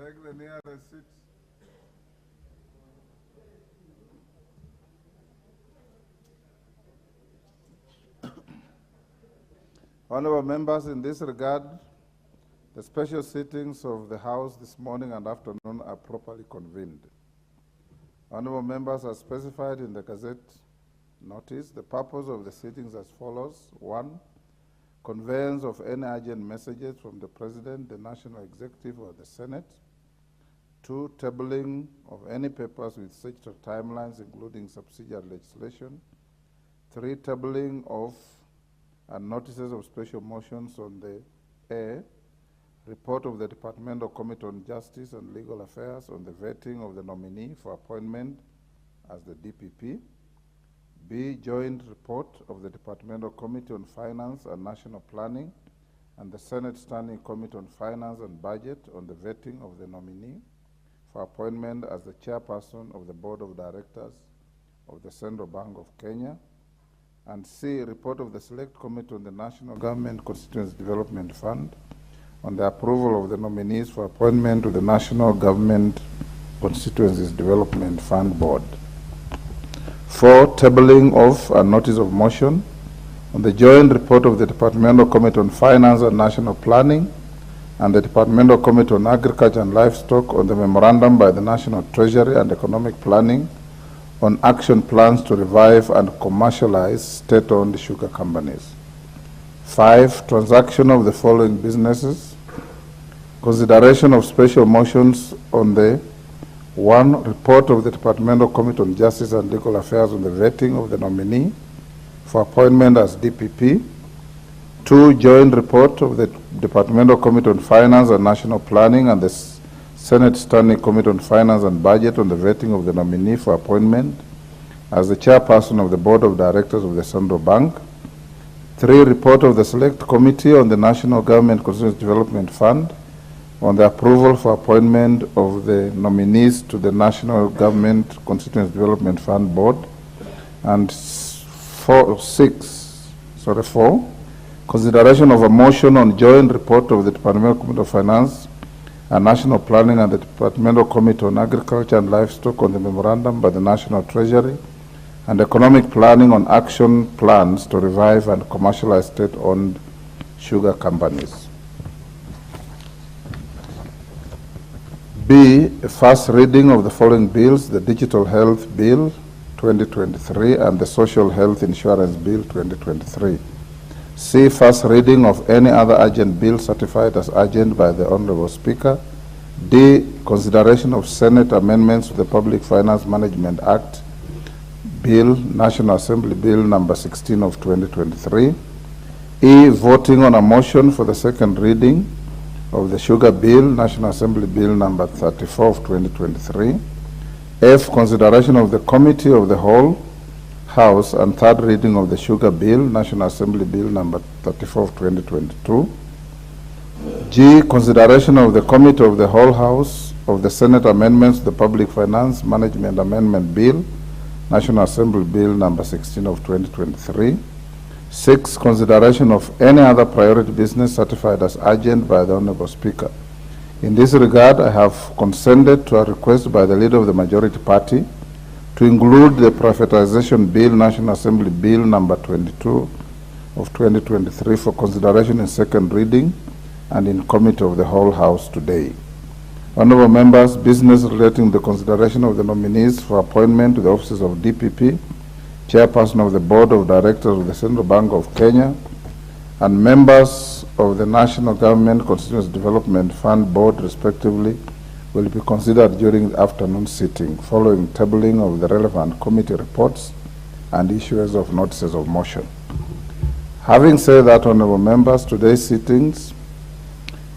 Take the nearest seat. Honorable members, in this regard, the special sittings of the House this morning and afternoon are properly convened. Honorable members, are specified in the Gazette notice, the purpose of the sittings as follows. 1, conveyance of any urgent messages from the President, the National Executive, or the Senate. 2, tabling of any papers with such timelines, including subsidiary legislation. 3, tabling of and notices of special motions on the A, report of the Departmental Committee on Justice and Legal Affairs on the vetting of the nominee for appointment as the DPP. B, joint report of the Departmental Committee on Finance and National Planning and the Senate Standing Committee on Finance and Budget on the vetting of the nominee for appointment as the chairperson of the Board of Directors of the Central Bank of Kenya. And C, report of the Select Committee on the National Government Constituency Development Fund on the approval of the nominees for appointment to the National Government Constituencies Development Fund Board. 4, tabling of a notice of motion on the joint report of the Departmental Committee on Finance and National Planning and the Departmental Committee on Agriculture and Livestock on the memorandum by the National Treasury and Economic Planning on action plans to revive and commercialize state-owned sugar companies. 5, transaction of the following businesses. Consideration of special motions on the 1, report of the Departmental Committee on Justice and Legal Affairs on the vetting of the nominee for appointment as DPP. 2, joint report of the Departmental Committee on Finance and National Planning and the Senate Standing Committee on Finance and Budget on the vetting of the nominee for appointment as the chairperson of the Board of Directors of the Central Bank. 3, report of the Select Committee on the National Government Constituency Development Fund on the approval for appointment of the nominees to the National Government Constituency Development Fund Board. And 4, consideration of a motion on joint report of the Departmental Committee of Finance and National Planning and the Departmental Committee on Agriculture and Livestock on the memorandum by the National Treasury and Economic Planning on action plans to revive and commercialize state-owned sugar companies. B, a first reading of the following bills: the Digital Health Bill 2023 and the Social Health Insurance Bill 2023. C, first reading of any other urgent bill certified as urgent by the Honorable Speaker. D, consideration of Senate amendments to the Public Finance Management Act Bill, National Assembly Bill number 16 of 2023. E, voting on a motion for the second reading of the Sugar Bill, National Assembly Bill number 34 of 2023. F, consideration of the Committee of the Whole House and third reading of the Sugar Bill, National Assembly Bill number 34 of 2022. G, consideration of the Committee of the Whole House of the Senate amendments to the Public Finance Management Amendment Bill, National Assembly Bill number 16 of 2023. 6, consideration of any other priority business certified as urgent by the Honorable Speaker. In this regard, I have consented to a request by the Leader of the Majority Party to include the Privatization Bill, National Assembly Bill number 22 of 2023 for consideration in second reading and in Committee of the Whole House today. Honorable members, business relating to the consideration of the nominees for appointment to the offices of DPP, Chairperson of the Board of Directors of the Central Bank of Kenya, and members of the National Government Constituency Development Fund Board, respectively, will be considered during the afternoon sitting, following tabling of the relevant committee reports and issuance of notices of motion. Having said that, honorable members, today's sittings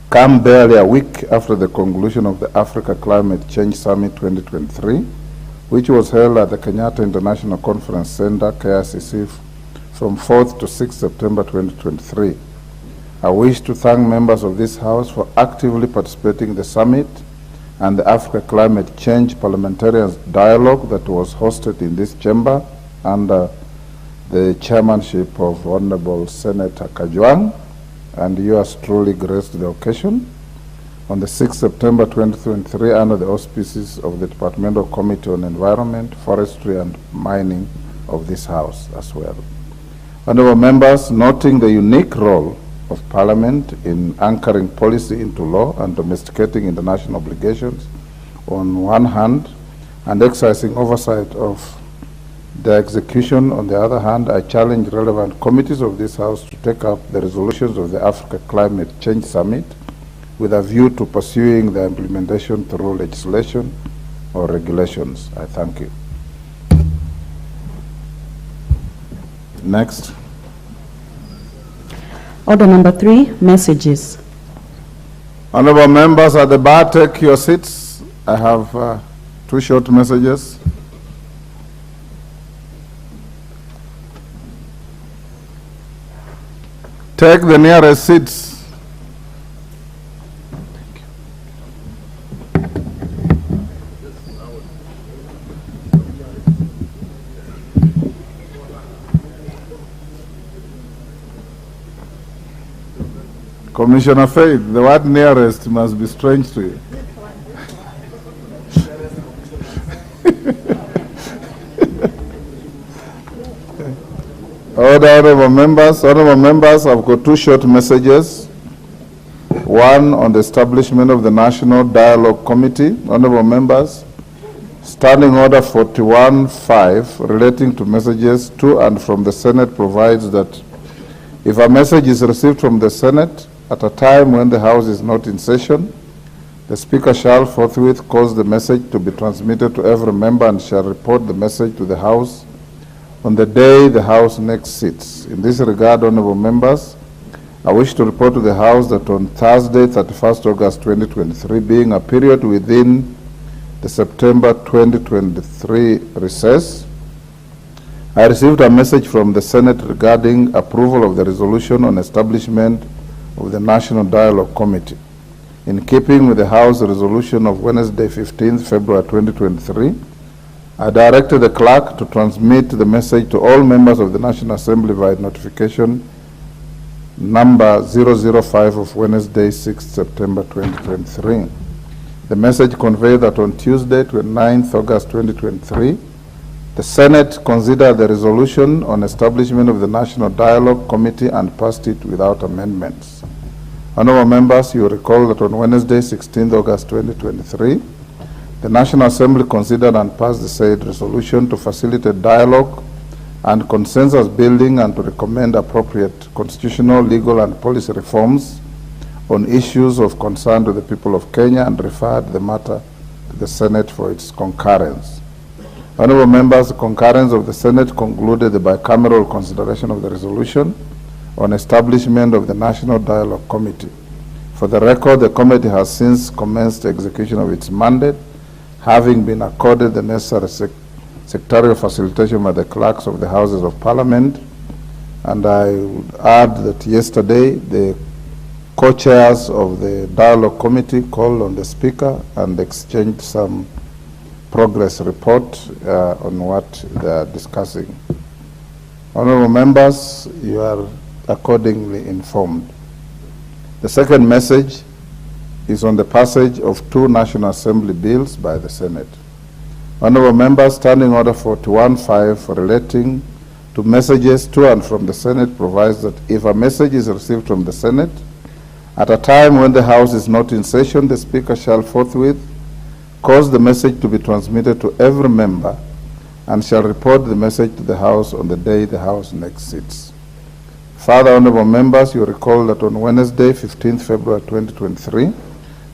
come barely a week after the conclusion of the Africa Climate Change Summit 2023, which was held at the Kenyatta International Conference Center, KICC, from 4th to 6th September 2023. I wish to thank members of this House for actively participating in the summit and the Africa Climate Change Parliamentarians Dialogue that was hosted in this chamber under the chairmanship of Honorable Senator Kajwang, and yours truly graced the occasion. on the 6th September 2023 under the auspices of the Departmental Committee on Environment, Forestry and Mining of this House as well. Honorable members, noting the unique role of Parliament in anchoring policy into law and domesticating international obligations on one hand, and exercising oversight of the execution on the other hand, I challenge relevant committees of this House to take up the resolutions of the Africa Climate Change Summit with a view to pursuing the implementation through legislation or regulations. I thank you. Next. Order number 3, messages. Honorable members at the bar, take your seats. I have 2 short messages. Take the nearest seats. Commissioner Faith, the word nearest must be strange to you. Honorable members, I've got 2 short messages. One on the establishment of the National Dialogue Committee. Honorable members, Standing Order 41-5 relating to messages to and from the Senate provides that if a message is received from the Senate at a time when the House is not in session, the Speaker shall forthwith cause the message to be transmitted to every member and shall report the message to the House on the day the House next sits. In this regard, honorable members, I wish to report to the House that on Thursday, 31st August 2023, being a period within the September 2023 recess, I received a message from the Senate regarding approval of the resolution on establishment of the National Dialogue Committee. In keeping with the House resolution of Wednesday, 15th February 2023, I directed the clerk to transmit the message to all members of the National Assembly via notification number 005 of Wednesday, 6th September 2023. The message conveyed that on Tuesday, 29th August 2023, the Senate considered the resolution on establishment of the National Dialogue Committee and passed it without amendments. Honorable members, you recall that on Wednesday, 16th August 2023, the National Assembly considered and passed the said resolution to facilitate dialogue and consensus building and to recommend appropriate constitutional, legal, and policy reforms on issues of concern to the people of Kenya and referred the matter to the Senate for its concurrence. Honorable members, the concurrence of the Senate concluded the bicameral consideration of the resolution on establishment of the National Dialogue Committee. For the record, the committee has since commenced the execution of its mandate, having been accorded the necessary secretarial facilitation by the clerks of the Houses of Parliament. And I would add that yesterday the co-chairs of the Dialogue Committee called on the Speaker and exchanged some progress report on what they are discussing. Honorable members, you are accordingly informed. The second message is on the passage of 2 National Assembly bills by the Senate. Honorable members, Standing Order 41-5 relating to messages to and from the Senate provides that if a message is received from the Senate at a time when the House is not in session, the Speaker shall forthwith cause the message to be transmitted to every member and shall report the message to the House on the day the House next sits. Further, honorable members, you recall that on Wednesday, 15th February 2023,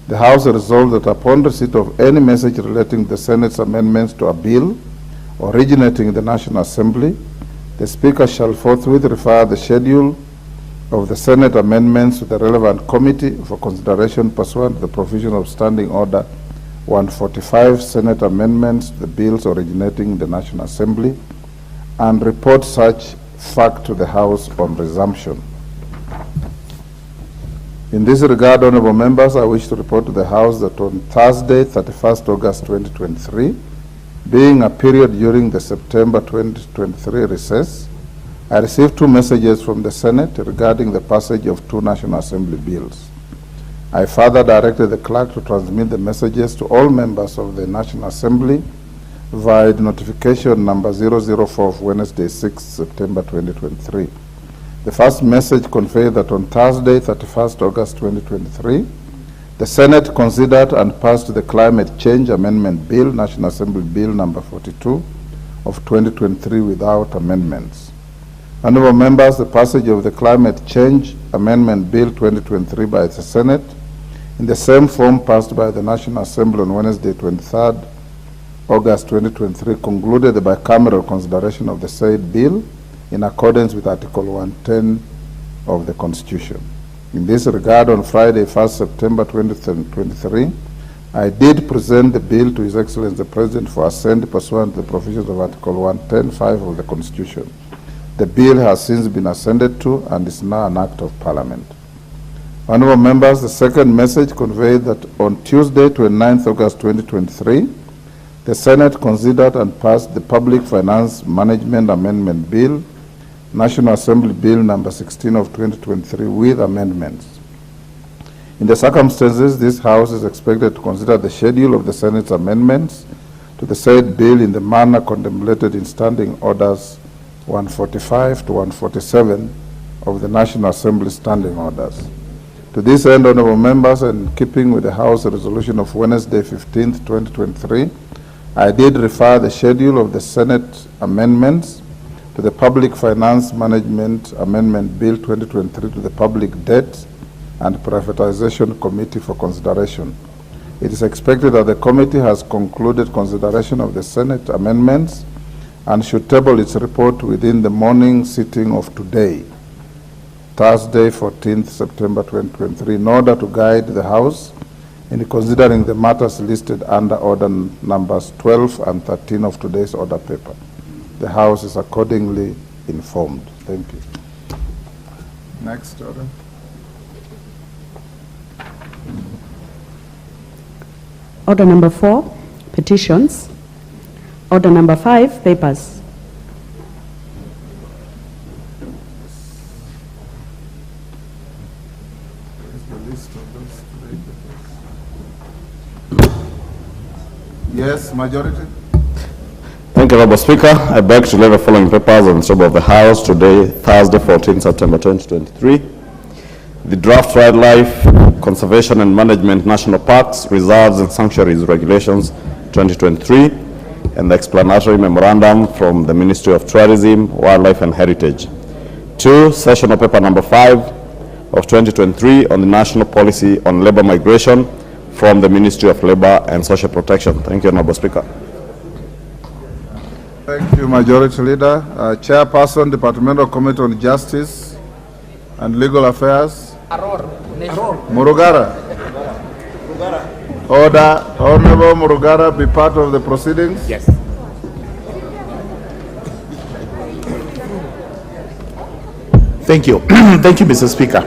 the House resolved that upon receipt of any message relating to the Senate's amendments to a bill originating in the National Assembly, the Speaker shall forthwith refer the schedule of the Senate amendments to the relevant committee for consideration pursuant to the provision of Standing Order 145, Senate amendments to the bills originating in the National Assembly, and report such fact to the House on resumption. In this regard, honorable members, I wish to report to the House that on Thursday, 31st August 2023, being a period during the September 2023 recess, I received 2 messages from the Senate regarding the passage of 2 National Assembly bills. I further directed the clerk to transmit the messages to all members of the National Assembly via notification number 004 of Wednesday, 6 September 2023. The first message conveyed that on Thursday, 31st August 2023, the Senate considered and passed the Climate Change Amendment Bill, National Assembly Bill number 42 of 2023 without amendments. Honorable members, the passage of the Climate Change Amendment Bill 2023 by the Senate in the same form passed by the National Assembly on Wednesday, 23rd August 2023 concluded the bicameral consideration of the said bill in accordance with Article 110 of the Constitution. In this regard, on Friday, 1st September 2023, I did present the bill to His Excellency the President for assent pursuant to the provisions of Article 110(5) of the Constitution. The bill has since been assented to and is now an act of Parliament. Honorable members, the second message conveyed that on Tuesday, 29th August 2023, the Senate considered and passed the Public Finance Management Amendment Bill, National Assembly Bill number 16 of 2023 with amendments. In the circumstances, this House is expected to consider the schedule of the Senate's amendments to the said bill in the manner contemplated in Standing Orders 145 to 147 of the National Assembly Standing Orders. To this end, honorable members, and in keeping with the House resolution of Wednesday, 15th, 2023, I did refer the schedule of the Senate amendments to the Public Finance Management Amendment Bill 2023 to the Public Debt and Privatization Committee for consideration. It is expected that the committee has concluded consideration of the Senate amendments and should table its report within the morning sitting of today, Thursday, 14th September 2023, in order to guide the House in considering the matters listed under order numbers 12 and 13 of today's order paper. The House is accordingly informed. Thank you. Next order. Order number 4, petitions. Order number 5, papers. Yes, majority. Thank you, Honorable Speaker. I beg to lay the following papers on the table of the House today, Thursday, 14 September 2023. The Draft Wildlife Conservation and Management National Parks, Reserves and Sanctuaries Regulations 2023, and the explanatory memorandum from the Ministry of Tourism, Wildlife and Heritage. 2, sessional paper number 5 of 2023 on the National Policy on Labor Migration from the Ministry of Labor and Social Protection. Thank you, Honorable Speaker. Thank you, Majority Leader. Chairperson, Departmental Committee on Justice and Legal Affairs. Murugara. Order. Honorable Murugara be part of the proceedings. Yes. Thank you. Thank you, Mr. Speaker.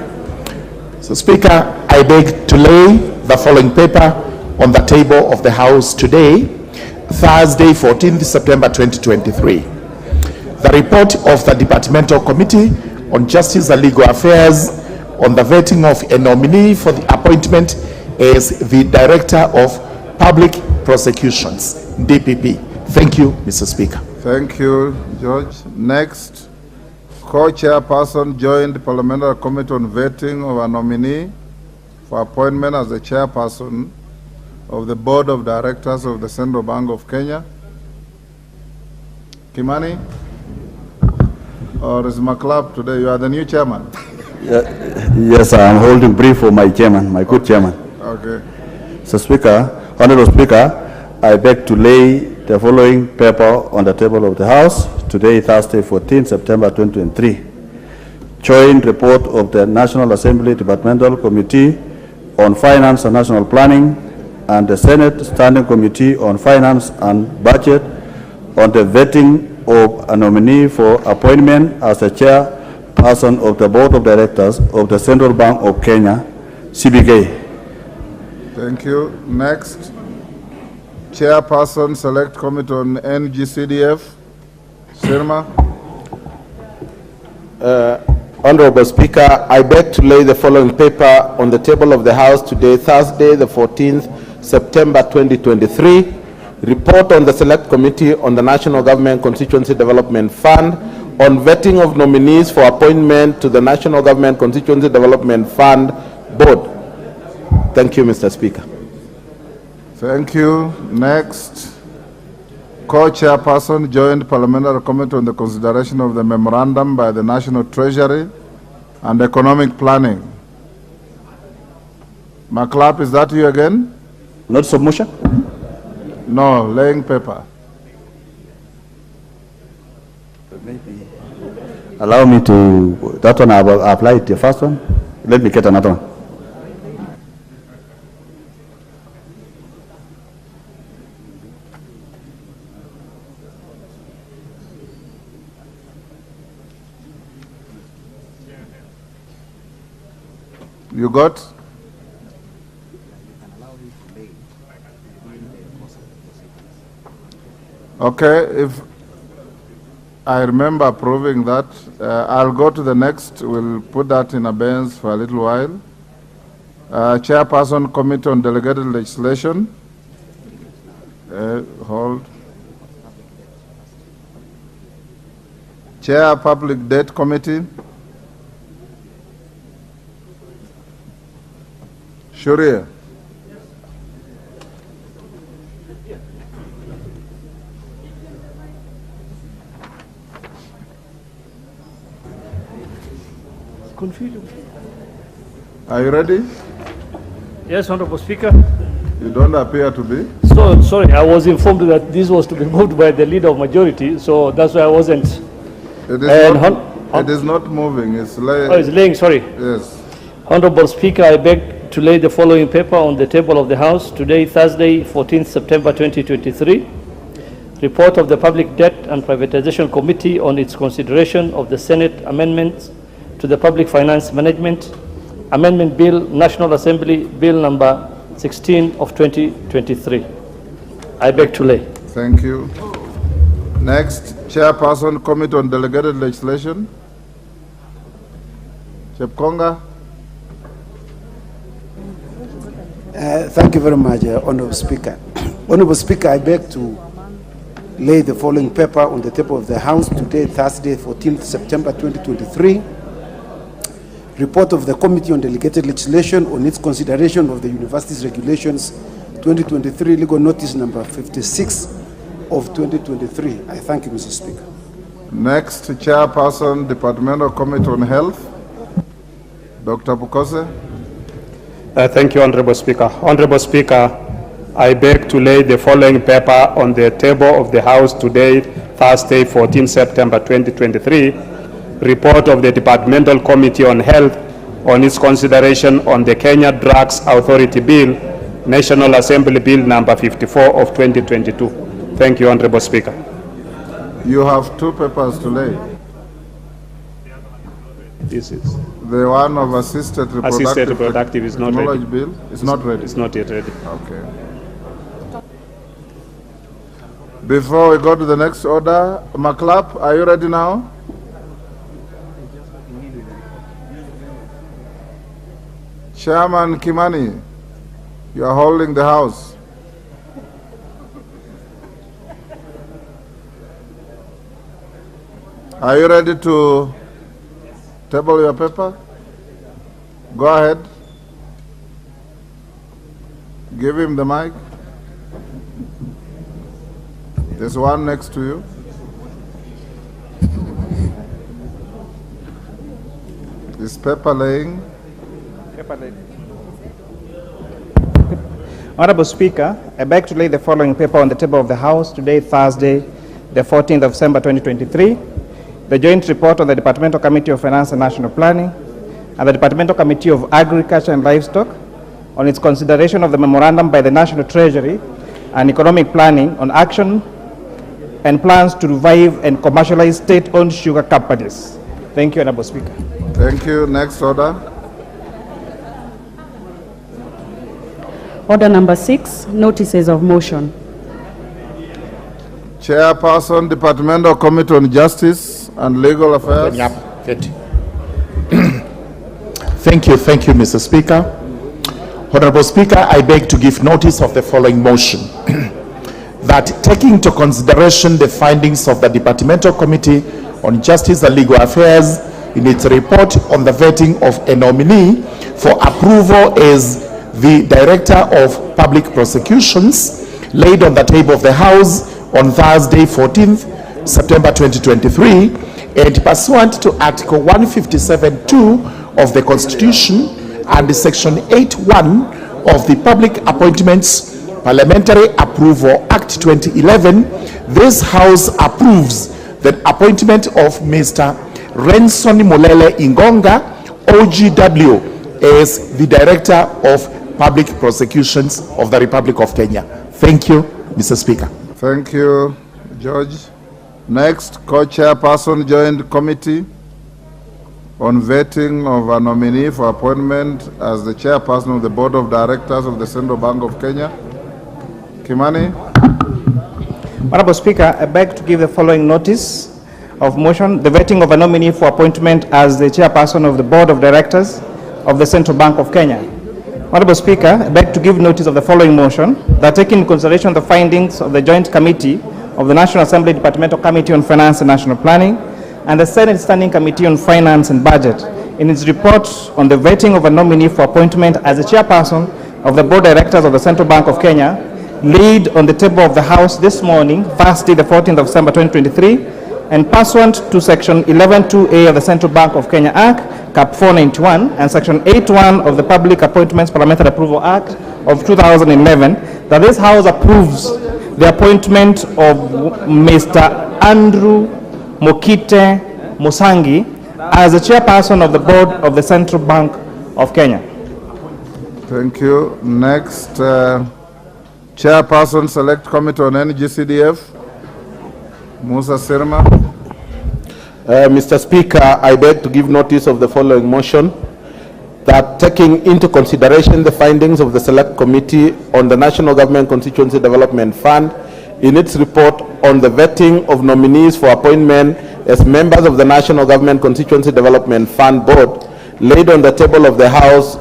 So, Speaker, I beg to lay the following paper on the table of the House today, Thursday, 14th September 2023. The report of the Departmental Committee on Justice and Legal Affairs on the vetting of a nominee for the appointment as the Director of Public Prosecutions, DPP. Thank you, Mr. Speaker. Thank you, George. Next, Co-Chairperson, Joint Parliamentary Committee on Vetting of a nominee for appointment as the Chairperson of the Board of Directors of the Central Bank of Kenya. Kimani? Or is McClub today? You are the new chairman. Yes, I am holding brief for my chairman, my good chairman. Okay. So, Speaker, Honorable Speaker, I beg to lay the following paper on the table of the House today, Thursday, 14 September 2023. Joint report of the National Assembly Departmental Committee on Finance and National Planning and the Senate Standing Committee on Finance and Budget on the vetting of a nominee for appointment as the chairperson of the Board of Directors of the Central Bank of Kenya, CBK. Thank you. Next, Chairperson, Select Committee on NGCDF, Sirma. Honorable Speaker, I beg to lay the following paper on the table of the House today, Thursday, the 14th September 2023. Report on the Select Committee on the National Government Constituency Development Fund on vetting of nominees for appointment to the National Government Constituency Development Fund Board. Thank you, Mr. Speaker. Thank you. Next, Co-Chairperson, Joint Parliamentary Committee on the consideration of the memorandum by the National Treasury and Economic Planning. McClap, is that you again? Not submission? No, laying paper. Maybe. Allow me to, that one I will apply it, the first one. Let me get another one. You got? Okay, if I remember approving that, I'll go to the next. We'll put that in abeyance for a little while. Chairperson, Committee on Delegated Legislation. Hold. Chair, Public Debt Committee. Shuria. Are you ready? Yes, Honorable Speaker. You don't appear to be. So, sorry, I was informed that this was to be moved by the leader of majority, so that's why I wasn't. It is not moving, it's laying. Oh, it's laying, sorry. Yes. Honorable Speaker, I beg to lay the following paper on the table of the House today, Thursday, 14th September 2023. Report of the Public Debt and Privatization Committee on its consideration of the Senate amendments to the Public Finance Management Amendment Bill, National Assembly Bill number 16 of 2023. I beg to lay. Thank you. Next, Chairperson, Committee on Delegated Legislation. Chepkonga. Thank you very much, Honorable Speaker. Honorable Speaker, I beg to lay the following paper on the table of the House today, Thursday, 14th September 2023. Report of the Committee on Delegated Legislation on its consideration of the Universities Regulations 2023, legal notice number 56 of 2023. I thank you, Mr. Speaker. Next, Chairperson, Departmental Committee on Health. Dr. Bukose. Thank you, Honorable Speaker. Honorable Speaker, I beg to lay the following paper on the table of the House today, Thursday, 14 September 2023, report of the Departmental Committee on Health on its consideration on the Kenya Drugs Authority Bill, National Assembly Bill number 54 of 2022. Thank you, Honorable Speaker. You have two papers to lay. This is the one of assisted reproductive is not ready. Bill. It's not ready. It's not yet ready. Okay. Before we go to the next order, McClap, are you ready now? Chairman Kimani, you are holding the House. Are you ready to table your paper? Go ahead. Give him the mic. There's one next to you. Is paper laying? Honorable Speaker, I beg to lay the following paper on the table of the House today, Thursday, the 14th of December 2023. The joint report on the Departmental Committee of Finance and National Planning and the Departmental Committee of Agriculture and Livestock on its consideration of the memorandum by the National Treasury and Economic Planning on action and plans to revive and commercialize state-owned sugar companies. Thank you, Honorable Speaker. Thank you. Next order. Order number 6, notices of motion. Chairperson, Departmental Committee on Justice and Legal Affairs. Thank you, Mr. Speaker. Honorable Speaker, I beg to give notice of the following motion. That taking into consideration the findings of the Departmental Committee on Justice and Legal Affairs in its report on the vetting of a nominee for approval as the Director of Public Prosecutions laid on the table of the House on Thursday, 14th September 2023, and pursuant to Article 157(2) of the Constitution and Section 8(1) of the Public Appointments Parliamentary Approval Act 2011, this House approves the appointment of Mr. Renson Mulele Ingonga, OGW, as the Director of Public Prosecutions of the Republic of Kenya. Thank you, Mr. Speaker. Thank you, George. Next, co-chairperson joint committee on vetting of a nominee for appointment as the chairperson of the Board of Directors of the Central Bank of Kenya. Kimani. Honorable Speaker, I beg to give the following notice of motion: the vetting of a nominee for appointment as the chairperson of the Board of Directors of the Central Bank of Kenya. Honorable Speaker, I beg to give notice of the following motion: that taking into consideration the findings of the Joint Committee of the National Assembly Departmental Committee on Finance and National Planning and the Senate Standing Committee on Finance and Budget in its report on the vetting of a nominee for appointment as the chairperson of the Board of Directors of the Central Bank of Kenya, laid on the table of the House this morning, Thursday, the 14th of December 2023, and pursuant to Section 11(2)(a) of the Central Bank of Kenya Act, Cap 491, and Section 8(1) of the Public Appointments Parliamentary Approval Act of 2011, that this House approves the appointment of Mr. Andrew Mokite Musangi as the chairperson of the Board of the Central Bank of Kenya. Thank you. Next, chairperson select committee on NGCDF, Musa Sirma. Mr. Speaker, I beg to give notice of the following motion: that taking into consideration the findings of the Select Committee on the National Government Constituency Development Fund in its report on the vetting of nominees for appointment as members of the National Government Constituency Development Fund Board, laid on the table of the House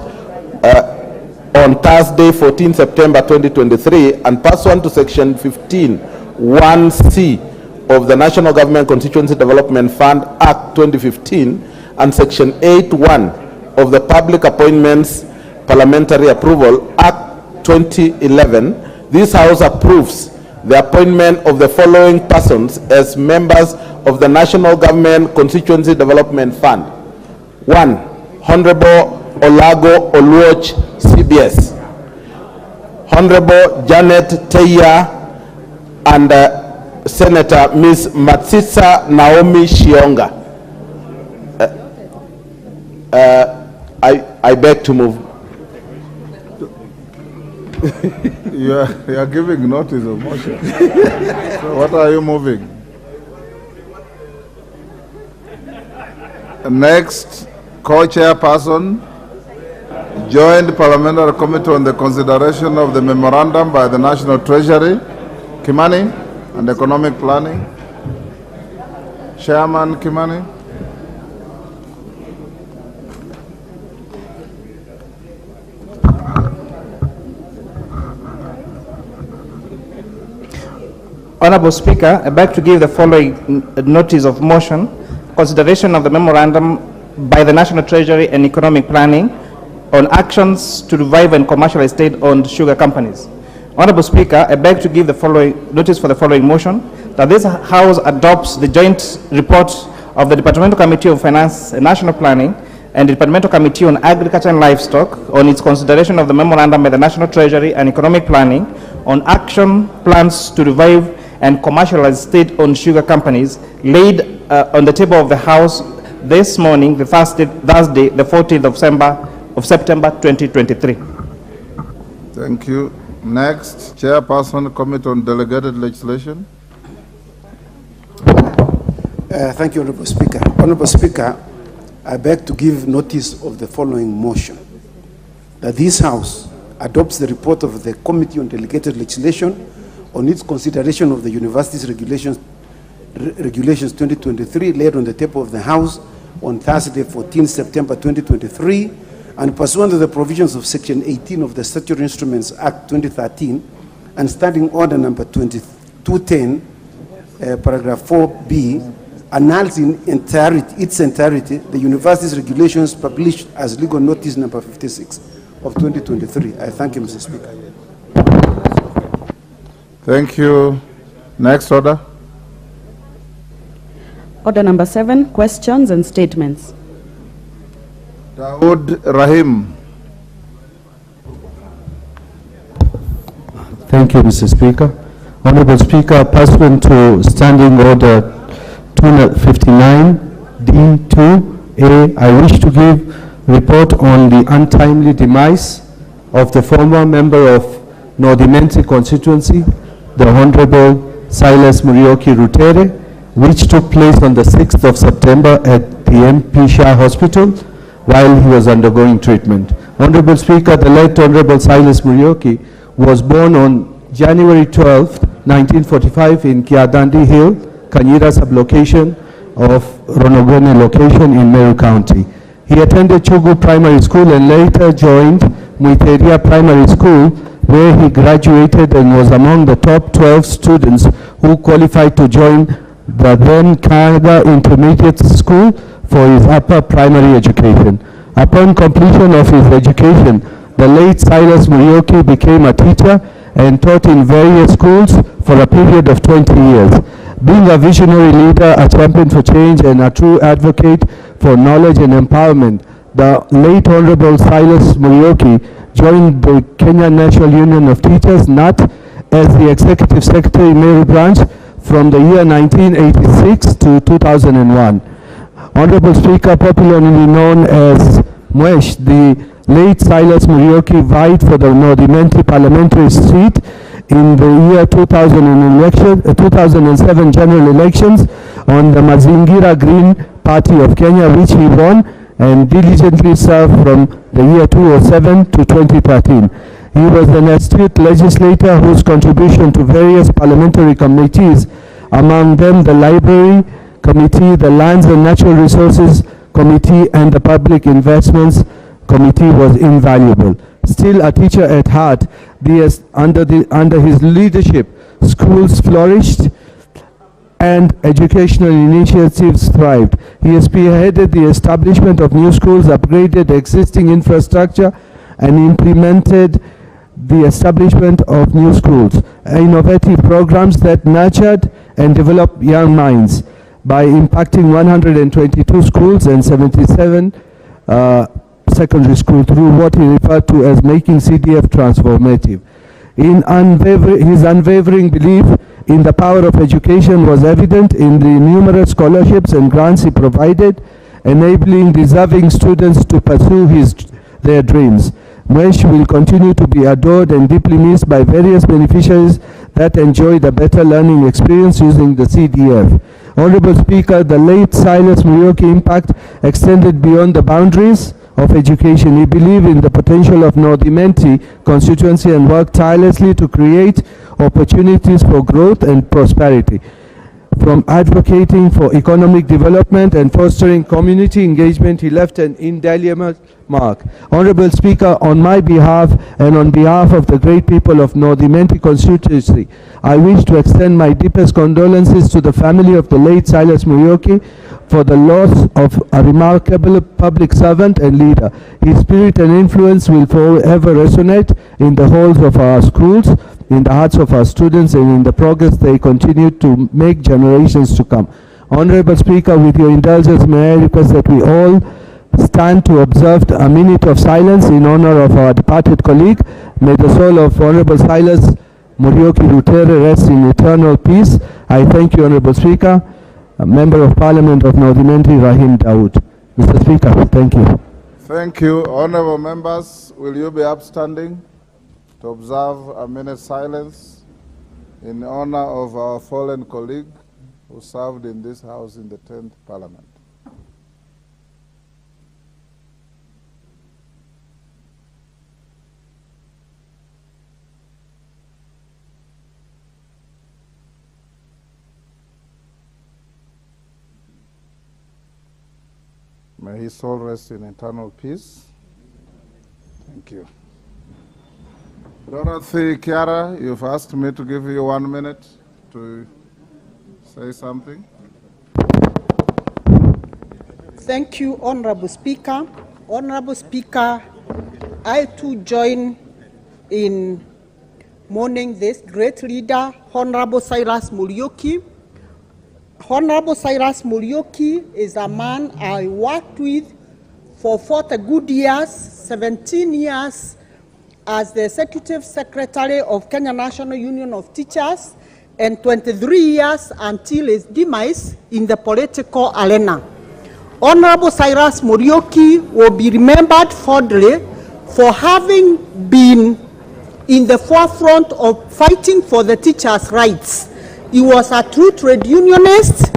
on Thursday, 14 September 2023, and pursuant to Section 15(1)(c) of the National Government Constituency Development Fund Act 2015 and Section 8(1) of the Public Appointments Parliamentary Approval Act 2011, this House approves the appointment of the following persons as members of the National Government Constituency Development Fund. 1. Honorable Olago Oluoch, CBS. Honorable Janet Teya and Senator Ms. Matsitsa Naomi Shionga. I beg to move. You are giving notice of motion. So what are you moving? Next, co-chairperson, Joint Parliamentary Committee on the consideration of the memorandum by the National Treasury, Kimani, and Economic Planning. Chairman Kimani. Honorable Speaker, I beg to give the following notice of motion: consideration of the memorandum by the National Treasury and Economic Planning on actions to revive and commercialize state-owned sugar companies. Honorable Speaker, I beg to give the following notice for the following motion: that this House adopts the joint report of the Departmental Committee of Finance and National Planning and the Departmental Committee on Agriculture and Livestock on its consideration of the memorandum by the National Treasury and Economic Planning on action plans to revive and commercialize state-owned sugar companies, laid on the table of the House this morning, the Thursday, the 14th of September 2023. Thank you. Next, Chairperson, Committee on Delegated Legislation. Thank you, Honorable Speaker. Honorable Speaker, I beg to give notice of the following motion: that this House adopts the report of the Committee on Delegated Legislation on its consideration of the Universities Regulations 2023, laid on the table of the House on Thursday, 14 September 2023, and pursuant to the provisions of Section 18 of the Statutory Instruments Act 2013 and Standing Order number 2210, paragraph 4B, annuls in its entirety the university's regulations published as legal notice number 56 of 2023. I thank you, Mr. Speaker. Thank you. Next order. Order number 7, questions and statements. Dawood Rahim. Thank you, Mr. Speaker. Honorable Speaker, pursuant to Standing Order 259D2A, I wish to give report on the untimely demise of the former member of Nordimenti constituency, the Honorable Silas Muriuki Rutere, which took place on the 6th of September at the MP Shah Hospital while he was undergoing treatment. Honorable Speaker, the late Honorable Silas Muriuki was born on January 12, 1945 in Kiadandi Hill, Kanyira sublocation of Ronogwene location in Meru County. He attended Chugu Primary School and later joined Muiteria Primary School, where he graduated and was among the top 12 students who qualified to join the then Canada Intermediate School for his upper primary education. Upon completion of his education, the late Silas Muriuki became a teacher and taught in various schools for a period of 20 years. Being a visionary leader, a champion for change, and a true advocate for knowledge and empowerment, the late Honorable Silas Muriuki joined the Kenya National Union of Teachers, NAT, as the Executive Secretary in Meru Branch from the year 1986 to 2001. Honorable Speaker, popularly known as Mwesh, the late Silas Muriuki vied for the Nordimenti parliamentary seat in the year 2007 general elections on the Mazingira Green Party of Kenya, which he won and diligently served from the year 2007 to 2013. He was an astute legislator whose contribution to various parliamentary committees, among them the Library Committee, the Lands and Natural Resources Committee, and the Public Investments Committee, was invaluable. Still a teacher at heart, under his leadership, schools flourished and educational initiatives thrived. He has spearheaded the establishment of new schools, upgraded existing infrastructure, and implemented the establishment of new schools, innovative programs that nurtured and developed young minds by impacting 122 schools and 77 secondary schools through what he referred to as making CDF transformative. His unwavering belief in the power of education was evident in the numerous scholarships and grants he provided, enabling deserving students to pursue their dreams. Mwesh will continue to be adored and deeply missed by various beneficiaries that enjoyed a better learning experience using the CDF. Honorable Speaker, the late Silas Muriuki impact extended beyond the boundaries of education. He believed in the potential of Nordimenti constituency and worked tirelessly to create opportunities for growth and prosperity. From advocating for economic development and fostering community engagement, he left an indelible mark. Honorable Speaker, on my behalf and on behalf of the great people of Nordimenti constituency, I wish to extend my deepest condolences to the family of the late Silas Muriuki for the loss of a remarkable public servant and leader. His spirit and influence will forever resonate in the halls of our schools, in the hearts of our students, and in the progress they continue to make generations to come. Honorable Speaker, with your indulgence, may I request that we all stand to observe a minute of silence in honor of our departed colleague. May the soul of Honorable Silas Muriuki Rutere rest in eternal peace. I thank you, Honorable Speaker. A Member of Parliament of Nordimenti, Rahim Dawood. Mr. Speaker, thank you. Thank you. Honorable members, will you be upstanding to observe a minute silence in honor of our fallen colleague who served in this house in the 10th Parliament? May his soul rest in eternal peace. Thank you. Dorothy Kiara, you've asked me to give you 1 minute to say something. Thank you, Honorable Speaker. Honorable Speaker, I too join in mourning this great leader, Honorable Cyrus Muriuki. Honorable Cyrus Muriuki is a man I worked with for 40 good years, 17 years as the Executive Secretary of Kenya National Union of Teachers, and 23 years until his demise in the political arena. Honorable Cyrus Muriuki will be remembered fondly for having been in the forefront of fighting for the teachers' rights. He was a true trade unionist,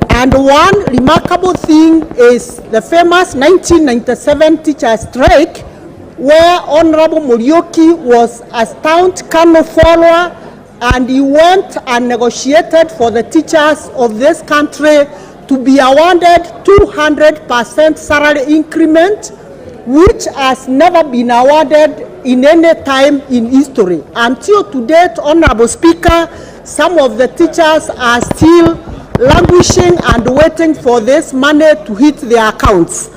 and one remarkable thing is the famous 1997 teachers' strike, where Honorable Muriuki was a staunch Kano follower, and he went and negotiated for the teachers of this country to be awarded 200% salary increment, which has never been awarded in any time in history. Until to date, Honorable Speaker, some of the teachers are still languishing and waiting for this money to hit their accounts.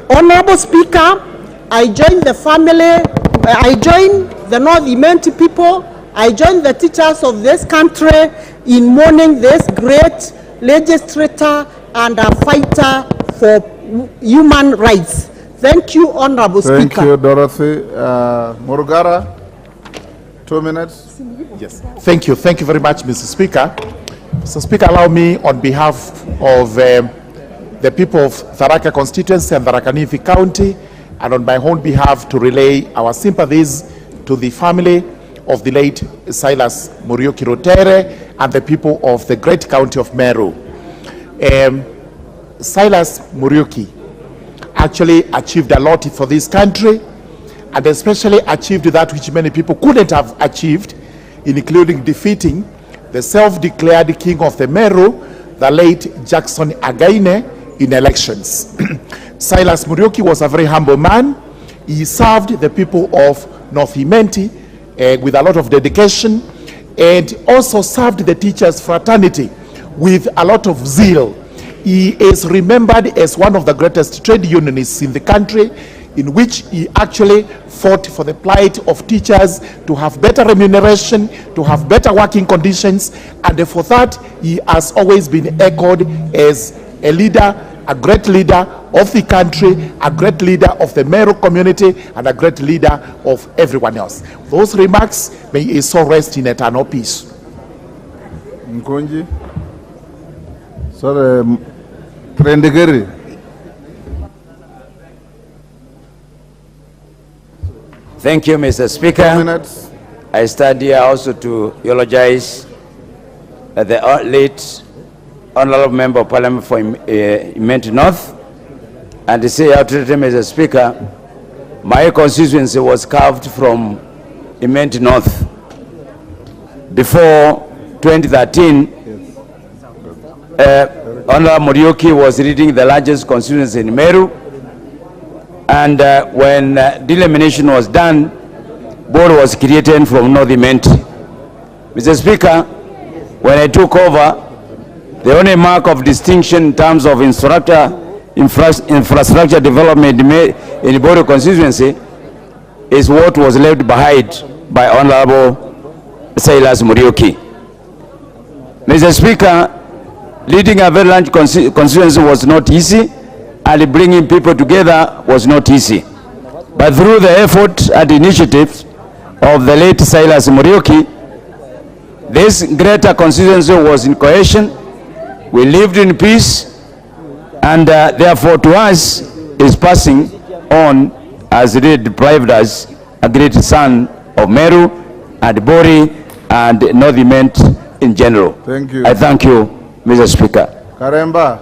Honorable Speaker, I join the family, I join the North Imenti people, I join the teachers of this country in mourning this great legislator and a fighter for human rights. Thank you, Honorable Speaker. Thank you, Dorothy. Murugara, 2 minutes. Yes, thank you. Thank you very much, Mr. Speaker. Mr. Speaker, allow me on behalf of the people of Tharaka constituency and Tharaka Nithi County, and on my own behalf, to relay our sympathies to the family of the late Silas Muriuki Rotere and the people of the great county of Meru. Silas Muriuki actually achieved a lot for this country, and especially achieved that which many people couldn't have achieved, including defeating the self-declared king of the Meru, the late Jackson Againe, in elections. Silas Muriuki was a very humble man. He served the people of North Imenti with a lot of dedication, and also served the teachers' fraternity with a lot of zeal. He is remembered as one of the greatest trade unionists in the country, in which he actually fought for the plight of teachers to have better remuneration, to have better working conditions, and for that he has always been echoed as a leader, a great leader of the country, a great leader of the Meru community, and a great leader of everyone else. Those remarks, may his soul rest in eternal peace. Ngunyi. Sorry, Prendigeri. Thank you, Mr. Speaker. I stand here also to eulogize the late Honorable Member of Parliament for Imenti North, and to say out to Mr. Speaker, my constituency was carved from Imenti North. Before 2013, Honorable Muriuki was leading the largest constituency in Meru, and when delimination was done, board was created from North Imenti. Mr. Speaker, when I took over, the only mark of distinction in terms of infrastructure development in the Bodo constituency is what was left behind by Honorable Silas Muriuki. Mr. Speaker, leading a very large constituency was not easy, and bringing people together was not easy. But through the effort and initiatives of the late Silas Muriuki, this greater constituency was in cohesion. We lived in peace, and therefore to us is passing on as it deprived us a great son of Meru and Bori and North Imenti in general. Thank you. I thank you, Mr. Speaker. Karemba,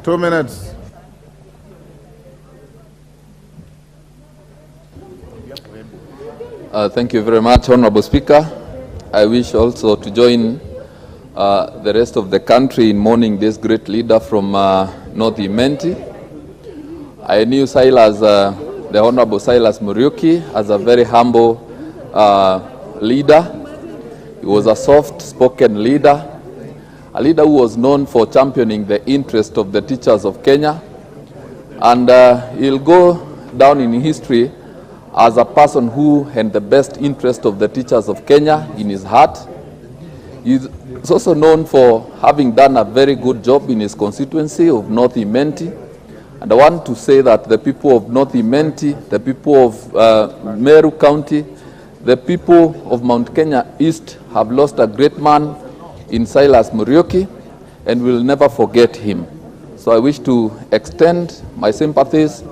2 minutes. Thank you very much, Honorable Speaker. I wish also to join the rest of the country in mourning this great leader from North Imenti. I knew Silas the Honorable Silas Muriuki as a very humble leader. He was a soft-spoken leader, a leader who was known for championing the interest of the teachers of Kenya. And he'll go down in history as a person who had the best interest of the teachers of Kenya in his heart. He's also known for having done a very good job in his constituency of North Imenti. And I want to say that the people of North Imenti, the people of Meru County, the people of Mount Kenya East have lost a great man in Silas Muriuki, and will never forget him. So I wish to extend my sympathies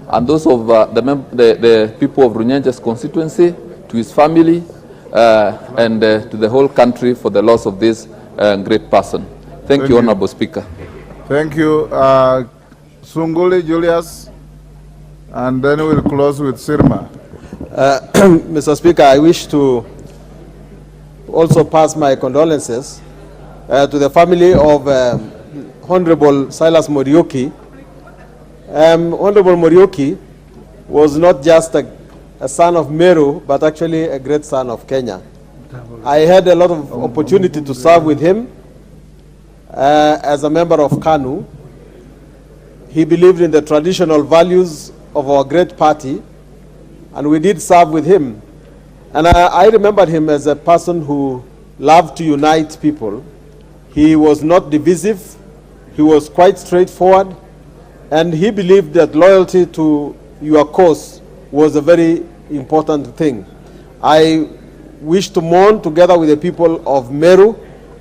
and those of the people of Runyenje's constituency, to his family, and to the whole country for the loss of this great person. Thank you, Honorable Speaker. Thank you. Sunguli Julius, and then we'll close with Sirma. Mr. Speaker, I wish to also pass my condolences to the family of Honorable Silas Muriuki. Honorable Muriuki was not just a son of Meru, but actually a great son of Kenya. I had a lot of opportunity to serve with him as a member of KANU. He believed in the traditional values of our great party, and we did serve with him. And I remembered him as a person who loved to unite people. He was not divisive. He was quite straightforward. And he believed that loyalty to your cause was a very important thing. I wish to mourn together with the people of Meru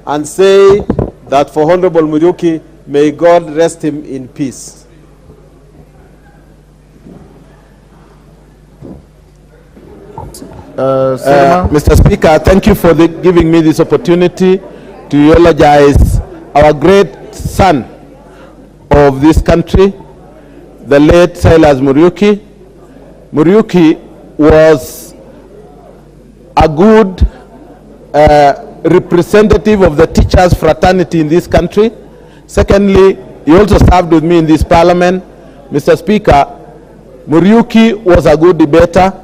and say that for Honorable Muriuki, may God rest him in peace. Mr. Speaker, thank you for giving me this opportunity to eulogize our great son of this country, the late Silas Muriuki. Muriuki was a good representative of the teachers' fraternity in this country. Secondly, he also served with me in this parliament. Mr. Speaker, Muriuki was a good debater.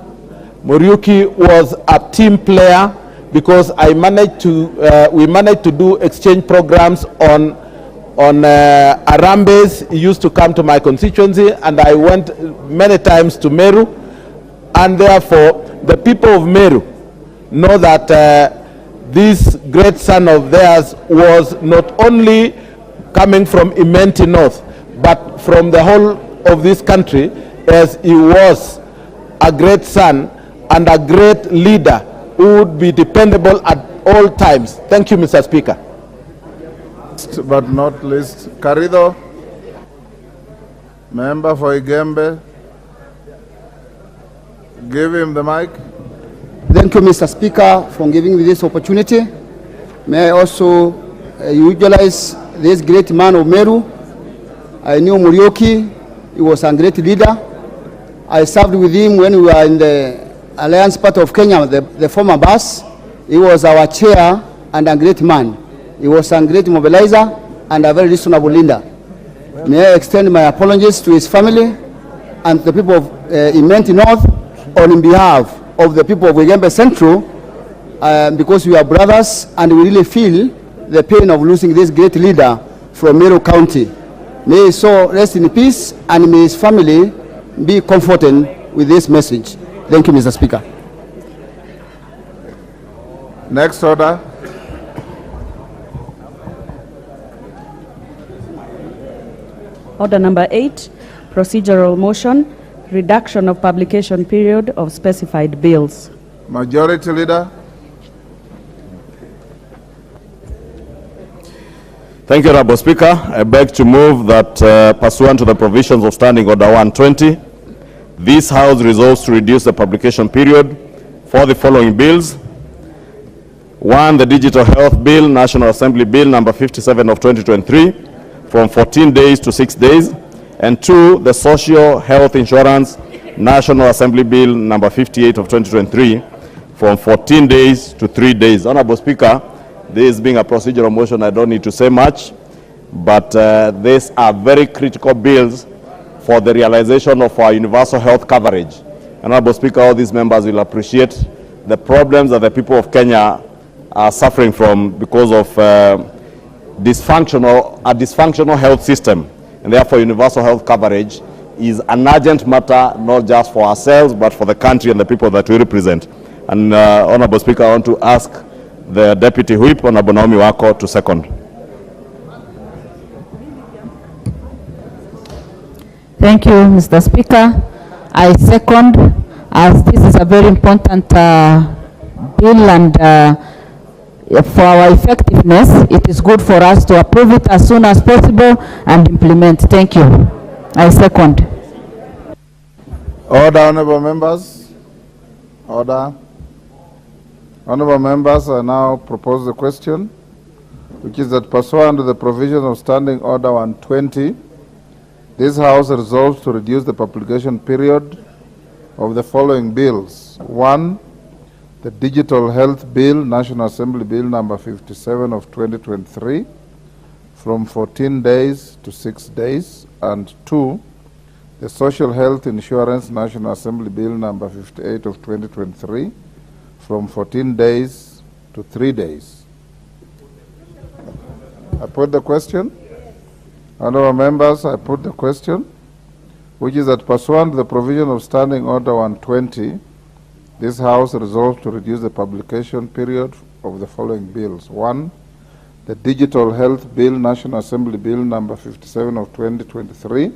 Muriuki was a team player, because we managed to do exchange programs on Arambes. He used to come to my constituency, and I went many times to Meru. And therefore, the people of Meru know that this great son of theirs was not only coming from Imenti North, but from the whole of this country, as he was a great son and a great leader who would be dependable at all times. Thank you, Mr. Speaker. But not least, Karido, member for Igembe. Give him the mic. Thank you, Mr. Speaker, for giving me this opportunity. May I also utilize this great man of Meru. I knew Muriuki. He was a great leader. I served with him when we were in the Alliance Party of Kenya, the former BAS. He was our chair and a great man. He was a great mobilizer and a very reasonable leader. May I extend my apologies to his family and the people of Imenti North on behalf of the people of Igembe Central, because we are brothers and we really feel the pain of losing this great leader from Meru County. May he so rest in peace, and may his family be comforted with this message. Thank you, Mr. Speaker. Next order. Order number 8, procedural motion, reduction of publication period of specified bills. Majority Leader. Thank you, Honorable Speaker. I beg to move that pursuant to the provisions of Standing Order 120, this House resolves to reduce the publication period for the following bills. 1, the Digital Health Bill, National Assembly Bill number 57 of 2023, from 14 days to 6 days. And 2, the Social Health Insurance, National Assembly Bill number 58 of 2023, from 14 days to 3 days. Honorable Speaker, this being a procedural motion, I don't need to say much, but these are very critical bills for the realization of our universal health coverage. Honorable Speaker, all these members will appreciate the problems that the people of Kenya are suffering from because of a dysfunctional health system, and therefore universal health coverage is an urgent matter, not just for ourselves, but for the country and the people that we represent. And Honorable Speaker, I want to ask the Deputy Whip, Honorable Naomi Wako, to second. Thank you, Mr. Speaker. I second, as this is a very important bill, and for our effectiveness, it is good for us to approve it as soon as possible and implement. Thank you. I second. Order, honorable members. Order. Honorable members, I now propose the question, which is that pursuant to the provision of Standing Order 120, this House resolves to reduce the publication period of the following bills. 1, the Digital Health Bill, National Assembly Bill number 57 of 2023, from 14 days to 6 days. And 2, the Social Health Insurance National Assembly Bill number 58 of 2023, from 14 days to 3 days. I put the question. Honorable members, I put the question, which is that pursuant to the provision of Standing Order 120, this House resolves to reduce the publication period of the following bills. 1, the Digital Health Bill, National Assembly Bill number 57 of 2023,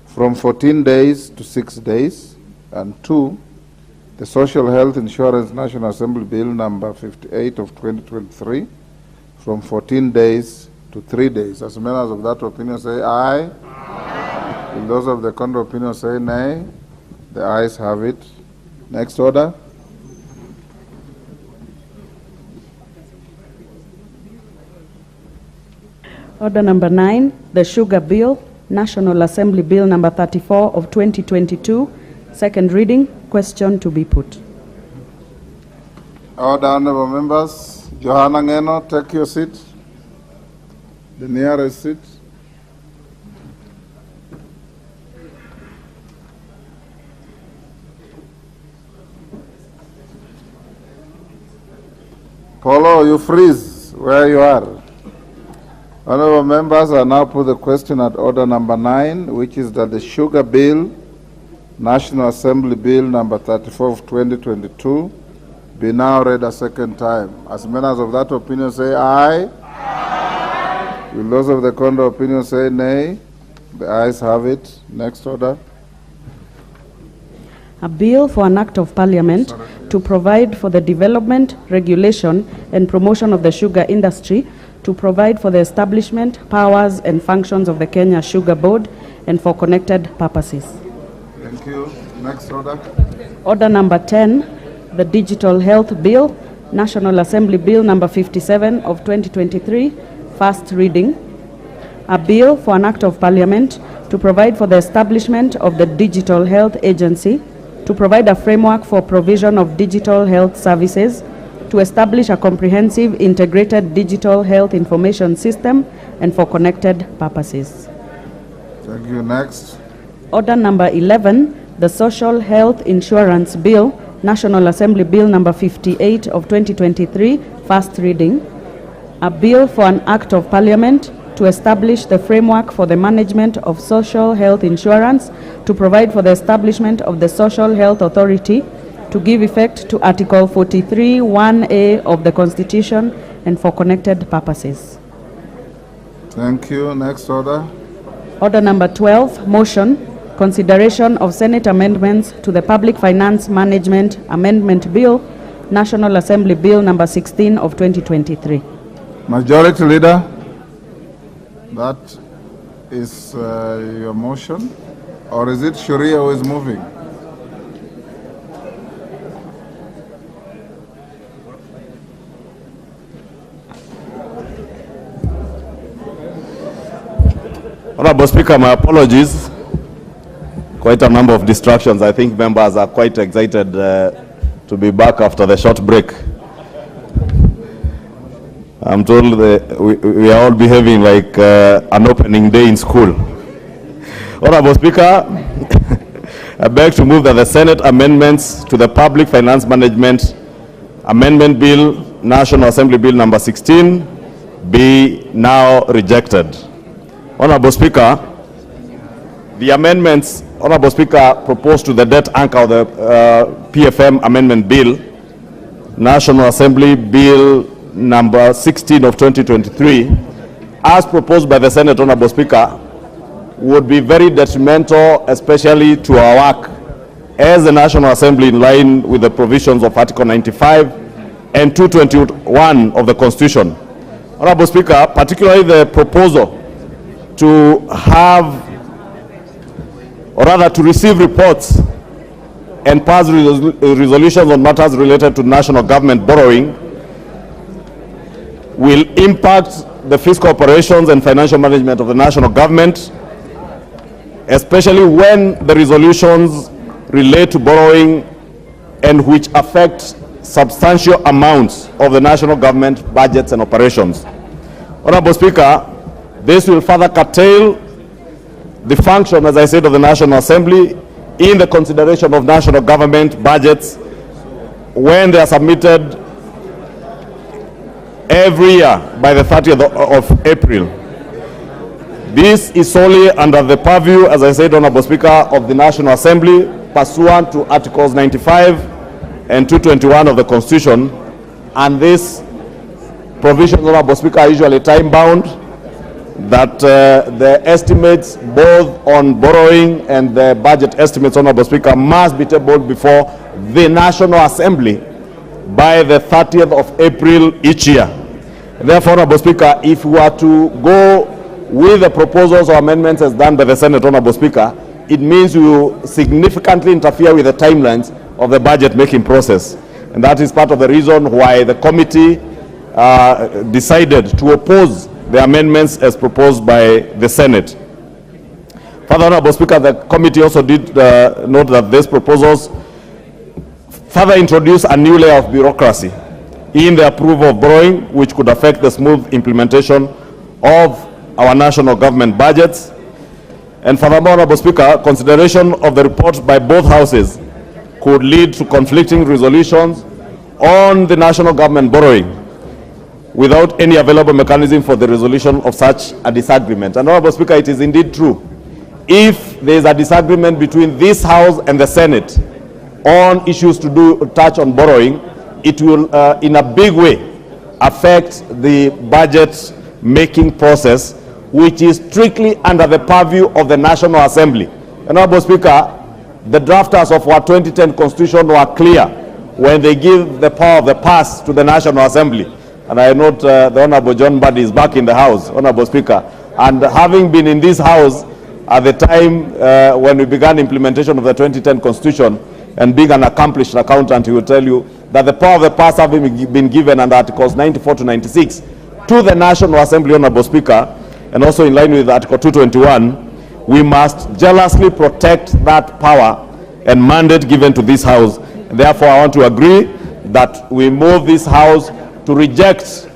from 14 days to 6 days. And 2, the Social Health Insurance National Assembly Bill number 58 of 2023, from 14 days to 3 days. As members of that opinion say aye. Aye. Will those of the contrary opinion say nay? The ayes have it. Next order. Order number 9, the Sugar Bill, National Assembly Bill number 34 of 2022, second reading. Question to be put. Order, honorable members. Johanna Ngeno, take your seat. The nearest seat. Paulo, you freeze where you are. Honorable members, I now put the question at order number 9, which is that the Sugar Bill, National Assembly Bill number 34 of 2022, be now read a second time. As members of that opinion say aye. Aye. Will those of the contrary opinion say nay? The ayes have it. Next order. A bill for an act of parliament to provide for the development, regulation, and promotion of the sugar industry, to provide for the establishment, powers, and functions of the Kenya Sugar Board, and for connected purposes. Thank you. Next order. Order number 10, the Digital Health Bill, National Assembly Bill number 57 of 2023, first reading. A bill for an act of parliament to provide for the establishment of the Digital Health Agency, to provide a framework for provision of digital health services, to establish a comprehensive integrated digital health information system, and for connected purposes. Thank you. Next. Order number 11, the Social Health Insurance Bill, National Assembly Bill number 58 of 2023, first reading. A bill for an act of parliament to establish the framework for the management of social health insurance, to provide for the establishment of the Social Health Authority, to give effect to Article 43, 1A of the Constitution, and for connected purposes. Thank you. Next order. Order number 12, motion, consideration of Senate amendments to the Public Finance Management Amendment Bill, National Assembly Bill number 16 of 2023. Majority Leader, that is your motion, or is it Sharia who is moving? Honorable Speaker, my apologies. Quite a number of distractions. I think members are quite excited to be back after the short break. I'm told that we are all behaving like an opening day in school. Honorable Speaker, I beg to move that the Senate amendments to the Public Finance Management Amendment Bill, National Assembly Bill number 16, be now rejected. Honorable Speaker, the amendments, Honorable Speaker, proposed to the debt anchor of the PFM Amendment Bill, National Assembly Bill number 16 of 2023, as proposed by the Senate, Honorable Speaker, would be very detrimental, especially to our work as the National Assembly, in line with the provisions of Article 95 and 221 of the Constitution. Honorable Speaker, particularly the proposal to have, or rather to receive reports and pass resolutions on matters related to national government borrowing will impact the fiscal operations and financial management of the national government, especially when the resolutions relate to borrowing and which affect substantial amounts of the national government budgets and operations. Honorable Speaker, this will further curtail the function, as I said, of the National Assembly in the consideration of national government budgets when they are submitted every year by the 30th of April. This is solely under the purview, as I said, Honorable Speaker, of the National Assembly pursuant to Articles 95 and 221 of the Constitution, and this provisions, Honorable Speaker, are usually time-bound, that the estimates both on borrowing and the budget estimates, Honorable Speaker, must be tabled before the National Assembly by the 30th of April each year. Therefore, Honorable Speaker, if we are to go with the proposals or amendments as done by the Senate, Honorable Speaker, it means we will significantly interfere with the timelines of the budget-making process. And that is part of the reason why the committee decided to oppose the amendments as proposed by the Senate. Further, Honorable Speaker, the committee also did note that these proposals further introduce a new layer of bureaucracy in the approval of borrowing, which could affect the smooth implementation of our national government budgets. And furthermore, Honorable Speaker, consideration of the report by both houses could lead to conflicting resolutions on the national government borrowing without any available mechanism for the resolution of such a disagreement. And Honorable Speaker, it is indeed true. If there is a disagreement between this House and the Senate on issues to touch on borrowing, it will in a big way affect the budget making process, which is strictly under the purview of the National Assembly. And Honorable Speaker, the drafters of our 2010 Constitution were clear when they give the power of the purse to the National Assembly. And I note the Honorable John Buddy is back in the House, Honorable Speaker. And having been in this House at the time when we began implementation of the 2010 Constitution, and being an accomplished accountant, he will tell you that the power of the purse having been given under Articles 94 to 96 to the National Assembly, Honorable Speaker, and also in line with Article 221, we must jealously protect that power and mandate given to this House. And therefore, I want to agree that we move this House to reject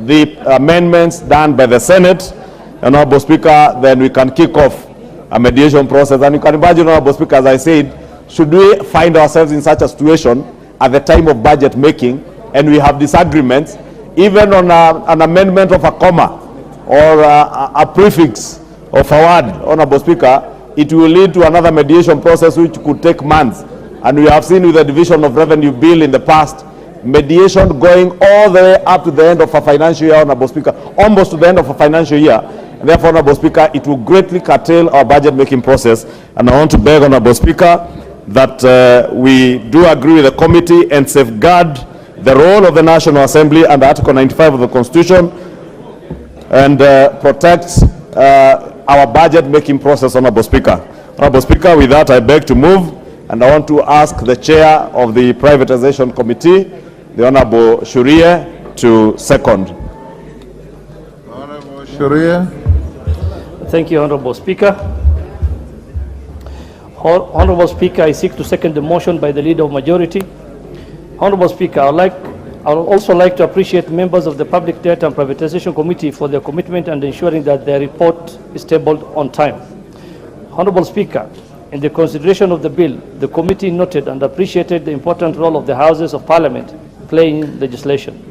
the amendments done by the Senate. And Honorable Speaker, then we can kick off a mediation process. And you can imagine, Honorable Speaker, as I said, should we find ourselves in such a situation at the time of budget making and we have disagreements, even on an amendment of a comma or a prefix of a word, Honorable Speaker, it will lead to another mediation process which could take months. And we have seen with the Division of Revenue Bill in the past, mediation going all the way up to the end of a financial year, Honorable Speaker, almost to the end of a financial year. And therefore, Honorable Speaker, it will greatly curtail our budget making process. And I want to beg, Honorable Speaker, that we do agree with the committee and safeguard the role of the National Assembly under Article 95 of the Constitution and protect our budget making process, Honorable Speaker. Honorable Speaker, with that I beg to move, and I want to ask the chair of the Privatization Committee, the Honorable Shuria, to second. Honorable Shuria. Thank you, Honorable Speaker. Honorable Speaker, I seek to second the motion by the Leader of Majority. Honorable Speaker, I would also like to appreciate members of the Public Debt and Privatization Committee for their commitment and ensuring that their report is tabled on time. Honorable Speaker, in the consideration of the bill, the committee noted and appreciated the important role of the Houses of Parliament playing in legislation,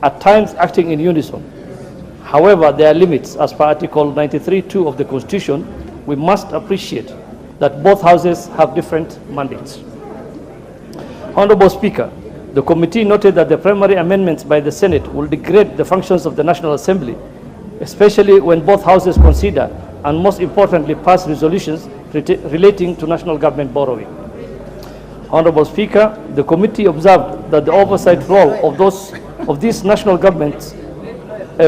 at times acting in unison. However, there are limits. As per Article 93(2) of the Constitution, we must appreciate that both houses have different mandates. Honorable Speaker, the committee noted that the primary amendments by the Senate will degrade the functions of the National Assembly, especially when both houses consider and most importantly pass resolutions relating to national government borrowing. Honorable Speaker, the committee observed that the oversight role of these national governments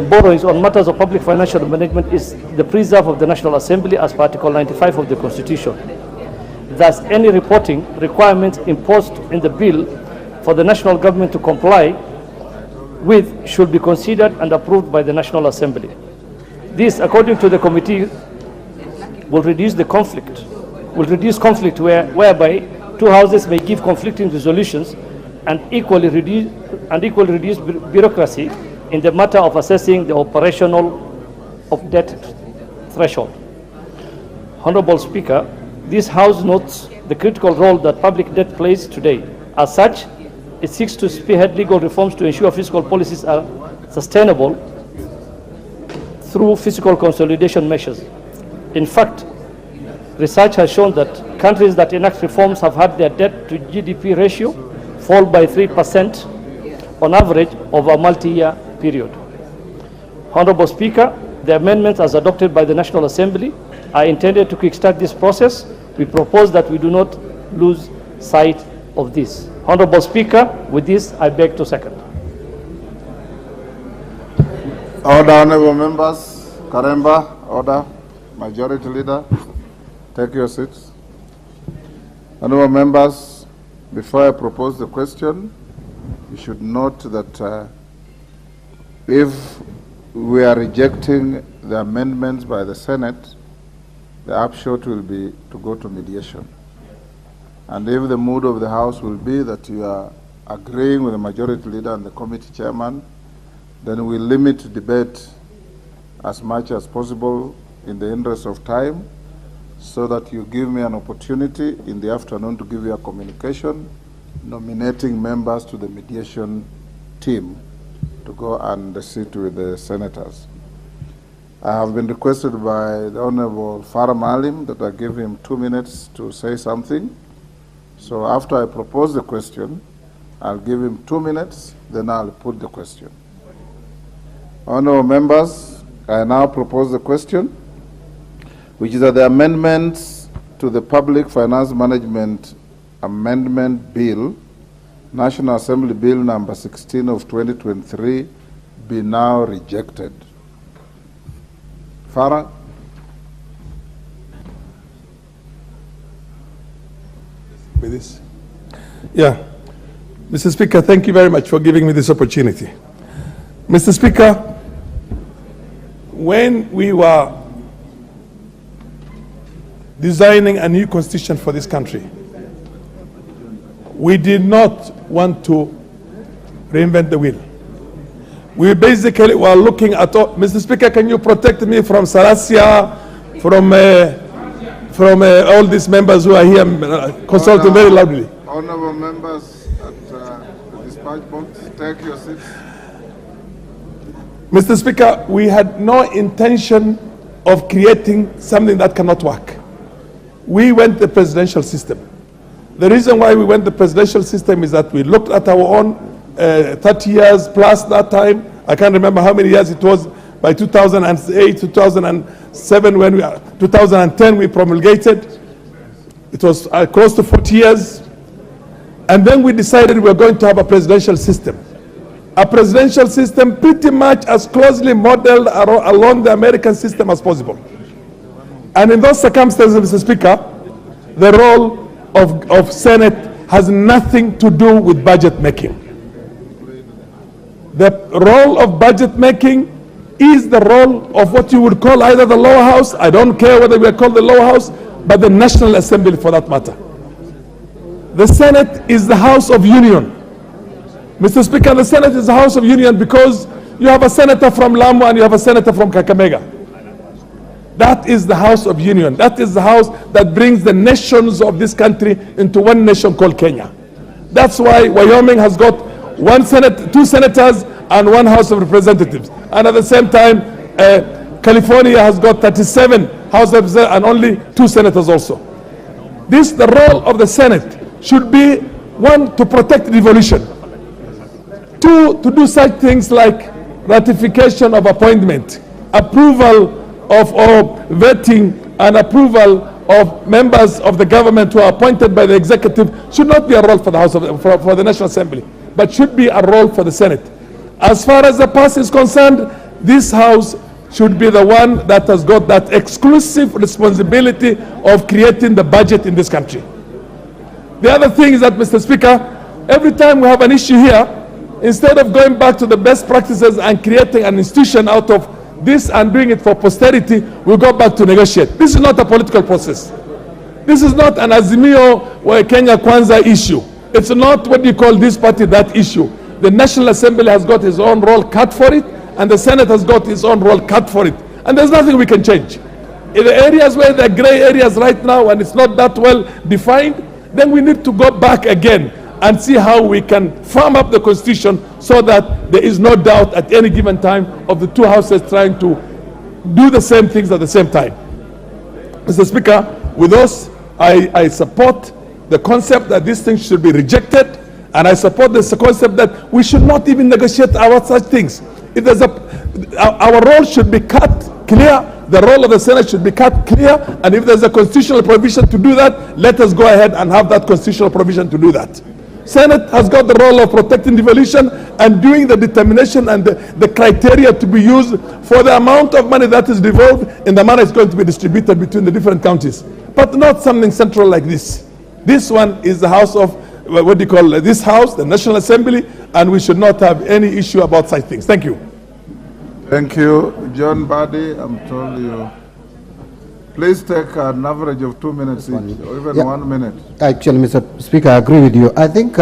borrowings on matters of public financial management is the preserve of the National Assembly as per Article 95 of the Constitution. Thus, any reporting requirements imposed in the bill for the national government to comply with should be considered and approved by the National Assembly. This, according to the committee, will reduce conflict whereby two houses may give conflicting resolutions and equally reduce bureaucracy in the matter of assessing the operational of debt threshold. Honorable Speaker, this House notes the critical role that public debt plays today. As such, it seeks to spearhead legal reforms to ensure fiscal policies are sustainable through fiscal consolidation measures. In fact, research has shown that countries that enact reforms have had their debt to GDP ratio fall by 3% on average over a multi-year period. Honorable Speaker, the amendments as adopted by the National Assembly are intended to kickstart this process. We propose that we do not lose sight of this. Honorable Speaker, with this, I beg to second. Order, honorable members. Karemba, order. Majority Leader, take your seats. Honorable members, before I propose the question, you should note that if we are rejecting the amendments by the Senate, the upshot will be to go to mediation. And if the mood of the House will be that you are agreeing with the Majority Leader and the committee chairman, then we limit debate as much as possible in the interest of time, so that you give me an opportunity in the afternoon to give you a communication nominating members to the mediation team to go and sit with the senators. I have been requested by the Honorable Farah Maalim that I give him 2 minutes to say something. So after I propose the question, I'll give him 2 minutes, then I'll put the question. Honorable members, I now propose the question, which is that the amendments to the Public Finance Management Amendment Bill, National Assembly Bill number 16 of 2023, be now rejected. Farah? With this. Yeah. Mr. Speaker, thank you very much for giving me this opportunity. Mr. Speaker, when we were designing a new constitution for this country, we did not want to reinvent the wheel. We basically were looking at all. Mr. Speaker, can you protect me from Sarasia, from all these members who are here consulting very loudly? Honorable members at the dispatch box, take your seats. Mr. Speaker, we had no intention of creating something that cannot work. We went the presidential system. The reason why we went the presidential system is that we looked at our own 30 years plus that time. I can't remember how many years it was. By 2008, 2007, 2010 we promulgated. It was close to 40 years. And then we decided we were going to have a presidential system. A presidential system pretty much as closely modeled along the American system as possible. And in those circumstances, Mr. Speaker, the role of Senate has nothing to do with budget making. The role of budget making is the role of what you would call either the lower house, I don't care whether we are called the lower house, but the National Assembly for that matter. The Senate is the House of Union. Mr. Speaker, the Senate is the House of Union because you have a senator from Lamu and you have a senator from Kakamega. That is the house of union. That is the house that brings the nations of this country into one nation called Kenya. That's why Wyoming has got two senators and one House of Representatives. And at the same time, California has got 37 House of Representatives and only 2 senators also. The role of the Senate should be, 1, to protect devolution. 2, to do such things like ratification of appointment, approval of vetting and approval of members of the government who are appointed by the executive should not be a role for the House of, for the National Assembly, but should be a role for the Senate. As far as the past is concerned, this House should be the one that has got that exclusive responsibility of creating the budget in this country. The other thing is that, Mr. Speaker, every time we have an issue here, instead of going back to the best practices and creating an institution out of this and doing it for posterity, we go back to negotiate. This is not a political process. This is not an AZIMIO or Kenya Kwanza issue. It's not what you call this party that issue. The National Assembly has got its own role cut for it, and the Senate has got its own role cut for it. And there's nothing we can change. In the areas where there are gray areas right now and it's not that well defined, then we need to go back again and see how we can firm up the Constitution so that there is no doubt at any given time of the 2 houses trying to do the same things at the same time. Mr. Speaker, with us, I support the concept that these things should be rejected, and I support the concept that we should not even negotiate about such things. If there's our role should be cut clear, the role of the Senate should be cut clear, and if there's a constitutional provision to do that, let us go ahead and have that constitutional provision to do that. Senate has got the role of protecting devolution and doing the determination and the criteria to be used for the amount of money that is devolved in the manner it's going to be distributed between the different counties. But not something central like this. This one is the house of, what do you call this house, the National Assembly, and we should not have any issue about such things. Thank you. Thank you. John Badi, I'm told you. Please take an average of 2 minutes each, or even 1 minute. Actually, Mr. Speaker, I agree with you. I think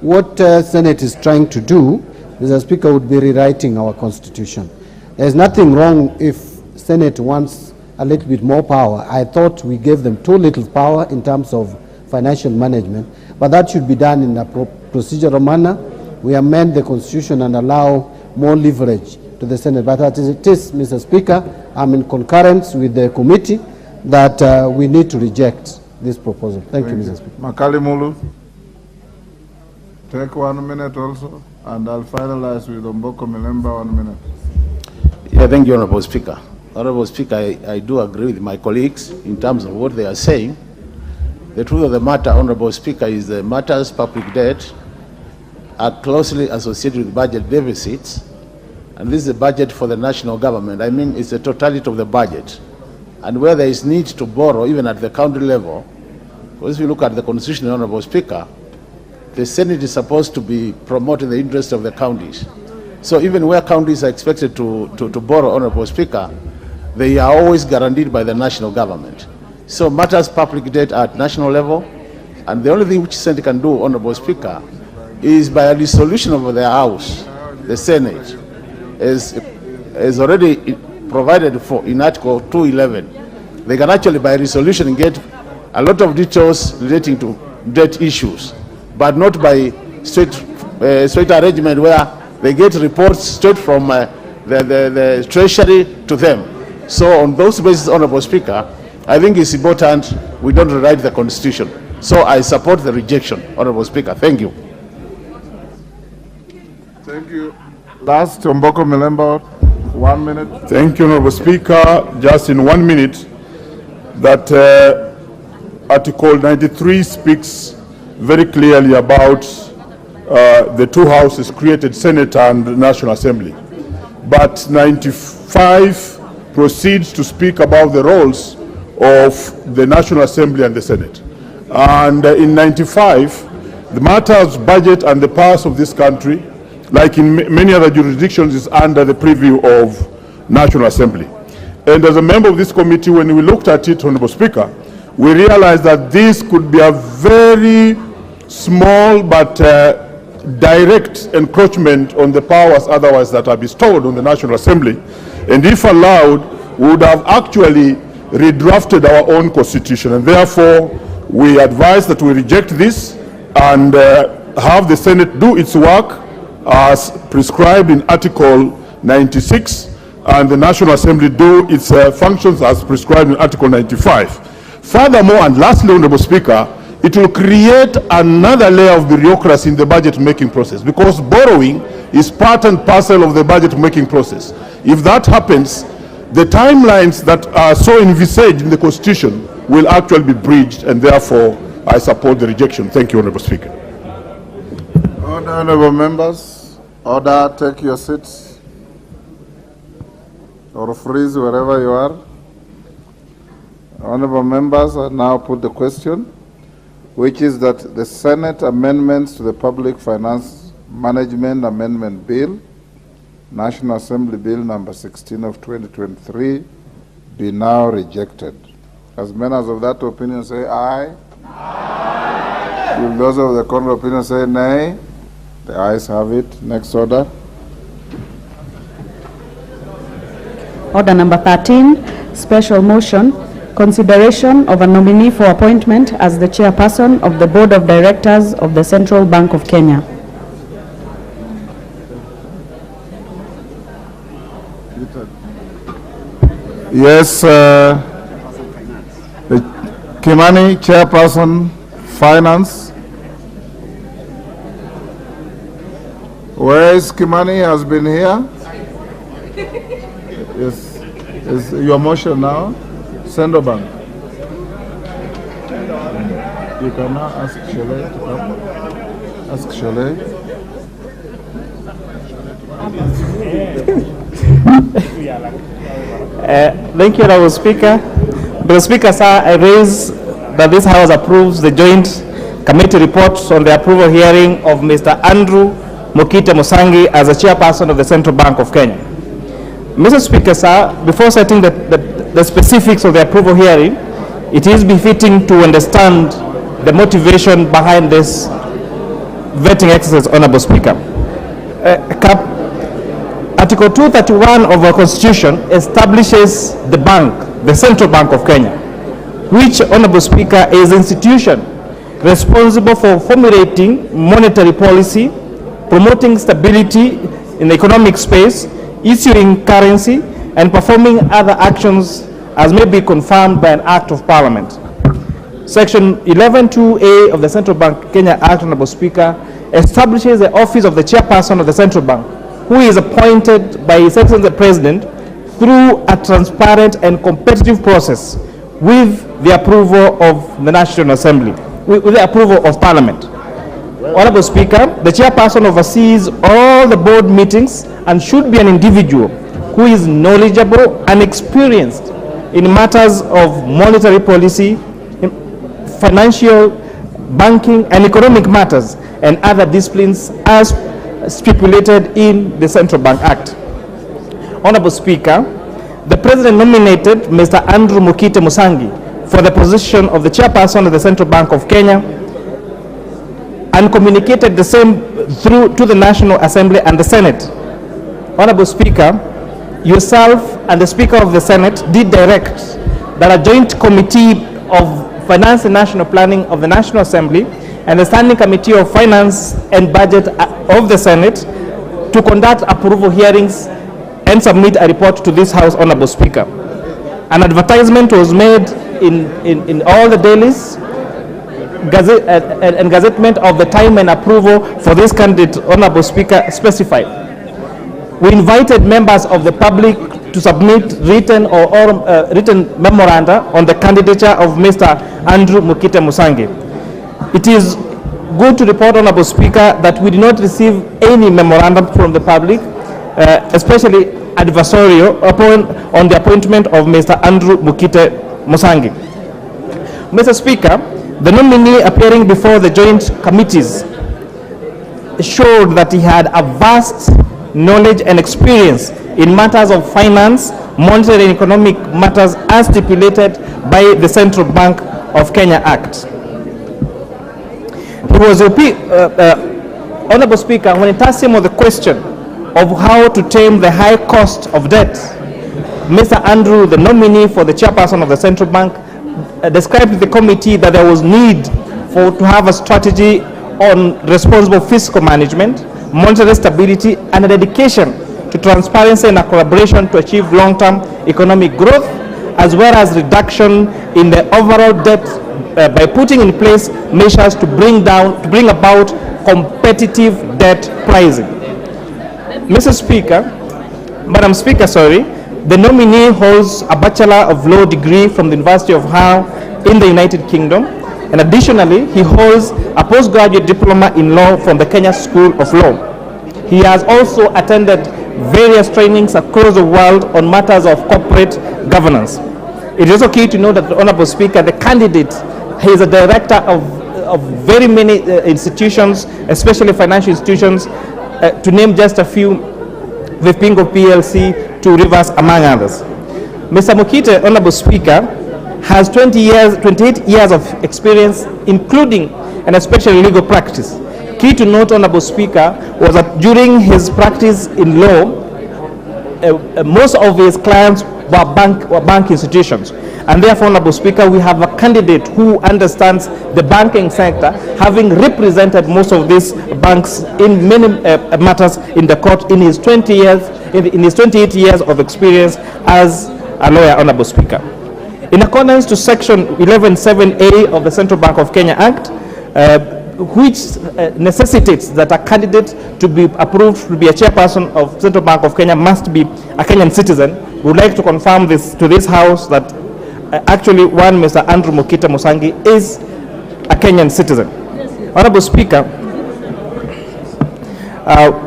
what Senate is trying to do, Mr. Speaker, would be rewriting our Constitution. There's nothing wrong if Senate wants a little bit more power. I thought we gave them too little power in terms of financial management, but that should be done in a procedural manner. We amend the Constitution and allow more leverage to the Senate. But as it is, Mr. Speaker, I'm in concurrence with the committee that we need to reject this proposal. Thank you, Mr. Speaker. Makali Mulu, take 1 minute also, and I'll finalize with Omboko Milemba 1 minute. Yeah, thank you, Honorable Speaker. Honorable Speaker, I do agree with my colleagues in terms of what they are saying. The truth of the matter, Honorable Speaker, is the matters public debt are closely associated with budget deficits. And this is a budget for the national government. I mean, it's the totality of the budget. And where there is need to borrow, even at the county level, because if you look at the Constitution, Honorable Speaker, the Senate is supposed to be promoting the interests of the counties. So even where counties are expected to borrow, Honorable Speaker, they are always guaranteed by the national government. So matters public debt are at national level, and the only thing which Senate can do, Honorable Speaker, is by a resolution of the House, the Senate, is already provided for in Article 211. They can actually, by resolution, get a lot of details relating to debt issues, but not by straight arrangement where they get reports straight from the Treasury to them. So on those bases, Honorable Speaker, I think it's important we don't rewrite the Constitution. So I support the rejection, Honorable Speaker. Thank you. Thank you. Last, Omboko Milemba, 1 minute. Thank you, Honorable Speaker. Just in 1 minute, that Article 93 speaks very clearly about the 2 houses created, Senate and the National Assembly. But 95 proceeds to speak about the roles of the National Assembly and the Senate. And in 95, the matters, budget, and the powers of this country, like in many other jurisdictions, is under the purview of National Assembly. And as a member of this committee, when we looked at it, Honorable Speaker, we realized that this could be a very small but direct encroachment on the powers otherwise that are bestowed on the National Assembly. And if allowed, we would have actually redrafted our own constitution, and therefore we advise that we reject this and have the Senate do its work as prescribed in Article 96, and the National Assembly do its functions as prescribed in Article 95. Furthermore, and lastly, Honorable Speaker, it will create another layer of bureaucracy in the budget-making process, because borrowing is part and parcel of the budget-making process. If that happens, the timelines that are so envisaged in the Constitution will actually be breached, and therefore I support the rejection. Thank you, Honorable Speaker. Order, honorable members. Order, take your seats or freeze wherever you are. Honorable members, I now put the question, which is that the Senate amendments to the Public Finance Management Amendment Bill, National Assembly Bill number 16 of 2023, be now rejected. As members of that opinion say aye. Aye. Will those of the contrary opinion say nay? The ayes have it. Next order. Order number 13, special motion, consideration of a nominee for appointment as the chairperson of the Board of Directors of the Central Bank of Kenya. Yes, Kimani, chairperson, finance. Where is Kimani? Has been here? Yes. Is your motion now? Central Bank. You can now ask Shole to come. Ask Shole. Thank you, Honorable Speaker. Mr. Speaker, sir, I raise that this House approves the joint committee report on the approval hearing of Mr. Andrew Mukite Musangi as the chairperson of the Central Bank of Kenya. Mr. Speaker, sir, before setting the specifics of the approval hearing, it is befitting to understand the motivation behind this vetting exercise, Honorable Speaker. Article 231 of our Constitution establishes the bank, the Central Bank of Kenya, which, Honorable Speaker, is an institution responsible for formulating monetary policy, promoting stability in the economic space, issuing currency, and performing other actions as may be confirmed by an Act of Parliament. Section 11(2)(a) of the Central Bank of Kenya Act, Honorable Speaker, establishes the office of the chairperson of the Central Bank, who is appointed by His Excellency the President through a transparent and competitive process with the approval of the National Assembly, with the approval of Parliament. Honorable Speaker, the chairperson oversees all the board meetings and should be an individual who is knowledgeable and experienced in matters of monetary policy, financial, banking, and economic matters, and other disciplines as stipulated in the Central Bank Act. Honorable Speaker, the President nominated Mr. Andrew Mukite Musangi for the position of the chairperson of the Central Bank of Kenya and communicated the same through to the National Assembly and the Senate. Honorable Speaker, yourself and the Speaker of the Senate did direct that a joint committee of Finance and National Planning of the National Assembly and the Standing Committee of Finance and Budget of the Senate to conduct approval hearings and submit a report to this House, Honorable Speaker. An advertisement was made in all the dailies and gazettement of the time and approval for this candidate, Honorable Speaker, specified. We invited members of the public to submit written or written memoranda on the candidature of Mr. Andrew Mukite Musangi. It is good to report, Honorable Speaker, that we did not receive any memorandum from the public, especially adversarial, on the appointment of Mr. Andrew Mukite Musangi. Mr. Speaker, the nominee appearing before the joint committees showed that he had a vast knowledge and experience in matters of finance, monetary and economic matters as stipulated by the Central Bank of Kenya Act. He was Honorable Speaker, when it asked him of the question of how to tame the high cost of debt, Mr. Andrew, the nominee for the chairperson of the central bank, described to the committee that there was need to have a strategy on responsible fiscal management, monetary stability, and a dedication to transparency and a collaboration to achieve long-term economic growth, as well as reduction in the overall debt by putting in place measures to bring about competitive debt pricing. Madam Speaker, the nominee holds a Bachelor of Law degree from the University of Hull in the United Kingdom, and additionally, he holds a postgraduate diploma in law from the Kenya School of Law. He has also attended various trainings across the world on matters of corporate governance. It is also key to know that, the Honorable Speaker, the candidate, he is a director of very many institutions, especially financial institutions, to name just a few, Vipingo PLC, to Rivers, among others. Mr. Mukite, Honorable Speaker, has 28 years of experience, including and especially legal practice. Key to note, Honorable Speaker, was that during his practice in law, most of his clients were bank institutions. And therefore, Honorable Speaker, we have a candidate who understands the banking sector, having represented most of these banks in many matters in the court in his 28 years of experience as a lawyer, Honorable Speaker. In accordance to Section 11(7)(a) of the Central Bank of Kenya Act, which necessitates that a candidate to be approved to be a chairperson of Central Bank of Kenya must be a Kenyan citizen, we would like to confirm this to this House that actually one Mr. Andrew Mukite Musangi is a Kenyan citizen. Honorable Speaker,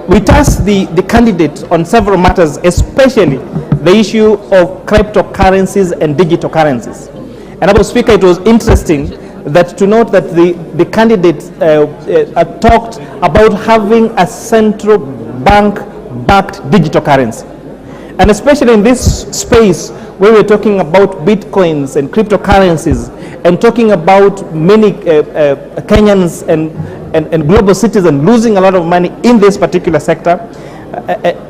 we tasked the candidate on several matters, especially the issue of cryptocurrencies and digital currencies. And Honorable Speaker, it was interesting that to note that the candidate talked about having a central bank-backed digital currency. And especially in this space where we're talking about bitcoins and cryptocurrencies and talking about many Kenyans and global citizens losing a lot of money in this particular sector,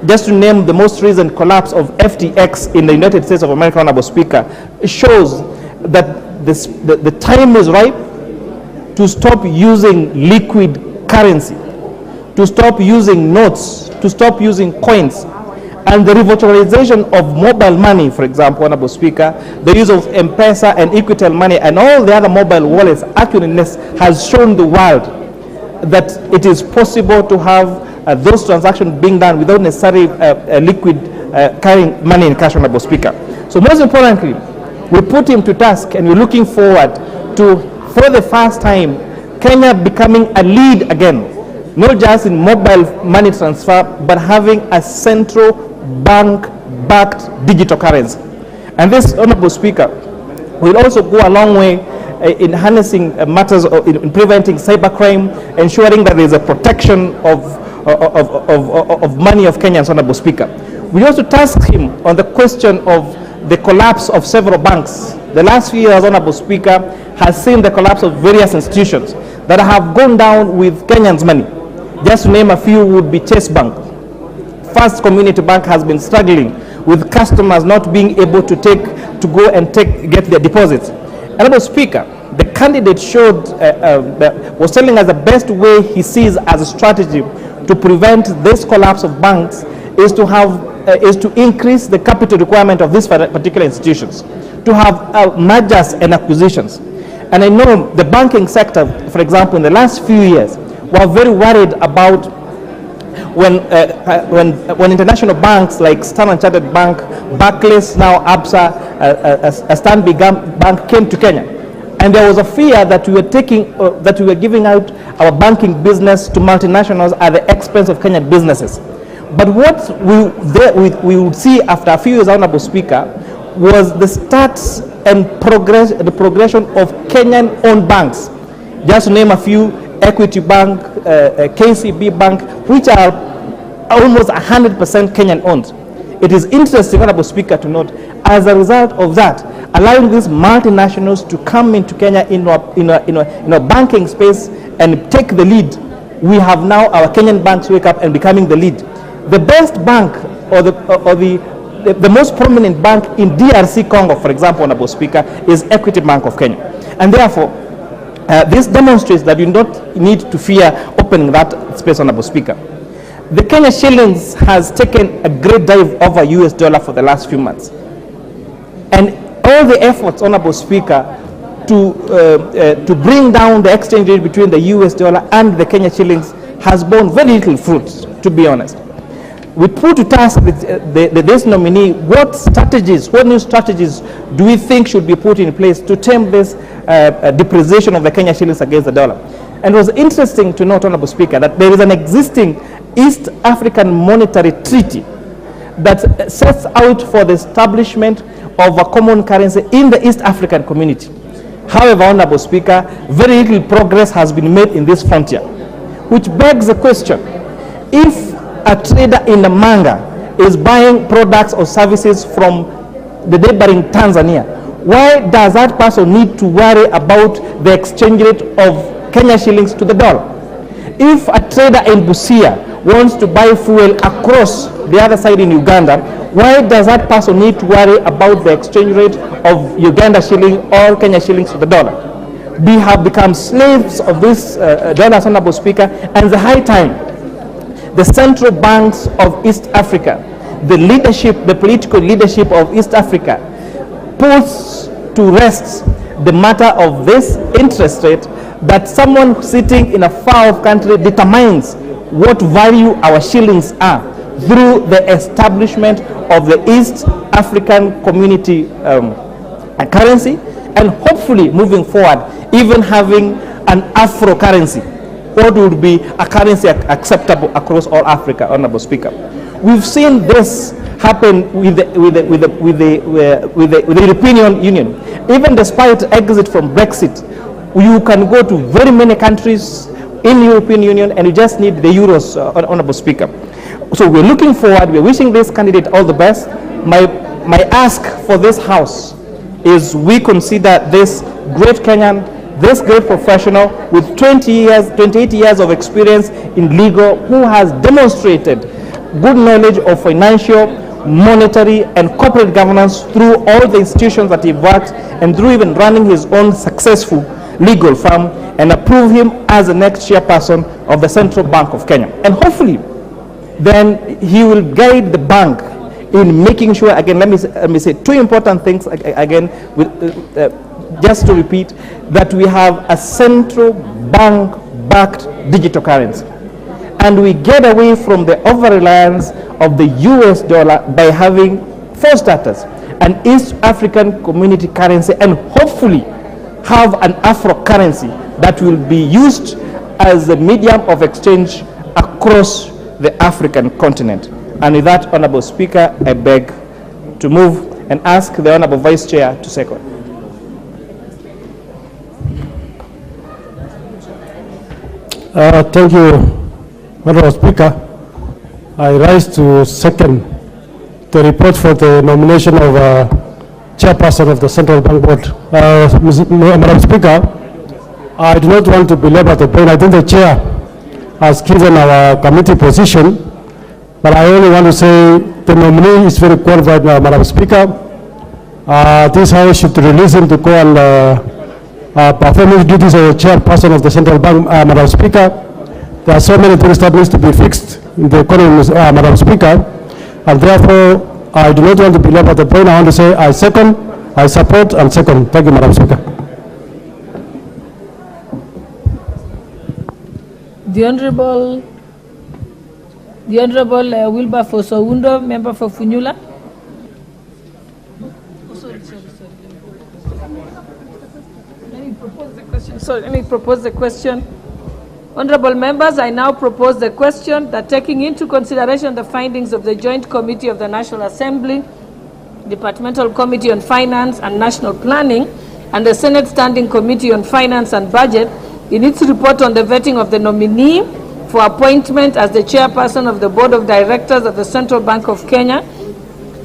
just to name the most recent collapse of FTX in the United States of America, Honorable Speaker, shows that the time is ripe to stop using liquid currency, to stop using notes, to stop using coins, and the revitalization of mobile money, for example, Honorable Speaker, the use of M-Pesa and Equitel money and all the other mobile wallets actually has shown the world that it is possible to have those transactions being done without necessarily liquid carrying money in cash, Honorable Speaker. So most importantly, we put him to task, and we're looking forward to, for the first time, Kenya becoming a lead again, not just in mobile money transfer, but having a central bank-backed digital currency. And this, Honorable Speaker, will also go a long way in harnessing matters in preventing cybercrime, ensuring that there is a protection of money of Kenyans, Honorable Speaker. We also tasked him on the question of the collapse of several banks. The last few years, Honorable Speaker, has seen the collapse of various institutions that have gone down with Kenyans' money. Just to name a few would be Chase Bank. First Community Bank has been struggling with customers not being able to get their deposits. Honorable Speaker, the candidate was telling us the best way he sees as a strategy to prevent this collapse of banks is to increase the capital requirement of these particular institutions, to have mergers and acquisitions. And I know the banking sector, for example, in the last few years, were very worried about when international banks like Standard Chartered Bank, Barclays, now ABSA, Stanbic Bank came to Kenya. And there was a fear that we were giving out our banking business to multinationals at the expense of Kenyan businesses. But what we would see after a few years, Honorable Speaker, was the starts and the progression of Kenyan-owned banks. Just to name a few, Equity Bank, KCB Bank, which are almost 100% Kenyan-owned. It is interesting, Honorable Speaker, to note, as a result of that, allowing these multinationals to come into Kenya in a banking space and take the lead, we have now our Kenyan banks wake up and becoming the lead. The best bank or the the most prominent bank in DRC Congo, for example, Honorable Speaker, is Equity Bank of Kenya. And therefore, this demonstrates that you don't need to fear opening that space, Honorable Speaker. The Kenya shillings has taken a great dive over US dollar for the last few months. And all the efforts, Honorable Speaker, to bring down the exchange rate between the US dollar and the Kenya shillings has borne very little fruit, to be honest. We put to task this nominee, what new strategies do we think should be put in place to tame this depreciation of the Kenya shillings against the dollar? And it was interesting to note, Honorable Speaker, that there is an existing East African Monetary Treaty that sets out for the establishment of a common currency in the East African community. However, Honorable Speaker, very little progress has been made in this frontier, which begs the question, if a trader in the manga is buying products or services from the neighboring Tanzania, why does that person need to worry about the exchange rate of Kenya shillings to the dollar? If a trader in Busia wants to buy fuel across the other side in Uganda, why does that person need to worry about the exchange rate of Uganda shilling or Kenya shillings to the dollar? We have become slaves of this dollar, Honorable Speaker, and the high time the central banks of East Africa, the leadership, the political leadership of East Africa, puts to rest the matter of this interest rate, that someone sitting in a far-off country determines what value our shillings are through the establishment of the East African Community currency, and hopefully moving forward, even having an Afro currency. What would be a currency acceptable across all Africa, Honorable Speaker? We've seen this happen with the European Union. Even despite exit from Brexit, you can go to very many countries in the European Union and you just need the euros, Honorable Speaker. So we're looking forward, we're wishing this candidate all the best. My ask for this House is we consider this great Kenyan, this great professional with 28 years of experience in legal, who has demonstrated good knowledge of financial, monetary, and corporate governance through all the institutions that he worked and through even running his own successful legal firm, and approve him as the next chairperson of the Central Bank of Kenya. And hopefully, then he will guide the bank in making sure, again, let me say two important things again, just to repeat, that we have a central bank-backed digital currency. And we get away from the over-reliance of the US dollar by having, for starters, an East African community currency, and hopefully have an Afro currency that will be used as a medium of exchange across the African continent. And with that, Honorable Speaker, I beg to move and ask the Honorable Vice Chair to second. Thank you, Honorable Speaker. I rise to second the report for the nomination of Chairperson of the Central Bank Board. Madam Speaker, I do not want to belabor the point. I think the Chair has given our committee position, but I only want to say the nominee is very qualified, Madam Speaker. This House should release him to go and perform his duties as Chairperson of the Central Bank, Madam Speaker. There are so many things that need to be fixed in the economy, Madam Speaker, and therefore I do not want to belabor the point. I want to say I second, I support, and second. Thank you, Madam Speaker. The Honorable Wilbur Fosowundo, member for Funyula. Let me propose the question. Honorable members, I now propose the question that, taking into consideration the findings of the Joint Committee of the National Assembly, Departmental Committee on Finance and National Planning, and the Senate Standing Committee on Finance and Budget, in its report on the vetting of the nominee for appointment as the chairperson of the Board of Directors of the Central Bank of Kenya,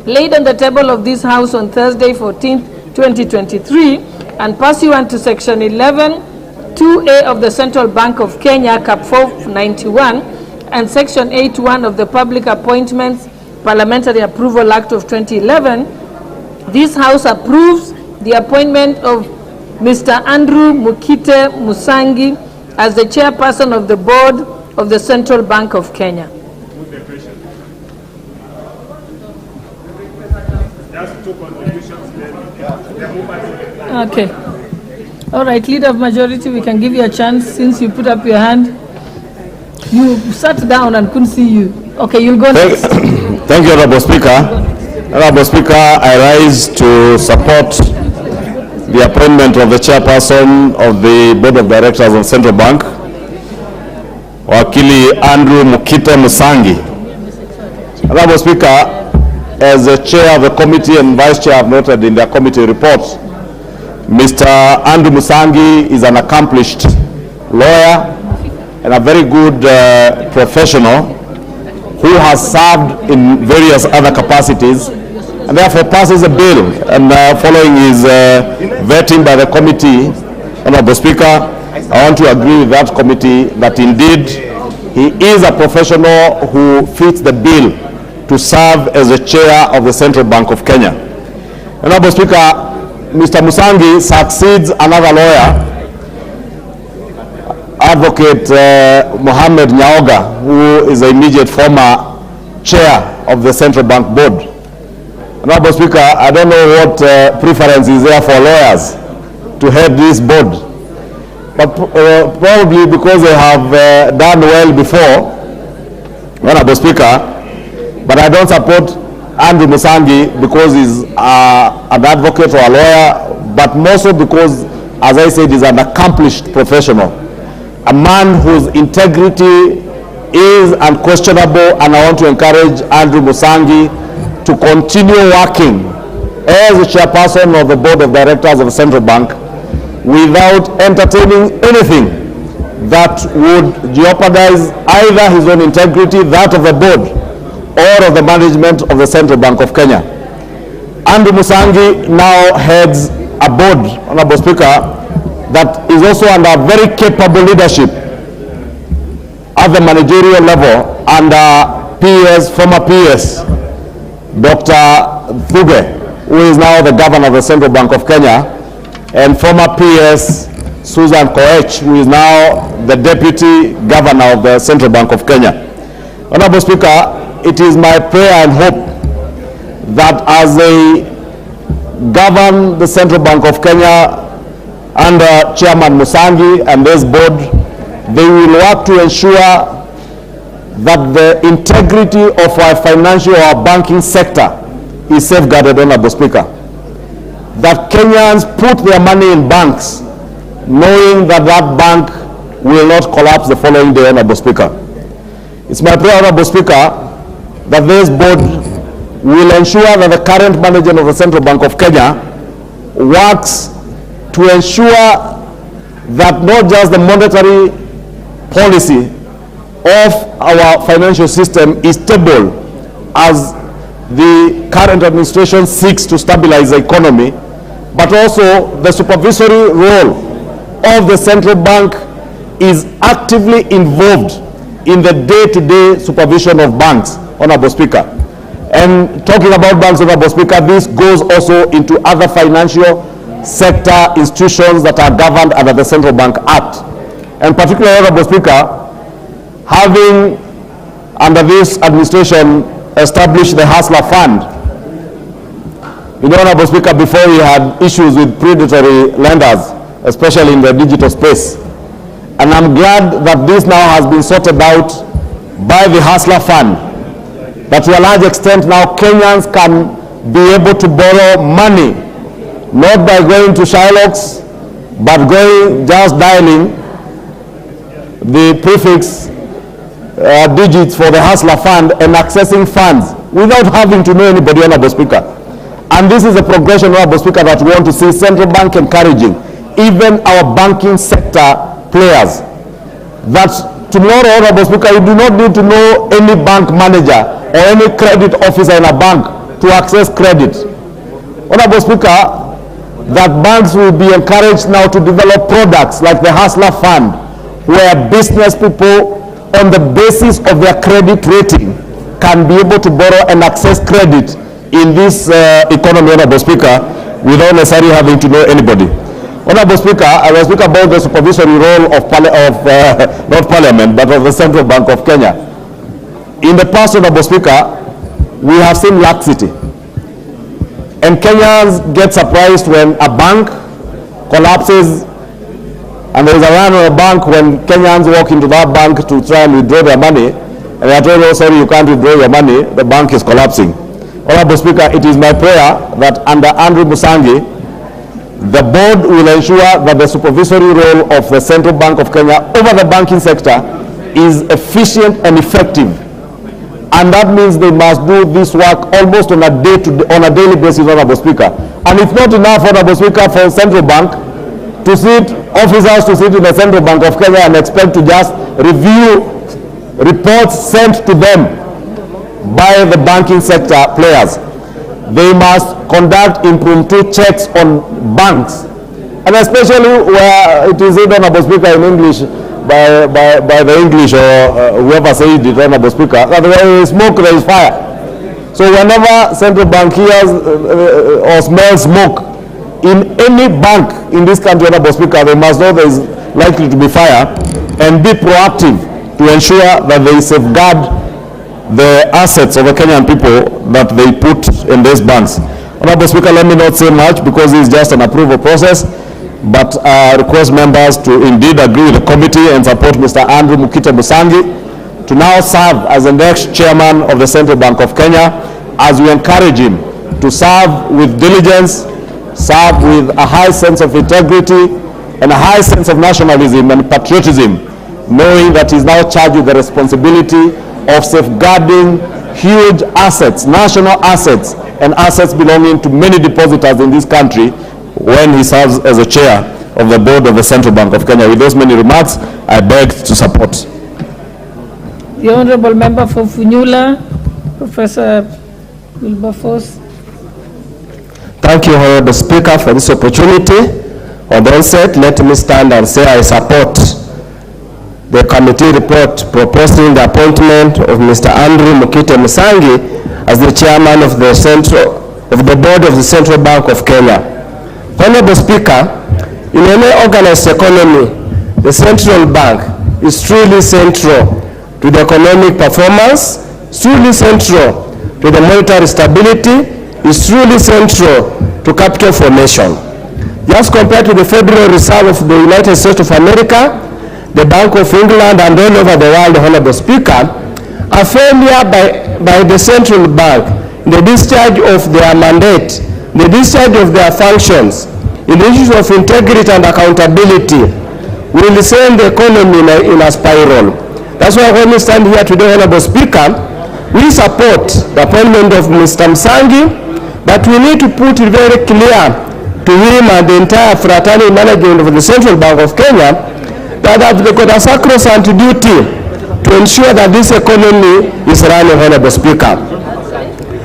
laid on the table of this House on Thursday, 14th, 2023, and pursuant to Section 11(2)(a) of the Central Bank of Kenya, Cap 491, and Section 8(1) of the Public Appointments Parliamentary Approval Act of 2011, this House approves the appointment of Mr. Andrew Mukite Musangi as the chairperson of the board of the Central Bank of Kenya. Okay. All right, Leader of Majority, we can give you a chance since you put up your hand. You sat down and couldn't see you. Okay, you'll go next. Thank you, Honorable Speaker. Honorable Speaker, I rise to support the appointment of the chairperson of the Board of Directors of Central Bank, Wakili Andrew Mukite Musangi. Honorable Speaker, as the chair of the committee and vice chair have noted in their committee reports, Mr. Andrew Musangi is an accomplished lawyer and a very good professional who has served in various other capacities and therefore passes a bill. And following his vetting by the committee, Honorable Speaker, I want to agree with that committee that indeed he is a professional who fits the bill to serve as the chair of the Central Bank of Kenya. Honorable Speaker, Mr. Musangi succeeds another lawyer, Advocate Mohammed Nyaoga, who is the immediate former chair of the Central Bank Board. Honorable Speaker, I don't know what preference is there for lawyers to head this board, but probably because they have done well before, Honorable Speaker, but I don't support Andrew Musangi because he's an advocate or a lawyer, but more so because, as I said, he's an accomplished professional, a man whose integrity is unquestionable, and I want to encourage Andrew Musangi to continue working as the chairperson of the Board of Directors of the Central Bank without entertaining anything that would jeopardize either his own integrity, that of the board, or of the management of the Central Bank of Kenya. Andrew Musangi now heads a board, Honorable Speaker, that is also under very capable leadership at the managerial level under former PS, Dr. Thuge, who is now the governor of the Central Bank of Kenya, and former PS Susan Koech, who is now the deputy governor of the Central Bank of Kenya. Honorable Speaker, it is my prayer and hope that as they govern the Central Bank of Kenya under Chairman Musangi and this board, they will work to ensure that the integrity of our financial or banking sector is safeguarded, Honorable Speaker. That Kenyans put their money in banks knowing that that bank will not collapse the following day, Honorable Speaker. It's my prayer, Honorable Speaker, that this board will ensure that the current management of the Central Bank of Kenya works to ensure that not just the monetary policy of our financial system is stable as the current administration seeks to stabilize the economy, but also the supervisory role of the central bank is actively involved in the day-to-day supervision of banks, Honorable Speaker. And talking about banks, Honorable Speaker, this goes also into other financial sector institutions that are governed under the Central Bank Act. And particularly, Honorable Speaker, having under this administration established the Hustler Fund. You know, Honorable Speaker, before we had issues with predatory lenders, especially in the digital space. And I'm glad that this now has been sorted out by the Hustler Fund, that to a large extent now Kenyans can be able to borrow money, not by going to Shylocks, but going, just dialing the prefix digits for the Hustler Fund and accessing funds without having to know anybody, Honorable Speaker. And this is a progression, Honorable Speaker, that we want to see Central Bank encouraging even our banking sector players. That tomorrow, Honorable Speaker, you do not need to know any bank manager or any credit officer in a bank to access credit. Honorable Speaker, that banks will be encouraged now to develop products like the Hustler Fund, where business people, on the basis of their credit rating, can be able to borrow and access credit in this economy, Honorable Speaker, without necessarily having to know anybody. Honorable Speaker, I will speak about the supervisory role of not Parliament, but of the Central Bank of Kenya. In the past, Honorable Speaker, we have seen laxity. And Kenyans get surprised when a bank collapses and there is a run on a bank when Kenyans walk into that bank to try and withdraw their money, and they are told, oh, sorry, you can't withdraw your money, the bank is collapsing. Honorable Speaker, it is my prayer that under Andrew Musangi, the board will ensure that the supervisory role of the Central Bank of Kenya over the banking sector is efficient and effective. And that means they must do this work almost on a daily basis, Honorable Speaker. And it's not enough, Honorable Speaker, for Central Bank to sit, officers to sit in the Central Bank of Kenya and expect to just review reports sent to them by the banking sector players. They must conduct impromptu checks on banks, and especially where it is said, Honorable Speaker, in English, by the English or whoever said it, Honorable Speaker, that there is smoke, there is fire. So whenever Central Bank hears or smells smoke in any bank in this country, Honorable Speaker, they must know there is likely to be fire and be proactive to ensure that they safeguard the assets of the Kenyan people that they put in these banks. Honorable Speaker, let me not say much because it's just an approval process, but I request members to indeed agree with the committee and support Mr. Andrew Musangi to now serve as the next chairman of the Central Bank of Kenya, as we encourage him to serve with diligence, serve with a high sense of integrity and a high sense of nationalism and patriotism, knowing that he's now charged with the responsibility of safeguarding huge assets, national assets, and assets belonging to many depositors in this country when he serves as a chair of the board of the Central Bank of Kenya. With those many remarks, I beg to support. The Honourable Member for Funyula, Professor Wilberforce. Thank you, Honourable Speaker, for this opportunity. On the onset, let me stand and say I support the committee report proposing the appointment of Mr. Andrew Musangi as the chairman of the board of the Central Bank of Kenya. Honourable Speaker, in any organized economy, the central bank is truly central to the economic performance, is truly central to the monetary stability, is truly central to capital formation. Just compared to the Federal Reserve of the United States of America, the Bank of England, and all over the world, Honourable Speaker, a failure by the central bank in the discharge of their mandate, the discharge of their functions, in the issues of integrity and accountability, will send the economy in a spiral. That's why when we stand here today, Honourable Speaker, we support the appointment of Mr. Musangi, but we need to put it very clear to him and the entire fraternity management of the Central Bank of Kenya that they've got a sacrosanct duty to ensure that this economy is running, Honourable Speaker.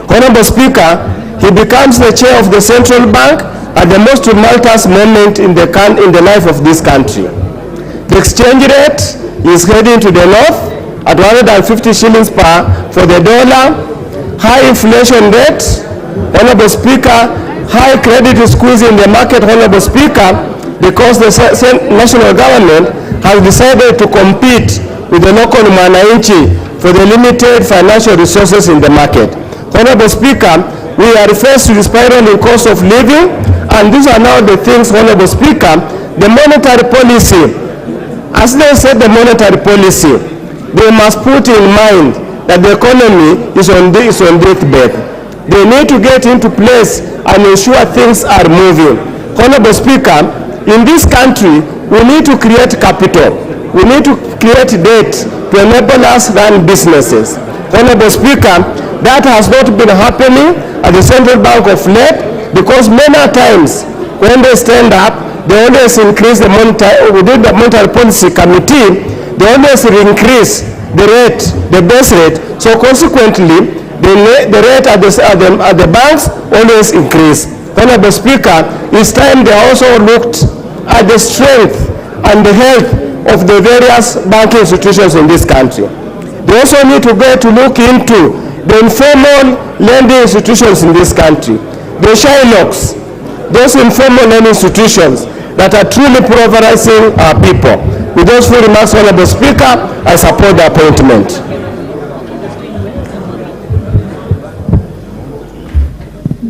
Honourable Speaker, he becomes the chair of the Central Bank at the most tumultuous moment in the life of this country. The exchange rate is heading to the north at 150 shillings for the dollar, high inflation rate, Honourable Speaker, high credit squeeze in the market, Honourable Speaker, because the national government has decided to compete with the local mwananchi for the limited financial resources in the market. Honourable Speaker, we are faced with spiraling cost of living, and these are now the things, Honourable Speaker, the monetary policy. As they said, the monetary policy, they must put in mind that the economy is on deathbed. They need to get into place and ensure things are moving. Honourable Speaker, in this country, we need to create capital. We need to create debt to enable us run businesses. Honourable Speaker, that has not been happening at the Central Bank of late, because many times when they stand up, they always increase the monetary, within the monetary policy committee, they always increase the rate, the base rate. So consequently, the rate at the banks always increase. Honourable Speaker, it's time they also looked at the strength and the health of the various banking institutions in this country. They also need to look into the informal lending institutions in this country, the Shylocks, those informal lending institutions that are truly pulverizing our people. With those few remarks, Honorable Speaker, I support the appointment.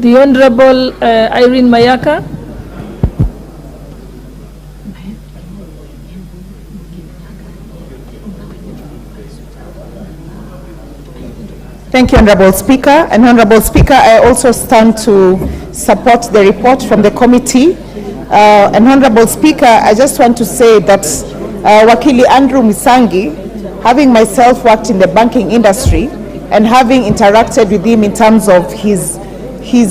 The Honorable Irene Mayaka. Thank you, Honorable Speaker. And Honorable Speaker, I also stand to support the report from the committee. And Honorable Speaker, I just want to say that Wakili Andrew Misangi, having myself worked in the banking industry and having interacted with him in terms of his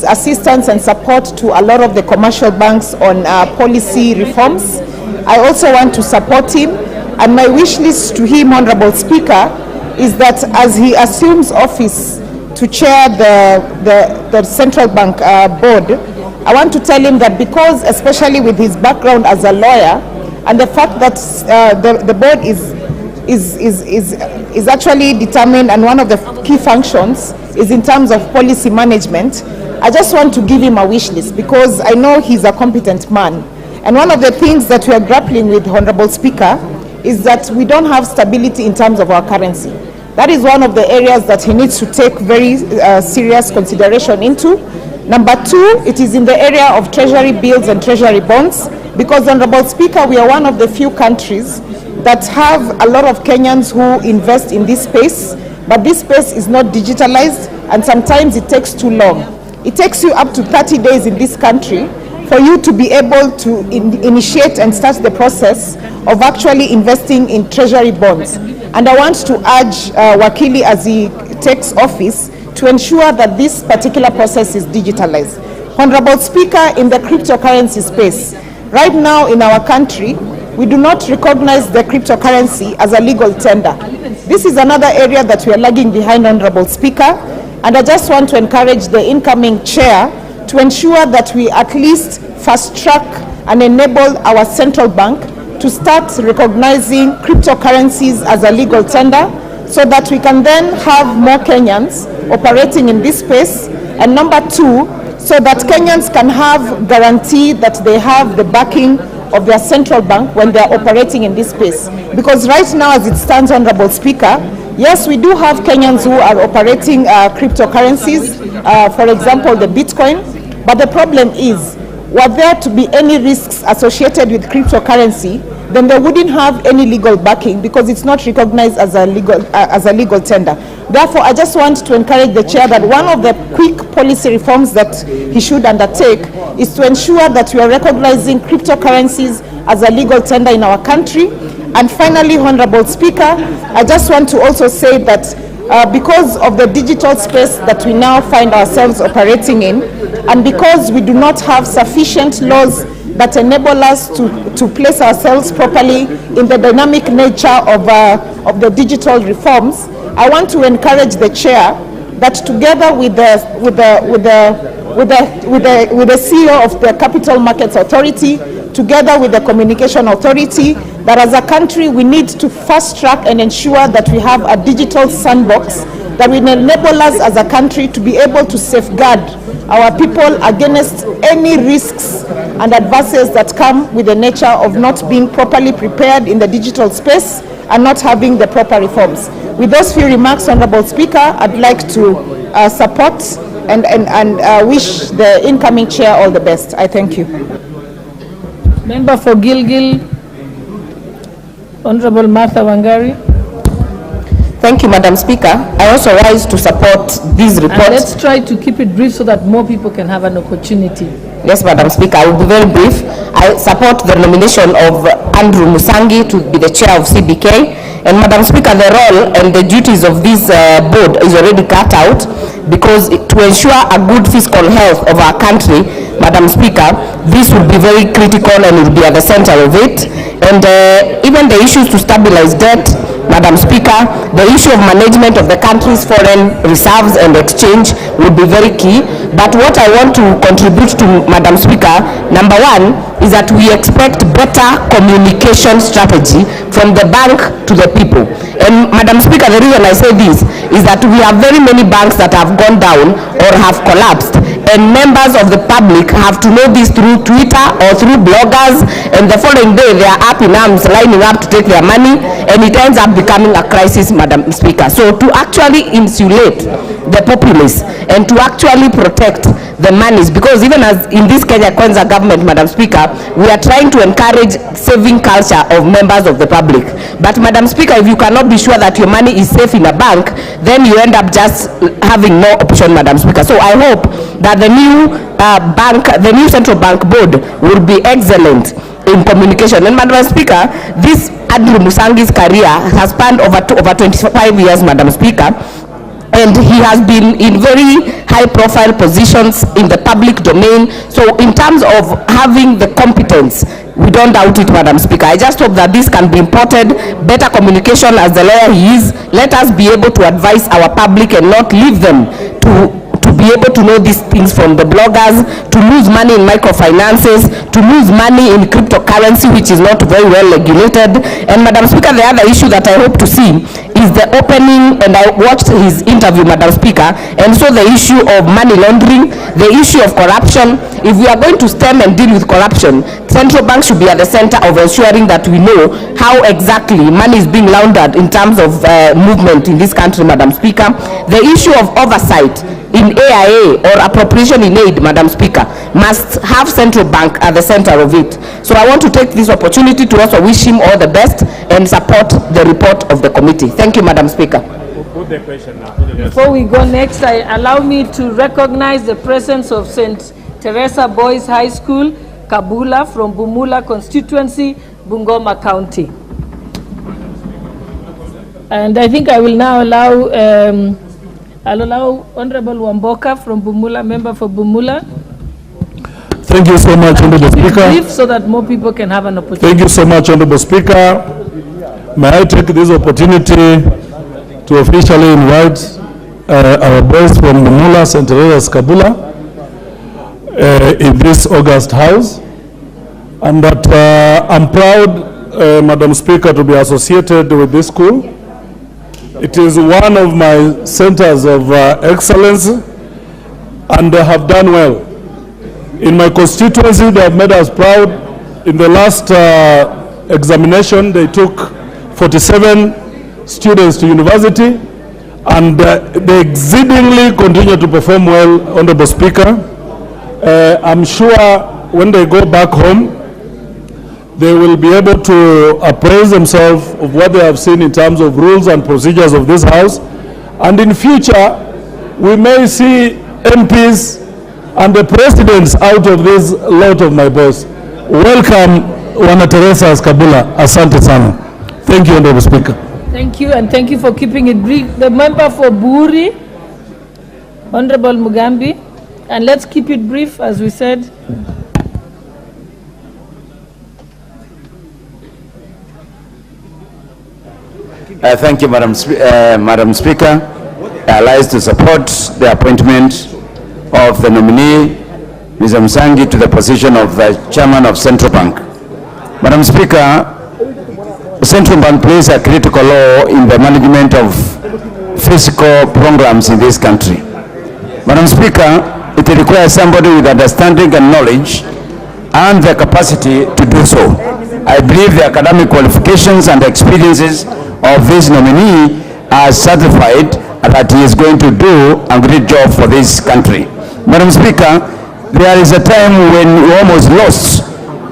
assistance and support to a lot of the commercial banks on policy reforms, I also want to support him. And my wish list to him, Honorable Speaker, is that as he assumes office to chair the Central Bank board, I want to tell him that because, especially with his background as a lawyer, and the fact that the board is actually determined, and one of the key functions is in terms of policy management, I just want to give him a wish list because I know he's a competent man. And one of the things that we are grappling with, Honorable Speaker, is that we don't have stability in terms of our currency. That is one of the areas that he needs to take very serious consideration into. Number two, it is in the area of treasury bills and treasury bonds, because, Honorable Speaker, we are one of the few countries that have a lot of Kenyans who invest in this space, but this space is not digitalized, and sometimes it takes too long. It takes you up to 30 days in this country for you to be able to initiate and start the process of actually investing in treasury bonds. And I want to urge Wakili as he takes office to ensure that this particular process is digitalized. Honorable Speaker, in the cryptocurrency space, right now in our country, we do not recognize the cryptocurrency as a legal tender. This is another area that we are lagging behind, Honorable Speaker, and I just want to encourage the incoming chair to ensure that we at least fast track and enable our central bank to start recognizing cryptocurrencies as a legal tender, so that we can then have more Kenyans operating in this space. And number two, so that Kenyans can have guarantee that they have the backing of their central bank when they are operating in this space. Because right now, as it stands, Honorable Speaker, yes, we do have Kenyans who are operating cryptocurrencies, for example, the Bitcoin, but the problem is, were there to be any risks associated with cryptocurrency, then they wouldn't have any legal backing because it's not recognized as a legal tender. Therefore, I just want to encourage the chair that one of the quick policy reforms that he should undertake is to ensure that we are recognizing cryptocurrencies as a legal tender in our country. And finally, Honorable Speaker, I just want to also say that because of the digital space that we now find ourselves operating in, and because we do not have sufficient laws that enable us to place ourselves properly in the dynamic nature of the digital reforms, I want to encourage the chair that together with the CEO of the Capital Markets Authority, together with the Communication Authority, that as a country we need to fast track and ensure that we have a digital sandbox that will enable us as a country to be able to safeguard our people against any risks and adversities that come with the nature of not being properly prepared in the digital space and not having the proper reforms. With those few remarks, Honorable Speaker, I'd like to support and wish the incoming chair all the best. I thank you. Member for Gilgil, Honorable Martha Wangari. Thank you, Madam Speaker. I also rise to support these reports. And let's try to keep it brief so that more people can have an opportunity. Yes, Madam Speaker, I will be very brief. I support the nomination of Andrew Musangi to be the chair of CBK. And Madam Speaker, the role and the duties of this board is already cut out, because to ensure a good fiscal health of our country, Madam Speaker, this will be very critical and will be at the center of it. And even the issues to stabilize debt, Madam Speaker, the issue of management of the country's foreign reserves and exchange will be very key. But what I want to contribute to, Madam Speaker, number one, is that we expect better communication strategy from the bank to the people. And Madam Speaker, the reason I say this is that we have very many banks that have gone down or have collapsed, and members of the public have to know this through Twitter or through bloggers, and the following day they are up in arms lining up to take their money, and it ends up becoming a crisis, Madam Speaker. So to actually insulate the populace and to actually protect the monies, because even as in this Kenya Kwanza government, Madam Speaker, we are trying to encourage saving culture of members of the public. But Madam Speaker, if you cannot be sure that your money is safe in a bank, then you end up just having no option, Madam Speaker. So I hope that the new central bank board will be excellent in communication. And Madam Speaker, this Andrew Musangi's career has spanned over 25 years, Madam Speaker, and he has been in very high-profile positions in the public domain. So in terms of having the competence, we don't doubt it, Madam Speaker. I just hope that this can be imported, better communication as the lawyer he is. Let us be able to advise our public and not leave them to be able to know these things from the bloggers, to lose money in microfinances, to lose money in cryptocurrency, which is not very well regulated. And Madam Speaker, the other issue that I hope to see is the opening, and I watched his interview, Madam Speaker, and so the issue of money laundering, the issue of corruption. If we are going to stem and deal with corruption, central banks should be at the center of ensuring that we know how exactly money is being laundered in terms of movement in this country, Madam Speaker. The issue of oversight in AIA or appropriation in aid, Madam Speaker, must have central bank at the center of it. So I want to take this opportunity to also wish him all the best and support the report of the committee. Thank you, Madam Speaker. Put the question now. Before we go next, allow me to recognize the presence of St. Teresa Boys High School, Kabula, from Bumula constituency, Bungoma County. And I think I will now allow I'll allow Honorable Wamboka from Bumula, member for Bumula. Thank you so much, Honorable Speaker. Brief so that more people can have an opportunity. Thank you so much, Honorable Speaker. May I take this opportunity to officially invite our boys from Bumula, St. Teresa's Kabula, in this August House. And that I'm proud, Madam Speaker, to be associated with this school. It is one of my centers of excellence, and they have done well. In my constituency, they have made us proud. In the last examination, they took 47 students to university, and they exceedingly continue to perform well, Honorable Speaker. I'm sure when they go back home, they will be able to appraise themselves of what they have seen in terms of rules and procedures of this House. And in future, we may see MPs and the presidents out of this lot of my boys. Welcome, Wana Teresa's Kabula. Asante sana. Thank you, Honorable Speaker. Thank you, and thank you for keeping it brief. The member for Buri, Honorable Mugambi, and let's keep it brief, as we said. Thank you, Madam Speaker. I rise to support the appointment of the nominee, Ms. Msangi, to the position of the Chairman of Central Bank. Madam Speaker, Central Bank plays a critical role in the management of fiscal programs in this country. Madam Speaker, it requires somebody with understanding and knowledge and the capacity to do so. I believe the academic qualifications and experiences of this nominee are certified that he is going to do a great job for this country. Madam Speaker, there is a time when we almost lost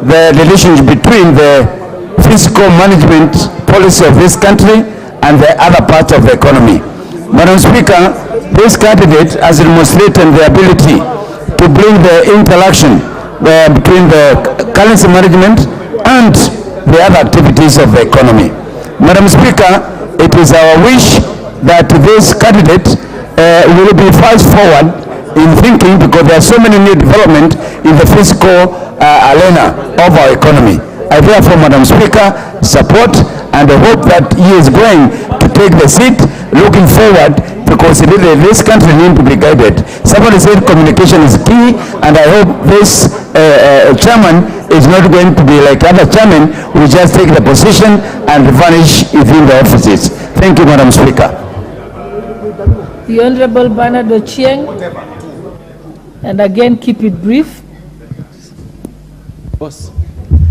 the relationship between the fiscal management policy of this country and the other parts of the economy. Madam Speaker, this candidate has demonstrated the ability to bring the interaction between the currency management and the other activities of the economy. Madam Speaker, it is our wish that this candidate will be fast forward in thinking, because there are so many new developments in the fiscal arena of our economy. I therefore, Madam Speaker, support and I hope that he is going to take the seat, looking forward, because really this country needs to be guided. Somebody said communication is key, and I hope this chairman is not going to be like other chairmen who just take the position and vanish within the offices. Thank you, Madam Speaker. The Honorable Bernard Ochieng. And again, keep it brief. Boss.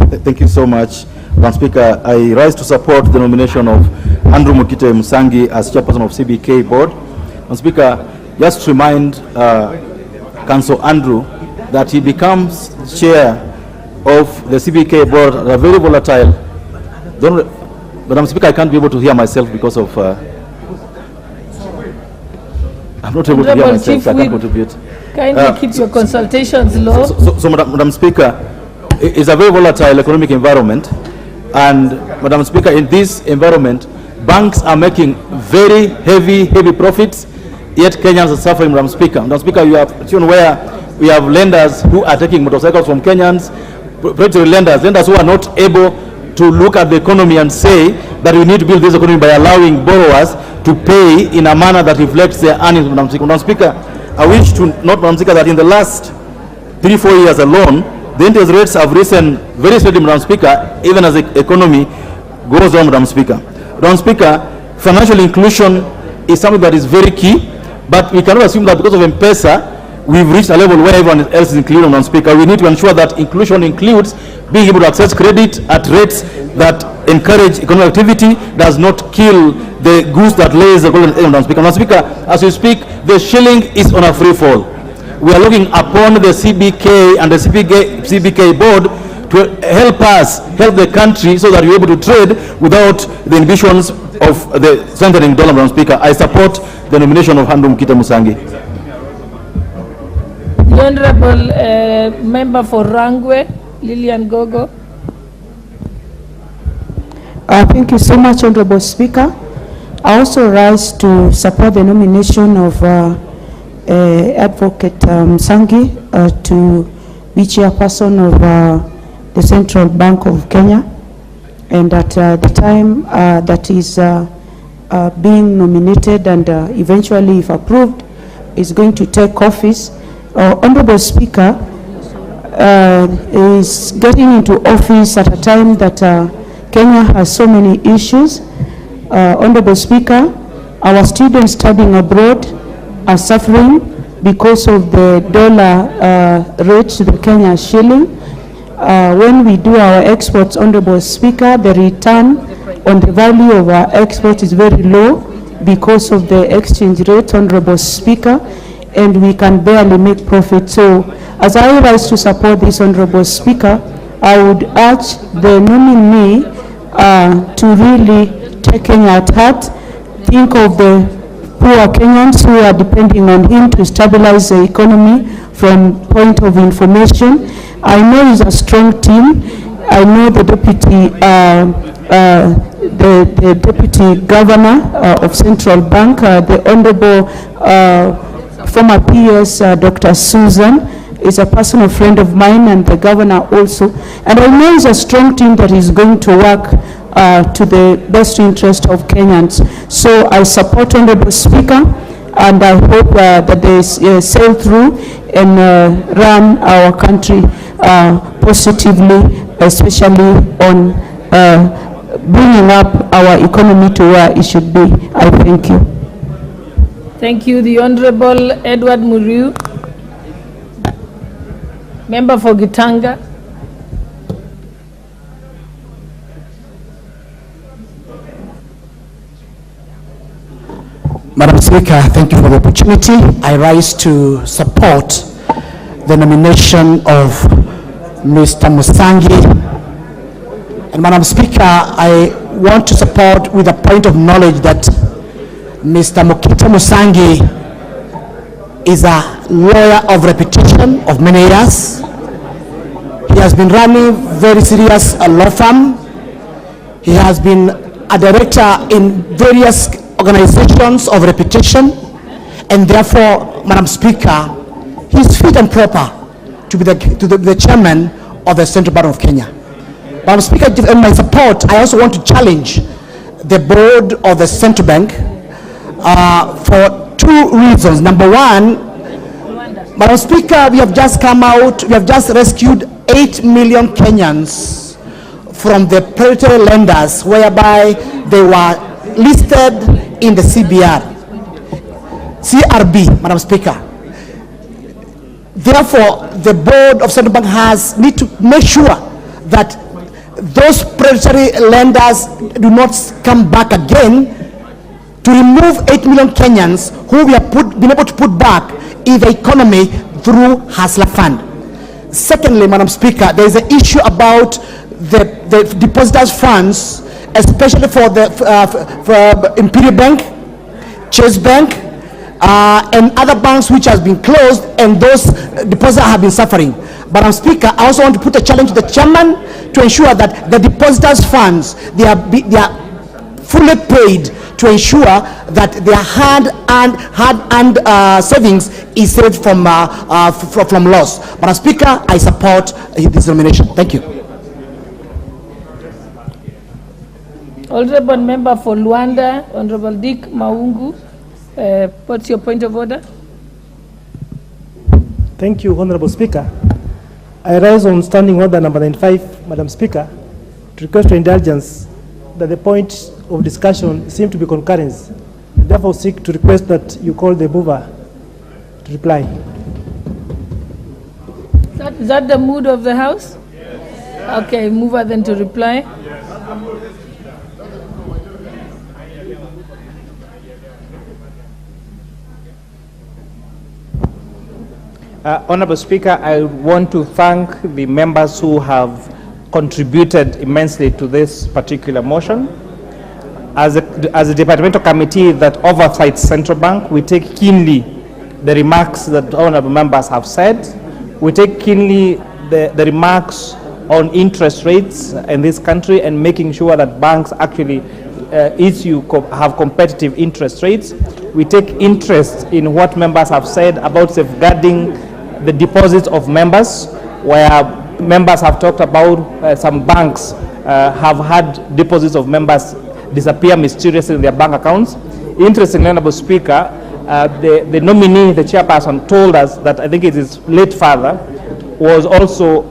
Thank you so much. Madam Speaker, I rise to support the nomination of Andrew Mukite Musangi as chairperson of CBK board. Madam Speaker, just to remind Councillor Andrew that he becomes chair of the CBK board at a very volatile. Madam Speaker, I can't be able to hear myself because of. I'm not able to hear myself, so I can't contribute. Kindly keep your consultations low. So Madam Speaker, it's a very volatile economic environment, and Madam Speaker, in this environment, banks are making very heavy profits, yet Kenyans are suffering. Madam Speaker, you have shown where we have lenders who are taking motorcycles from Kenyans, predatory lenders who are not able to look at the economy and say that we need to build this economy by allowing borrowers to pay in a manner that reflects their earnings. Madam Speaker, I wish to note, Madam Speaker, that in the last 3-4 years alone, the interest rates have risen very steadily, Madam Speaker, even as the economy goes on, Madam Speaker. Madam Speaker, financial inclusion is something that is very key, but we cannot assume that because of M-Pesa, we've reached a level where everyone else is included, Madam Speaker. We need to ensure that inclusion includes being able to access credit at rates that encourage economic activity, does not kill the goose that lays the golden egg, Madam Speaker. Madam Speaker, as we speak, the shilling is on a free fall. We are looking upon the CBK and the CBK board to help the country so that we're able to trade without the inhibitions of the strengthening dollar, Madam Speaker. I support the nomination of Andrew Mukite Musangi. The Honorable Member for Rangwe, Lilian Gogo. Thank you so much, Honorable Speaker. I also rise to support the nomination of Advocate Musangi to be chairperson of the Central Bank of Kenya, and at the time that is being nominated and eventually, if approved, is going to take office. Honorable Speaker is getting into office at a time that Kenya has so many issues. Honorable Speaker, our students studying abroad are suffering because of the dollar rate to the Kenya shilling. When we do our exports, Honorable Speaker, the return on the value of our export is very low because of the exchange rate, Honorable Speaker, and we can barely make profit. So, as I rise to support this, Honorable Speaker, I would urge the nominee to really take Kenya at heart, think of the poor Kenyans who are depending on him to stabilize the economy from point of information. I know he's a strong team. I know the deputy governor of Central Bank, the Honorable former PS, Dr. Susan, is a personal friend of mine, and the governor also. And I know it's a strong team that is going to work to the best interest of Kenyans. So I support Honorable Speaker, and I hope that they sail through and run our country positively, especially on bringing up our economy to where it should be. I thank you. Thank you. The Honorable Edward Muriu, Member for Gitanga. Madam Speaker, thank you for the opportunity. I rise to support the nomination of Mr. Musangi. And Madam Speaker, I want to support with a point of knowledge that Mr. Mukite Musangi is a lawyer of reputation of many years. He has been running very serious law firm. He has been a director in various organizations of reputation, and therefore, Madam Speaker, he is fit and proper to be the chairman of the Central Bank of Kenya. Madam Speaker, in my support, I also want to challenge the board of the Central Bank for two reasons. Number one, Madam Speaker, we have just come out, we have just rescued 8 million Kenyans from the predatory lenders, whereby they were listed in the CBR. CRB, Madam Speaker. Therefore, the board of central bank need to make sure that those predatory lenders do not come back again, to remove 8 million Kenyans who we have been able to put back in the economy through Hustler Fund. Secondly, Madam Speaker, there is an issue about the depositors' funds, especially for the Imperial Bank, Chase Bank, and other banks which has been closed, and those depositors have been suffering. Madam Speaker, I also want to put a challenge to the chairman to ensure that the depositors' funds, they are fully paid, to ensure that their hard-earned savings is saved from loss. Madam Speaker, I support this nomination. Thank you. Honorable Member for Luanda, Honorable Dick Maungu. What's your point of order? Thank you, Honorable Speaker. I rise on standing order number 95, Madam Speaker, to request your indulgence that the point of discussion seem to be concurrence. Therefore, seek to request that you call the mover to reply. Is that the mood of the House? Yes. Okay, mover then to reply. Honorable Speaker, I want to thank the members who have contributed immensely to this particular motion. As a departmental committee that oversights Central Bank, we take keenly the remarks that honorable members have said. We take keenly the remarks on interest rates in this country and making sure that banks actually have competitive interest rates. We take interest in what members have said about safeguarding the deposits of members, where members have talked about some banks have had deposits of members disappear mysteriously in their bank accounts. Interestingly, Honorable Speaker, the nominee, the chairperson, told us that I think it is late father was also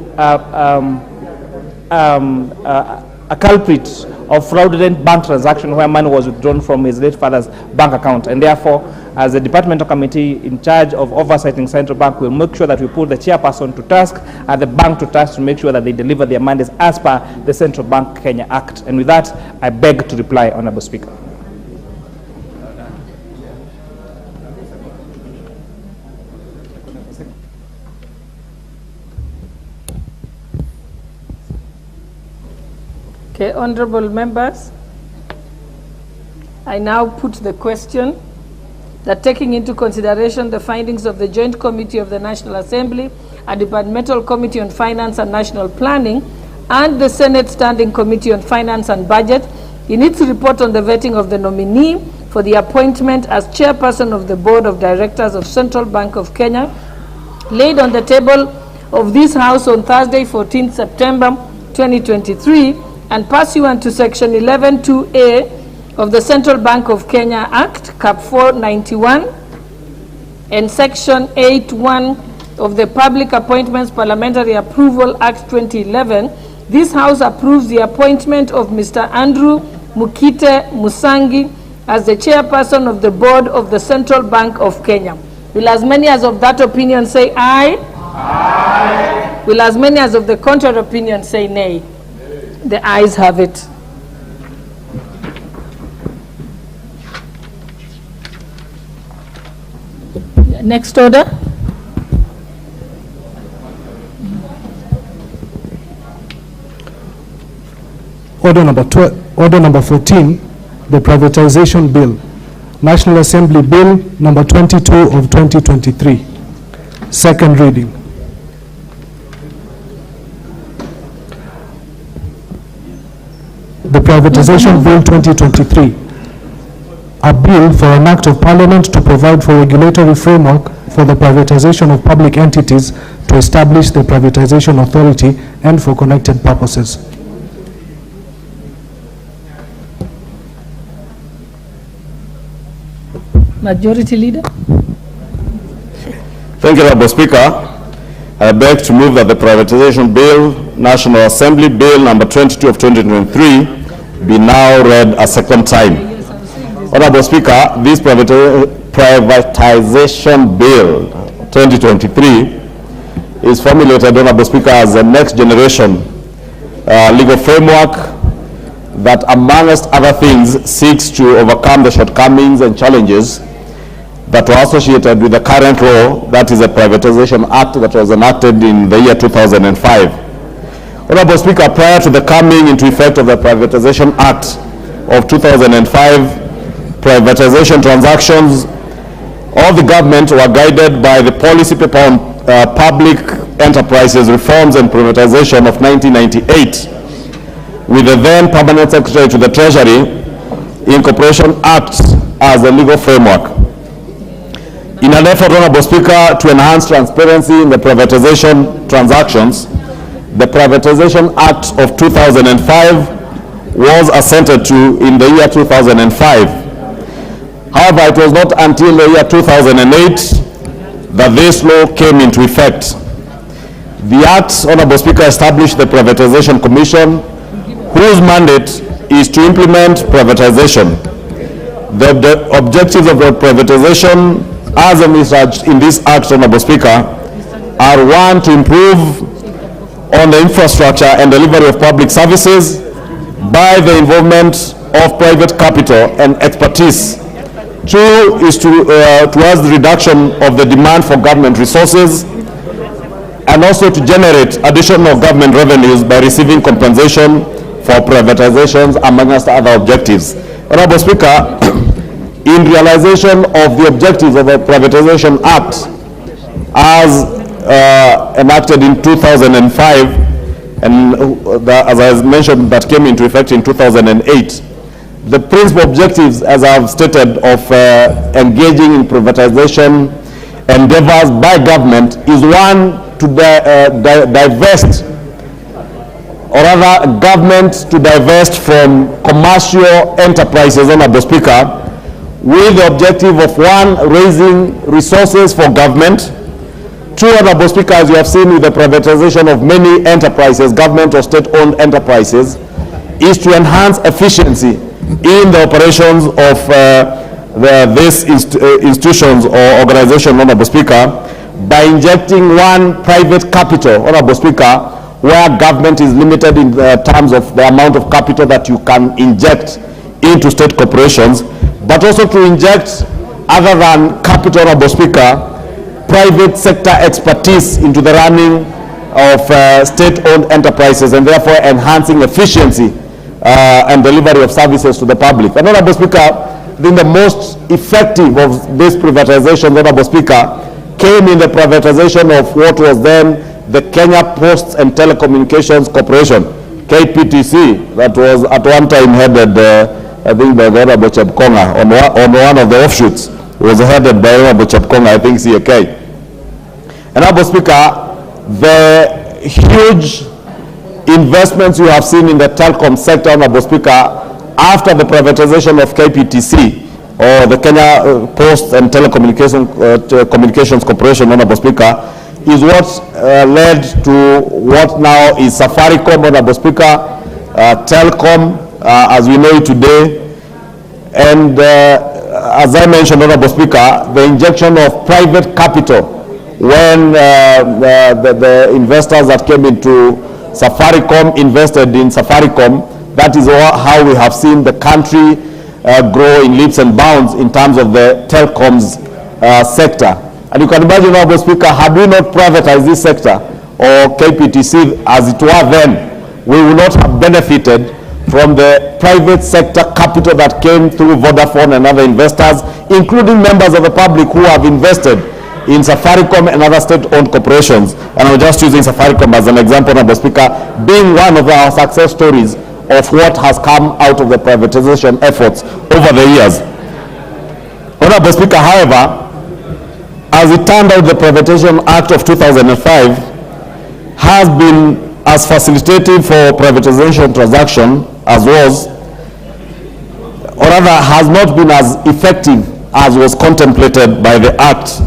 a culprit of fraudulent bank transaction where money was withdrawn from his late father's bank account, and therefore, as a departmental committee in charge of oversighting Central Bank, we'll make sure that we put the chairperson to task and the bank to task to make sure that they deliver their mandates as per the Central Bank Kenya Act. And with that, I beg to reply, Honorable Speaker. Okay, honorable members, I now put the question that taking into consideration the findings of the Joint Committee of the National Assembly and Departmental Committee on Finance and National Planning and the Senate Standing Committee on Finance and Budget in its report on the vetting of the nominee for the appointment as chairperson of the Board of Directors of Central Bank of Kenya, laid on the table of this House on Thursday, 14th September 2023, and pursuant to Section 11(2)(a) of the Central Bank of Kenya Act, Cap 491, and Section 8(1) of the Public Appointments Parliamentary Approval Act 2011, this House approves the appointment of Mr. Andrew Mukite Musangi as the chairperson of the Board of the Central Bank of Kenya. Will as many as of that opinion say aye? Aye. Will as many as of the contrary opinion say nay? The ayes have it. Next order. Order number 14, the Privatization Bill, National Assembly Bill number 22 of 2023, second reading. The Privatization Bill 2023, a bill for an act of parliament to provide for regulatory framework for the privatization of public entities, to establish the privatization authority and for connected purposes. Majority Leader. Thank you, Honorable Speaker. I beg to move that the Privatization Bill, National Assembly Bill number 22 of 2023, be now read a second time. Honorable Speaker, this Privatization Bill 2023 is formulated, Honorable Speaker, as a next generation legal framework that, amongst other things, seeks to overcome the shortcomings and challenges that were associated with the current law, that is a Privatization Act that was enacted in the year 2005. Honorable Speaker, prior to the coming into effect of the Privatization Act of 2005, privatization transactions of the government were guided by the policy paper on public enterprises reforms and privatization of 1998, with the then permanent secretary to the Treasury Incorporation Act as a legal framework. In an effort, Honorable Speaker, to enhance transparency in the privatization transactions, the Privatization Act of 2005 was assented to in the year 2005. However, it was not until the year 2008 that this law came into effect. The Act, Honorable Speaker, established the Privatization Commission, whose mandate is to implement privatization. The objectives of the privatization, as envisaged in this Act, Honorable Speaker, are: one, to improve on the infrastructure and delivery of public services by the involvement of private capital and expertise. Two is towards the reduction of the demand for government resources, and also to generate additional government revenues by receiving compensation for privatizations, amongst other objectives. Honorable Speaker, in realization of the objectives of the Privatization Act as enacted in 2005, and as I mentioned, that came into effect in 2008, the principal objectives, as I have stated, of engaging in privatization endeavors by government is: one, to divest, or rather government to divest from commercial enterprises, Honorable Speaker, with the objective of: one, raising resources for government; two, Honorable Speaker, as you have seen with the privatization of many enterprises, government or state-owned enterprises, is to enhance efficiency in the operations of these institutions or organizations, Honorable Speaker, by injecting: one, private capital, Honorable Speaker, where government is limited in terms of the amount of capital that you can inject into state corporations, but also to inject, other than capital, Honorable Speaker, private sector expertise into the running of state-owned enterprises, and therefore enhancing efficiency and delivery of services to the public. And Honorable Speaker, then the most effective of this privatization, Honorable Speaker, came in the privatization of what was then the Kenya Posts and Telecommunications Corporation, KPTC, that was at one time headed, I think, by the Honorable Chepkonga, on one of the offshoots, was headed by Honorable Chepkonga, I think, CAK. And Honorable Speaker, the huge investments you have seen in the telecom sector, Honorable Speaker, after the privatization of KPTC, or the Kenya Posts and Telecommunications Corporation, Honorable Speaker, is what led to what now is Safaricom, Honorable Speaker, Telcom, as we know it today. And as I mentioned, Honorable Speaker, the injection of private capital when the investors that came into Safaricom invested in Safaricom. That is how we have seen the country grow in leaps and bounds in terms of the telecoms sector. And you can imagine, Honorable Speaker, had we not privatized this sector, or KPTC as it were then, we would not have benefited from the private sector capital that came through Vodafone and other investors, including members of the public who have invested in Safaricom and other state-owned corporations. And I'm just using Safaricom as an example, Honorable Speaker, being one of our success stories of what has come out of the privatization efforts over the years. Honorable Speaker, however, as it turned out, the Privatization Act of 2005 has been as facilitative for privatization transaction as was, or rather has not been as effective as was contemplated by the Act.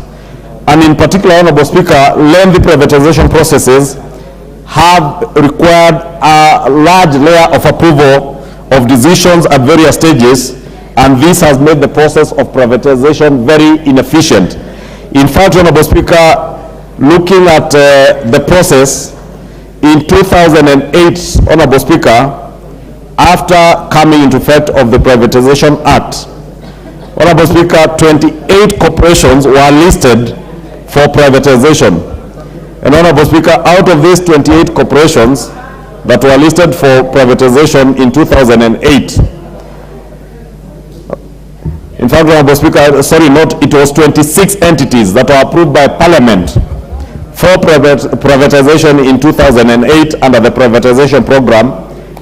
And in particular, Honorable Speaker, lengthy privatization processes have required a large layer of approval of decisions at various stages, and this has made the process of privatization very inefficient. In fact, Honorable Speaker, looking at the process, in 2008, Honorable Speaker, after coming into effect of the Privatization Act, Honorable Speaker, 28 corporations were listed for privatization. And Honorable Speaker, out of these 28 corporations that were listed for privatization in 2008, in fact, Honorable Speaker, it was 26 entities that were approved by Parliament for privatization in 2008 under the privatization program,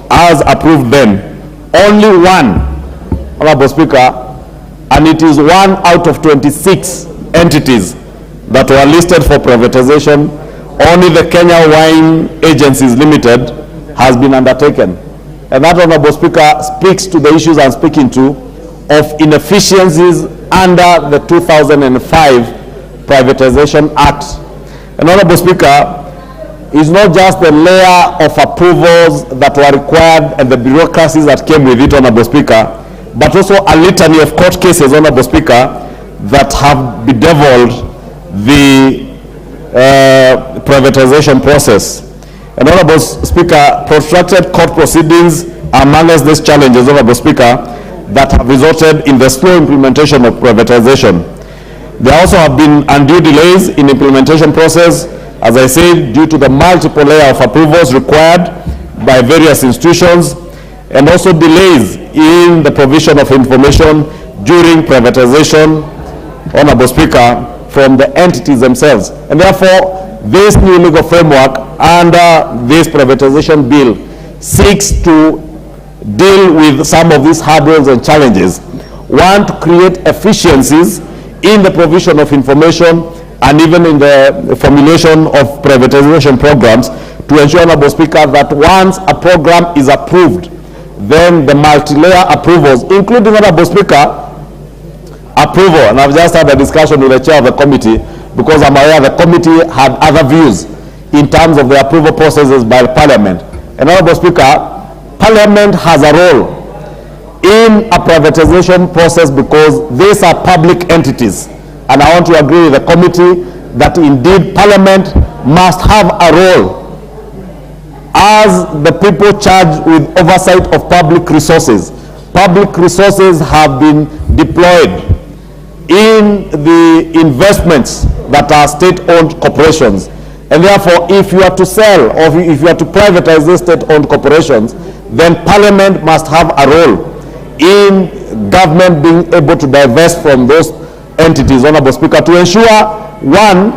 as approved then. Only one, Honorable Speaker, and it is 1 out of 26 entities that were listed for privatization. Only the Kenya Wine Agencies Limited has been undertaken. And that, Honorable Speaker, speaks to the issues I'm speaking to of inefficiencies under the 2005 Privatization Act. And Honorable Speaker, it's not just the layer of approvals that were required and the bureaucracies that came with it, Honorable Speaker, but also a litany of court cases, Honorable Speaker, that have bedeviled the privatization process. And Honorable Speaker, protracted court proceedings are amongst these challenges, Honorable Speaker, that have resulted in the slow implementation of privatization. There also have been undue delays in implementation process, as I said, due to the multiple layer of approvals required by various institutions, and also delays in the provision of information during privatization, Honorable Speaker, from the entities themselves. And therefore, this new legal framework under this privatization bill seeks to deal with some of these hurdles and challenges. One, to create efficiencies in the provision of information and even in the formulation of privatization programs, to ensure, Honorable Speaker, that once a program is approved, then the multi-layer approvals, including, Honorable Speaker, approval, and I've just had a discussion with the chair of the committee, because I'm aware the committee had other views in terms of the approval processes by Parliament. And Honorable Speaker, Parliament has a role in a privatization process because these are public entities. And I want to agree with the committee that indeed Parliament must have a role as the people charged with oversight of public resources. Public resources have been deployed in the investments that are state-owned corporations. And therefore, if you are to sell or if you are to privatize these state-owned corporations, then Parliament must have a role in government being able to divest from those entities, Honorable Speaker, to ensure, one,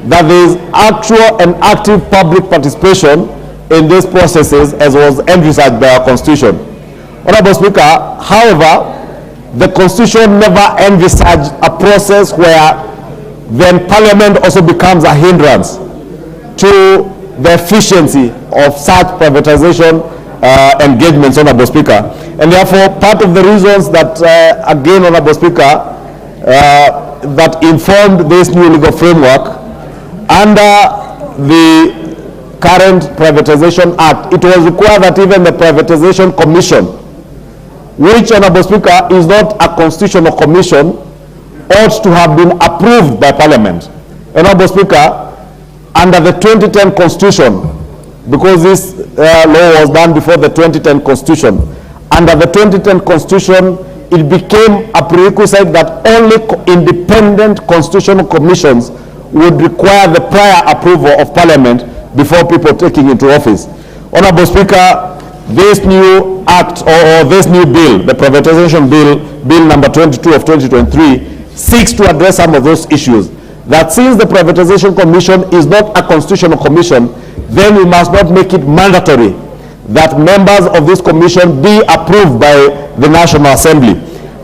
that there is actual and active public participation in these processes as was envisaged by our Constitution. Honorable Speaker, however, the Constitution never envisaged a process where then Parliament also becomes a hindrance to the efficiency of such privatization engagements, Honorable Speaker. And therefore, part of the reasons that, again, Honorable Speaker, that informed this new legal framework under the current Privatization Act, it was required that even the Privatization Commission, which, Honorable Speaker, is not a constitutional commission, ought to have been approved by Parliament. Honorable Speaker, under the 2010 Constitution, because this law was done before the 2010 Constitution, under the 2010 Constitution, it became a prerequisite that only independent constitutional commissions would require the prior approval of Parliament before people taking into office. Honorable Speaker, this new act or this new bill, the privatization bill, bill number 22 of 2023, seeks to address some of those issues. That since the Privatization Commission is not a constitutional commission, then we must not make it mandatory that members of this commission be approved by the National Assembly.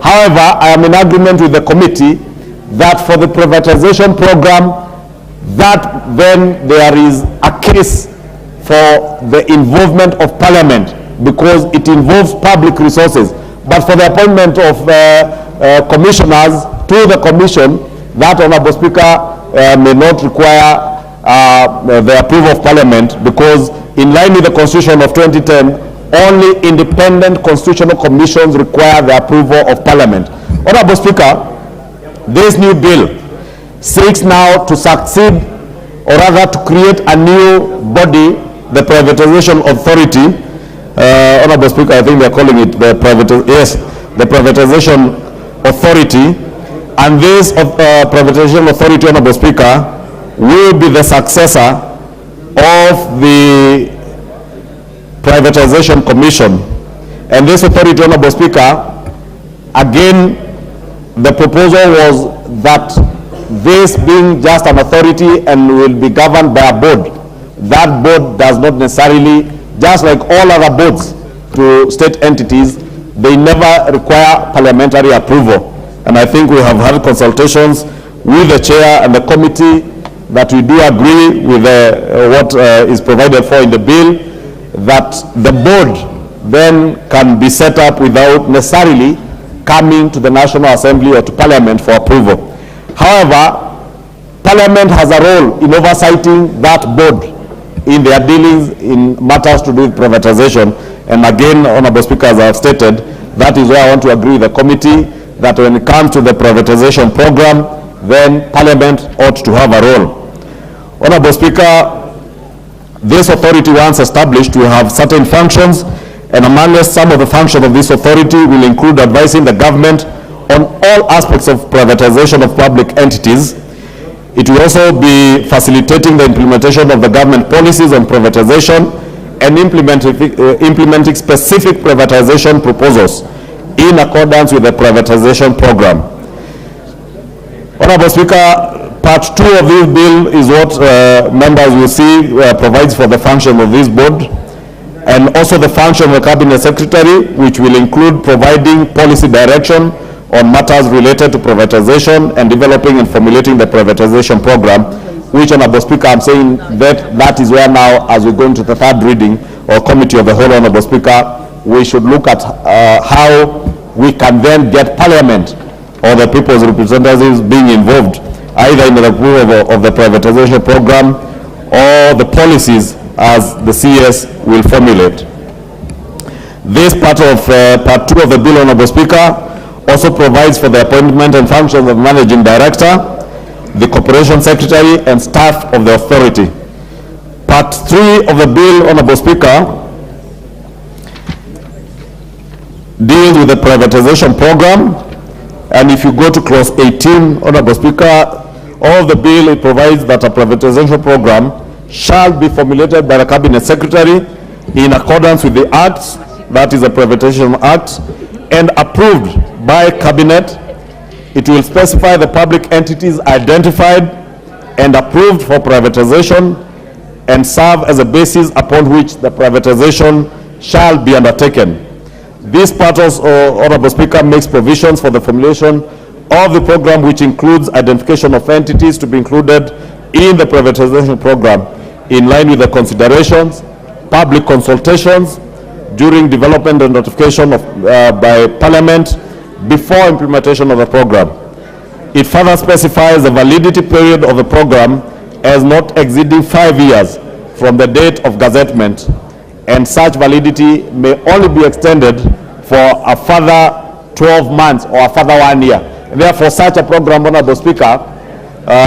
However, I am in agreement with the committee that for the privatization program, that then there is a case for the involvement of Parliament because it involves public resources. But for the appointment of commissioners to the commission, that, Honorable Speaker, may not require the approval of Parliament because in line with the Constitution of 2010, only independent constitutional commissions require the approval of Parliament. Honorable Speaker, this new bill seeks now to succeed, or rather to create a new body, the Privatization Authority. Honorable Speaker, I think they are calling it the Privatization Authority. And this Privatization Authority, Honorable Speaker, will be the successor of the Privatization Commission. And this authority, Honorable Speaker, again, the proposal was that this being just an authority and will be governed by a board, that board does not necessarily, just like all other boards to state entities, they never require parliamentary approval. And I think we have had consultations with the chair and the committee that we do agree with what is provided for in the bill, that the board then can be set up without necessarily coming to the National Assembly or to Parliament for approval. However, Parliament has a role in oversighting that board in their dealings in matters to do with privatization. And again, Honorable Speaker, as I have stated, that is where I want to agree with the committee that when it comes to the privatization program, then Parliament ought to have a role. Honorable Speaker, this authority, once established, will have certain functions, and amongst some of the functions of this authority will include advising the government on all aspects of privatization of public entities. It will also be facilitating the implementation of the government policies on privatization and implementing specific privatization proposals in accordance with the privatization program. Honorable Speaker, Part 2 of this bill is what members will see provides for the function of this board, and also the function of the Cabinet Secretary, which will include providing policy direction on matters related to privatization and developing and formulating the privatization program, which, Honorable Speaker, I'm saying that is where now, as we go into the third reading or committee of the whole, Honorable Speaker, we should look at how we can then get Parliament or the people's representatives being involved, either in the approval of the privatization program or the policies as the CS will formulate. This part of Part 2 of the bill, Honorable Speaker, also provides for the appointment and functions of Managing Director, the Corporation Secretary, and staff of the authority. Part 3 of the bill, Honorable Speaker, deals with the privatization program, and if you go to clause 18, Honorable Speaker, all of the bill, it provides that a privatization program shall be formulated by the Cabinet Secretary in accordance with the Acts, that is the Privatization Act, and approved by Cabinet. It will specify the public entities identified and approved for privatization and serve as a basis upon which the privatization shall be undertaken. This part also, Honorable Speaker, makes provisions for the formulation of the program, which includes identification of entities to be included in the privatization program in line with the considerations, public consultations during development and notification of, by Parliament before implementation of the program. It further specifies the validity period of the program as not exceeding 5 years from the date of gazettement, and such validity may only be extended for a further 12 months or a further 1 year. Therefore, such a program, Honorable Speaker,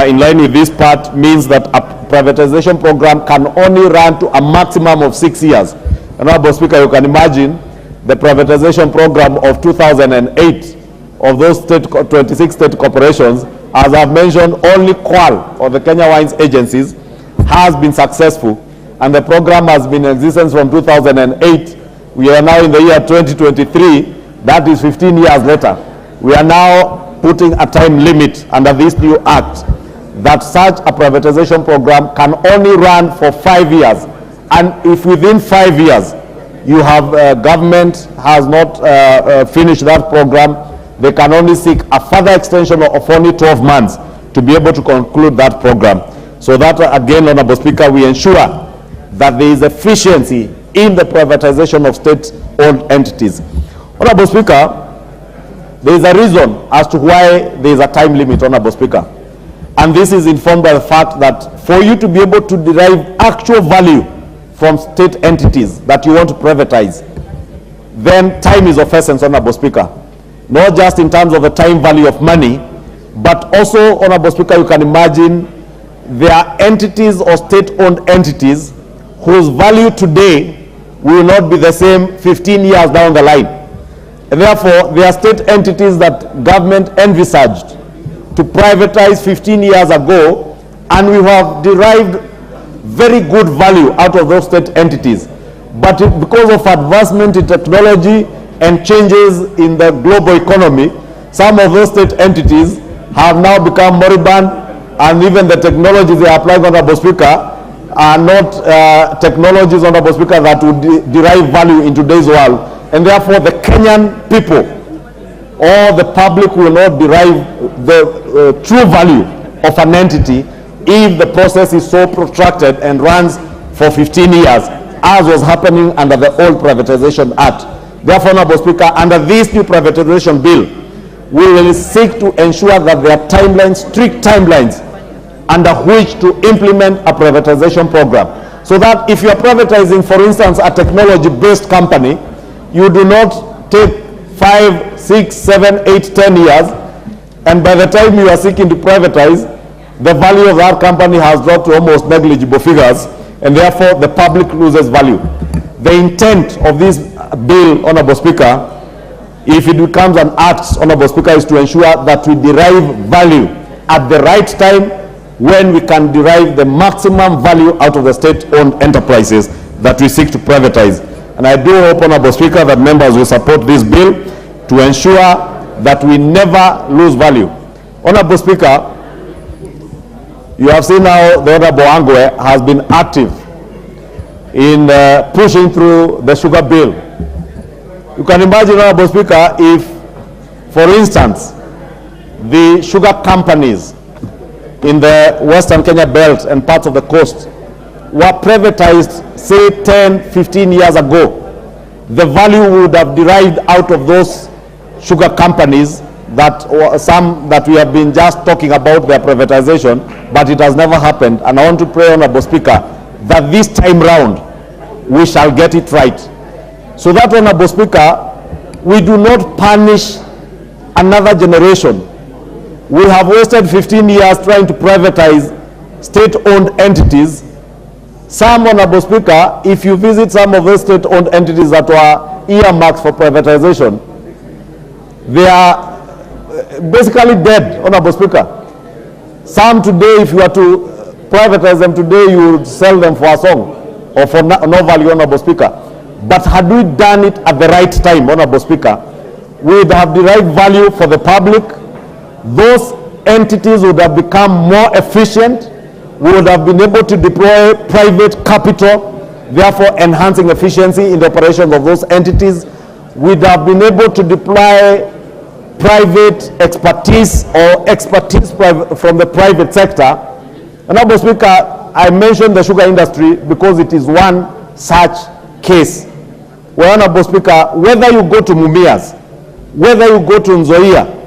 in line with this part, means that a privatization program can only run to a maximum of 6 years. Honorable Speaker, you can imagine the privatization program of 2008 of those 26 state corporations, as I've mentioned, only Kwal, or the Kenya Wines Agencies, has been successful, and the program has been in existence from 2008. We are now in the year 2023, that is 15 years later. We are now putting a time limit under this new act that such a privatization program can only run for 5 years. And if within 5 years you have government has not finished that program, they can only seek a further extension of only 12 months to be able to conclude that program. So that again, Honorable Speaker, we ensure that there is efficiency in the privatization of state-owned entities. Honorable Speaker, there is a reason as to why there is a time limit, Honorable Speaker. And this is informed by the fact that for you to be able to derive actual value from state entities that you want to privatize, then time is of essence, Honorable Speaker. Not just in terms of the time value of money, but also, Honorable Speaker, you can imagine there are entities or state-owned entities whose value today will not be the same 15 years down the line. And therefore, there are state entities that government envisaged to privatize 15 years ago, and we have derived very good value out of those state entities. But because of advancement in technology and changes in the global economy, some of those state entities have now become moribund, and even the technologies they are applying, Honorable Speaker, are not technologies, Honorable Speaker, that would derive value in today's world. And therefore, the Kenyan people or the public will not derive the true value of an entity if the process is so protracted and runs for 15 years, as was happening under the old Privatization Act. Therefore, Honorable Speaker, under this new privatization bill, we will seek to ensure that there are timelines, strict timelines, under which to implement a privatization program. So that if you are privatizing, for instance, a technology-based company, you do not take 5, 6, 7, 8, 10 years, and by the time you are seeking to privatize, the value of that company has dropped to almost negligible figures, and therefore the public loses value. The intent of this bill, Honorable Speaker, if it becomes an act, Honorable Speaker, is to ensure that we derive value at the right time, when we can derive the maximum value out of the state-owned enterprises that we seek to privatize. And I do hope, Honorable Speaker, that members will support this bill to ensure that we never lose value. Honorable Speaker, you have seen how the Honorable Angwe has been active in pushing through the sugar bill. You can imagine, Honorable Speaker, if, for instance, the sugar companies in the Western Kenya belt and parts of the coast were privatized, say 10, 15 years ago, the value would have derived out of those sugar companies, that some that we have been just talking about their privatization, but it has never happened. And I want to pray, Honorable Speaker, that this time round we shall get it right. So that, Honorable Speaker, we do not punish another generation. We have wasted 15 years trying to privatize state-owned entities. Some, Honorable Speaker, if you visit some of those state-owned entities that were earmarked for privatization, they are basically dead, Honorable Speaker. Some today, if you were to privatize them today, you would sell them for a song or for no value, Honorable Speaker. But had we done it at the right time, Honorable Speaker, we would have derived value for the public. Those entities would have become more efficient. We would have been able to deploy private capital, therefore enhancing efficiency in the operations of those entities. We'd have been able to deploy private expertise or expertise from the private sector. Honorable Speaker, I mentioned the sugar industry because it is one such case. Well, Honorable Speaker, whether you go to Mumias, whether you go to Nzoia,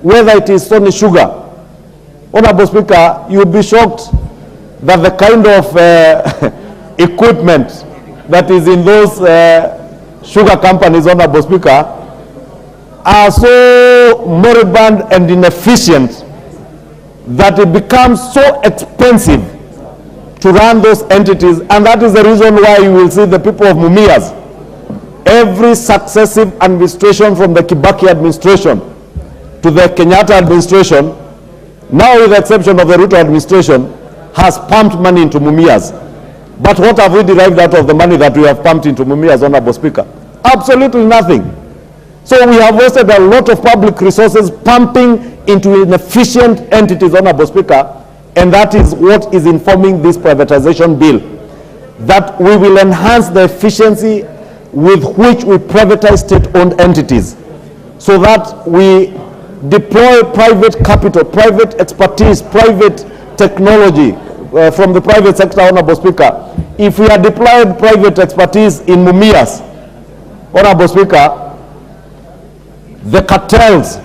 whether it is Sony Sugar, Honorable Speaker, you'll be shocked that the kind of equipment that is in those sugar companies, Honorable Speaker, are so moribund and inefficient that it becomes so expensive to run those entities. And that is the reason why you will see the people of Mumias, every successive administration from the Kibaki administration to the Kenyatta administration, now with the exception of the RUTO administration, has pumped money into Mumias. But what have we derived out of the money that we have pumped into Mumias, Honorable Speaker? Absolutely nothing. So we have wasted a lot of public resources pumping into inefficient entities, Honorable Speaker, and that is what is informing this privatization bill, that we will enhance the efficiency with which we privatize state-owned entities, so that we deploy private capital, private expertise, private technology from the private sector, Honorable Speaker. If we had deployed private expertise in Mumias, Honorable Speaker, the cartels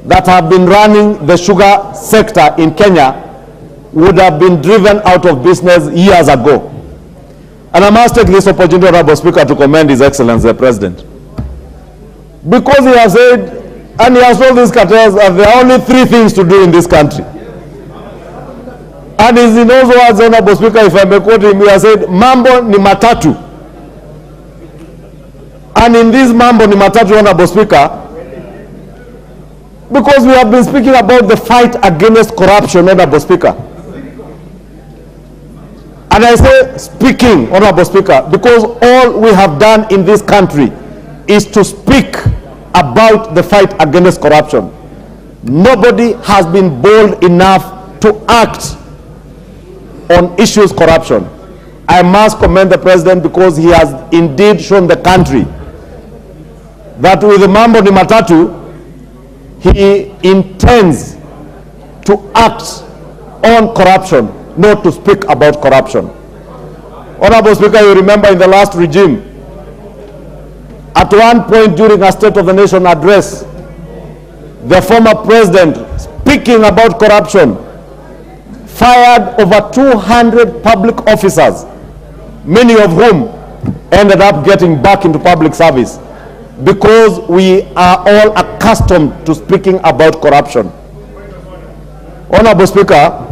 that have been running the sugar sector in Kenya would have been driven out of business years ago. And I must take this opportunity, Honorable Speaker, to commend His Excellency the President. Because he has said, and he has told these cartels that there are only 3 things to do in this country. And in those words, Honorable Speaker, if I may quote him, he has said, mambo ni matatu. And in this mambo ni matatu, Honorable Speaker, because we have been speaking about the fight against corruption, Honorable Speaker. And I say speaking, Honorable Speaker, because all we have done in this country is to speak about the fight against corruption. Nobody has been bold enough to act on issues corruption. I must commend the President because he has indeed shown the country that with the mambo ni matatu, he intends to act on corruption, not to speak about corruption. Honorable Speaker, you remember in the last regime, at one point during a State of the Nation address, the former president, speaking about corruption, fired over 200 public officers, many of whom ended up getting back into public service, because we are all accustomed to speaking about corruption. Honorable Speaker.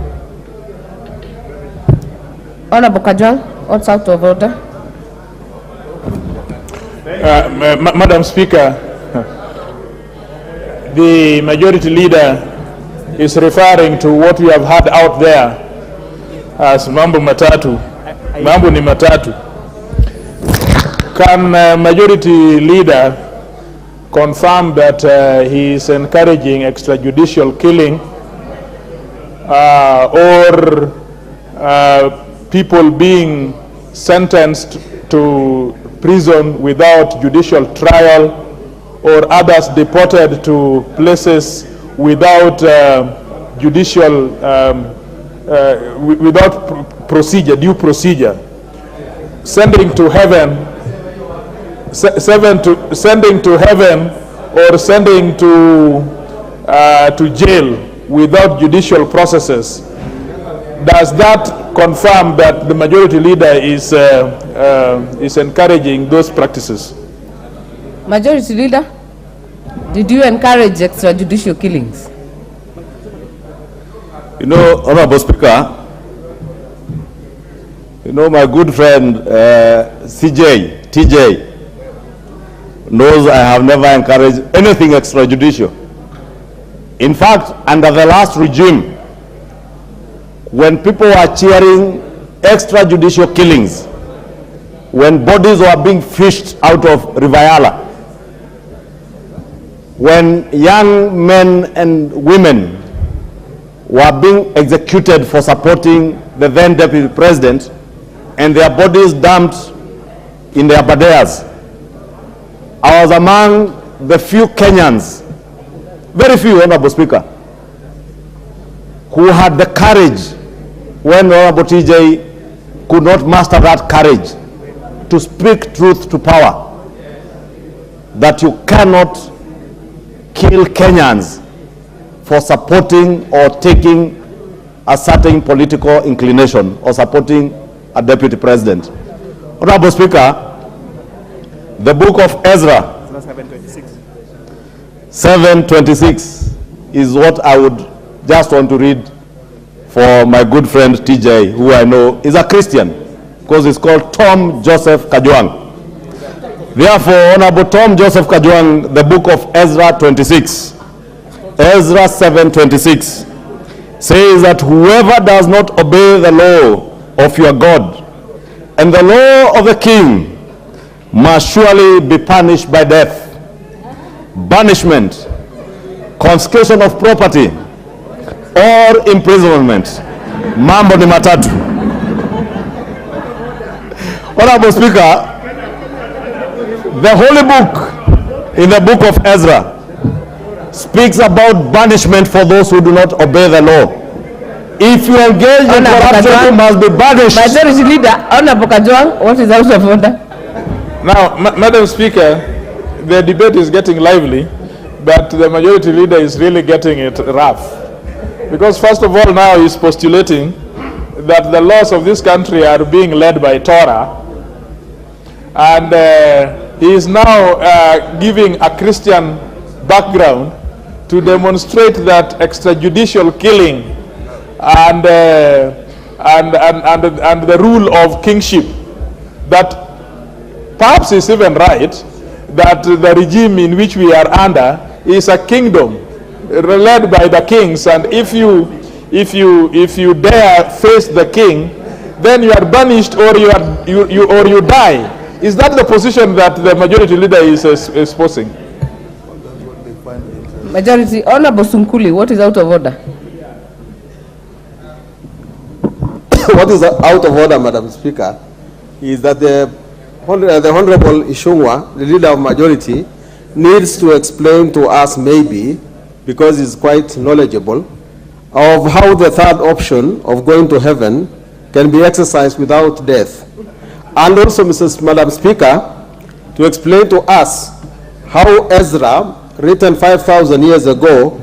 Honorable Kajwang, what's out of order? Madam Speaker, the majority leader is referring to what we have had out there as mambo matatu. Mambo ni matatu. Can majority leader confirm that he is encouraging extrajudicial killing or people being sentenced to prison without judicial trial, or others deported to places without judicial, without procedure, due procedure, sending to heaven, sending to heaven, or sending to jail without judicial processes. Does that confirm that the majority leader is encouraging those practices? Majority leader, did you encourage extrajudicial killings? You know, Honorable Speaker, you know, my good friend TJ knows I have never encouraged anything extrajudicial. In fact, under the last regime, when people were cheering extrajudicial killings, when bodies were being fished out of Rivayala, when young men and women were being executed for supporting the then deputy president and their bodies dumped in their badeas, I was among the few Kenyans, very few, Honorable Speaker, who had the courage, when Honorable TJ could not master that courage, to speak truth to power, that you cannot kill Kenyans for supporting or taking a certain political inclination or supporting a deputy president. Honorable Speaker, the book of Ezra 7:26 is what I would just want to read for my good friend TJ, who I know is a Christian, because it's called Tom Joseph Kajwang. Therefore, Honorable Tom Joseph Kajwang, the book of Ezra 26, Ezra 7:26, says that whoever does not obey the law of your God and the law of the king must surely be punished by death, banishment, confiscation of property, or imprisonment. Mambo ni matatu. Honorable Speaker, the holy book in the book of Ezra speaks about banishment for those who do not obey the law. If you engage in corruption, you must be banished. Majority leader, Honorable Kajwang, what is out of order? Now, Madam Speaker, the debate is getting lively, but the majority leader is really getting it rough. Because first of all, now he's postulating that the laws of this country are being led by Torah, and he is now giving a Christian background to demonstrate that extrajudicial killing and the rule of kingship, that perhaps is even right, that the regime in which we are under is a kingdom led by the kings, and if you dare face the king, then you are banished or you die. Is that the position that the majority leader is espousing? Majority, Honorable Sunkuli, what is out of order? What is out of order, Madam Speaker, is that the Honorable Ishungwa, the leader of majority, needs to explain to us, maybe, because he's quite knowledgeable, of how the third option of going to heaven can be exercised without death. And also, Madam Speaker, to explain to us how Ezra, written 5,000 years ago,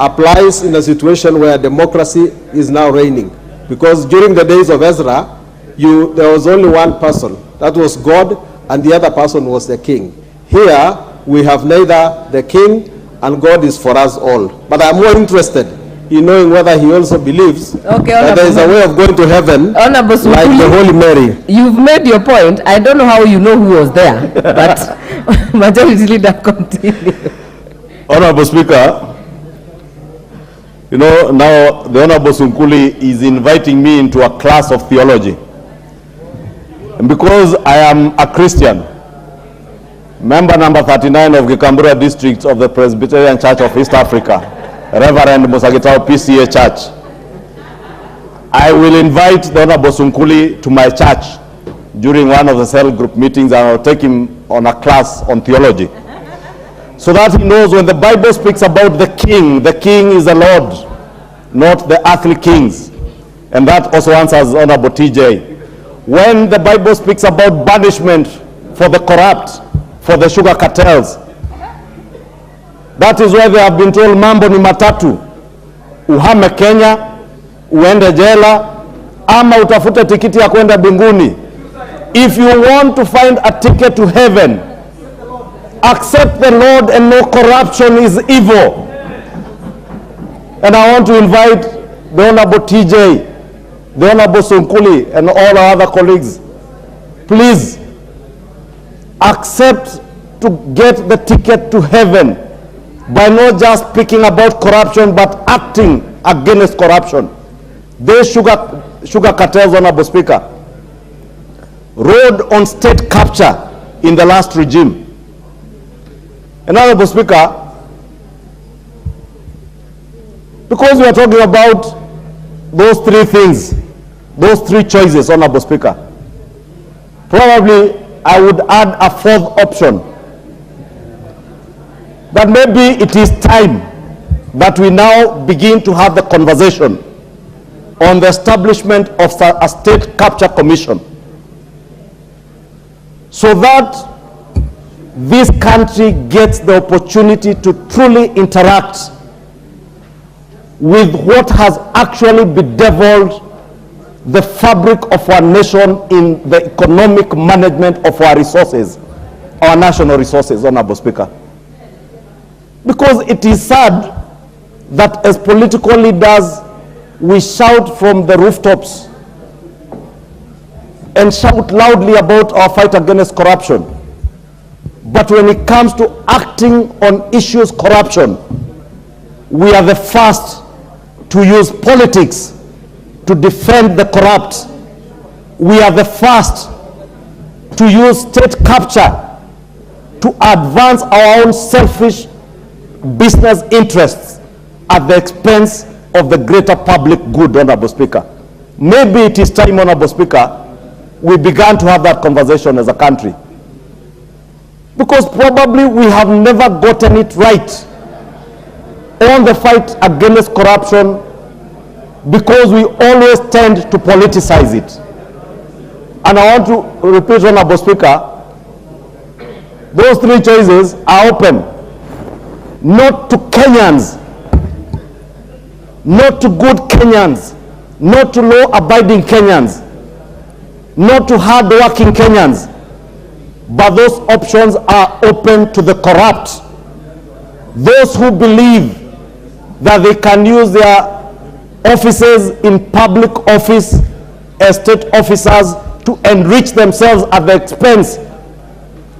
applies in a situation where democracy is now reigning. Because during the days of Ezra, there was only one person. That was God, and the other person was the king. Here, we have neither the king, and God is for us all. But I'm more interested in knowing whether he also believes that there is a way of going to heaven like the Holy Mary. You've made your point. I don't know how you know who was there, but majority leader, continue. Honorable Speaker, you know, now the Honorable Sunkuli is inviting me into a class of theology. And because I am a Christian, member number 39 of Gikambura district of the Presbyterian Church of East Africa, Reverend Musagitao PCA Church, I will invite the Honorable Sunkuli to my church during one of the cell group meetings, and I'll take him on a class on theology, so that he knows when the Bible speaks about the king is the Lord, not the earthly kings. And that also answers Honorable TJ. When the Bible speaks about banishment for the corrupt, for the sugar cartels, that is why they have been told mambo ni matatu, uhame Kenya, uende jela, ama utafute tikiti ya kwenda mbinguni. If you want to find a ticket to heaven, accept the Lord and no corruption is evil. And I want to invite the Honorable TJ, the Honorable Sunkuli, and all our other colleagues, please accept to get the ticket to heaven by not just speaking about corruption, but acting against corruption. These sugar cartels, Honorable Speaker, rode on state capture in the last regime. And Honorable Speaker, because we are talking about those three things, those three choices, Honorable Speaker, probably I would add a fourth option, that maybe it is time that we now begin to have the conversation on the establishment of a state capture commission, so that this country gets the opportunity to truly interact with what has actually bedeviled the fabric of our nation in the economic management of our resources, our national resources, Honorable Speaker. Because it is sad that as political leaders, we shout from the rooftops and shout loudly about our fight against corruption. But when it comes to acting on issues corruption, we are the first to use politics to defend the corrupt. We are the first to use state capture to advance our own selfish business interests at the expense of the greater public good, Honorable Speaker. Maybe it is time, Honorable Speaker, we began to have that conversation as a country. Because probably we have never gotten it right on the fight against corruption, because we always tend to politicize it. And I want to repeat, Honorable Speaker, those three choices are open, not to Kenyans, not to good Kenyans, not to law-abiding Kenyans, not to hard-working Kenyans, but those options are open to the corrupt. Those who believe that they can use their offices in public office as state officers to enrich themselves at the expense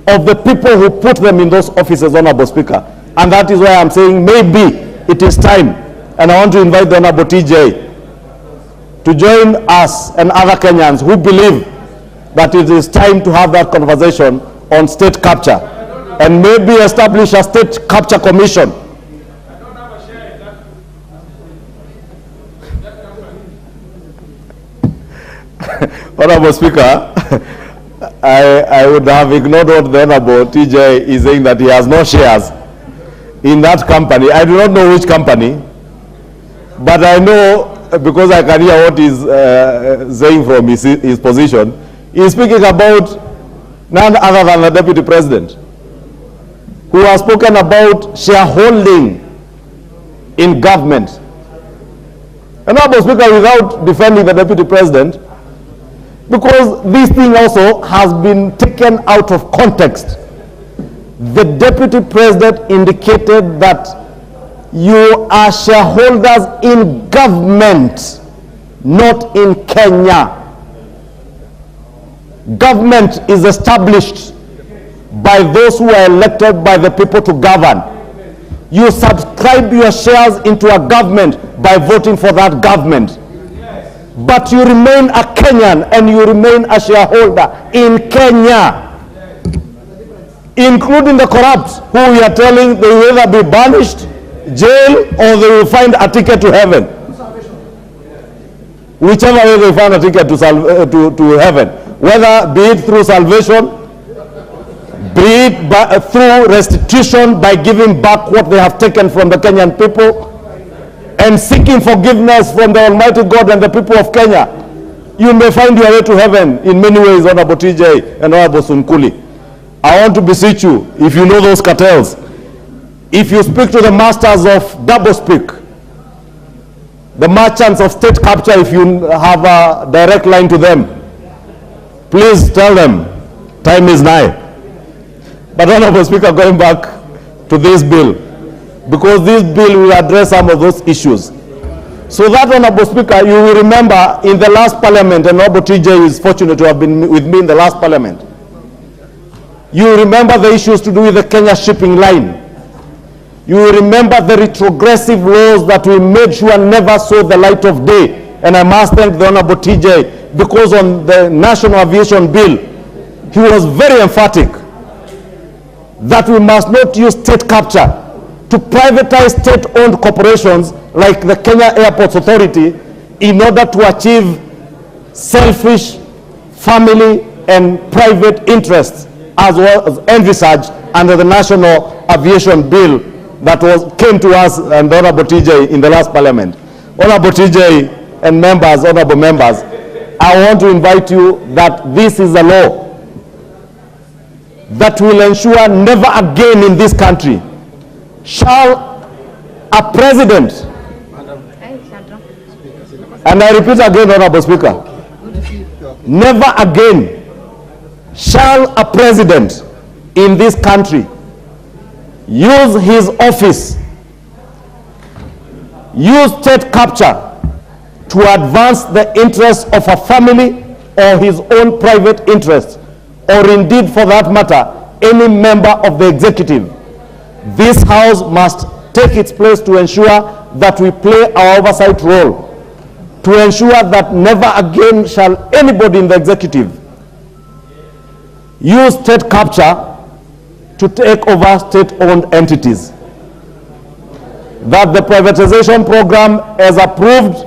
of the people who put them in those offices, Honorable Speaker. And that is why I'm saying maybe it is time, and I want to invite the Honorable TJ to join us and other Kenyans who believe that it is time to have that conversation on state capture and maybe establish a state capture commission. Honorable Speaker, I would have ignored what the Honorable TJ is saying, that he has no shares in that company. I do not know which company, but I know, because I can hear what he's saying from his position. He's speaking about none other than the Deputy President, who has spoken about shareholding in government. And Honorable Speaker, without defending the Deputy President, because this thing also has been taken out of context. The Deputy President indicated that you are shareholders in government, not in Kenya. Government is established by those who are elected by the people to govern. You subscribe your shares into a government by voting for that government. But you remain a Kenyan and you remain a shareholder in Kenya, including the corrupt, who we are telling they will either be banished, jail, or they will find a ticket to heaven. Whichever way they find a ticket to heaven, whether be it through salvation, be it through restitution by giving back what they have taken from the Kenyan people, and seeking forgiveness from the Almighty God and the people of Kenya. You may find your way to heaven in many ways, Honorable TJ and Honorable Sunkuli. I want to beseech you, if you know those cartels, if you speak to the masters of doublespeak, the merchants of state capture, if you have a direct line to them, please tell them time is nigh. But Honorable Speaker, going back to this bill, because this bill will address some of those issues. So that, Honorable Speaker, you will remember in the last parliament, and Honorable TJ is fortunate to have been with me in the last parliament. You remember the issues to do with the Kenya shipping line. You remember the retrogressive laws that we made sure never saw the light of day. And I must thank the Honorable TJ, because on the National Aviation Bill, he was very emphatic that we must not use state capture to privatize state-owned corporations like the Kenya Airports Authority in order to achieve selfish family and private interests, as well as envisaged under the National Aviation Bill that came to us and the Honorable TJ in the last parliament. Honorable TJ and members, honorable members, I want to invite you that this is a law that will ensure never again in this country shall a president, and I repeat again, Honorable Speaker, never again shall a president in this country use his office, use state capture to advance the interests of a family or his own private interests, or indeed, for that matter, any member of the executive. This House must take its place to ensure that we play our oversight role, to ensure that never again shall anybody in the executive use state capture to take over state-owned entities. That the privatization program, as approved,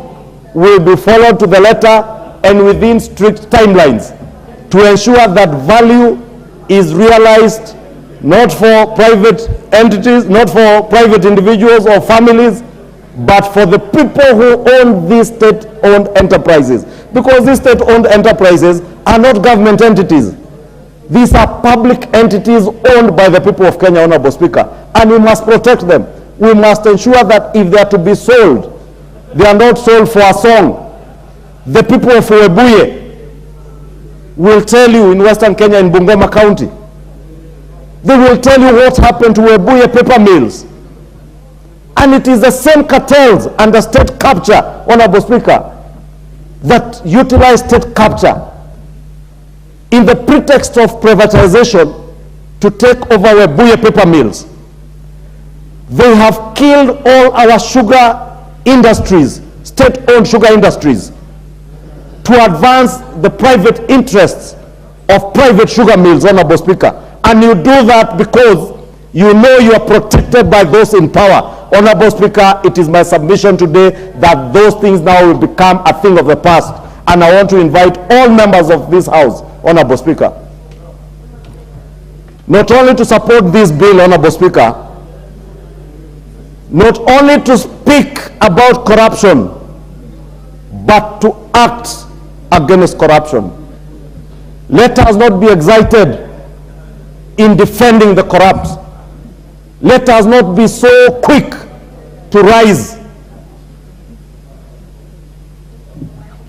will be followed to the letter and within strict timelines to ensure that value is realized not for private entities, not for private individuals or families, but for the people who own these state-owned enterprises. Because these state-owned enterprises are not government entities. These are public entities owned by the people of Kenya, Honorable Speaker, and we must protect them. We must ensure that if they are to be sold, they are not sold for a song. The people of Webuye will tell you in Western Kenya, in Bungoma County, They will tell you what happened to Webuye paper mills. And it is the same cartels under state capture, Honorable Speaker, that utilize state capture in the pretext of privatization to take over Webuye paper mills. They have killed all our sugar industries, state-owned sugar industries, to advance the private interests of private sugar mills, Honorable Speaker. And you do that because you know you are protected by those in power. Honorable Speaker, it is my submission today that those things now will become a thing of the past. And I want to invite all members of this House, Honorable Speaker, not only to support this bill, Honorable Speaker, not only to speak about corruption, but to act against corruption. Let us not be excited in defending the corrupt. Let us not be so quick to rise.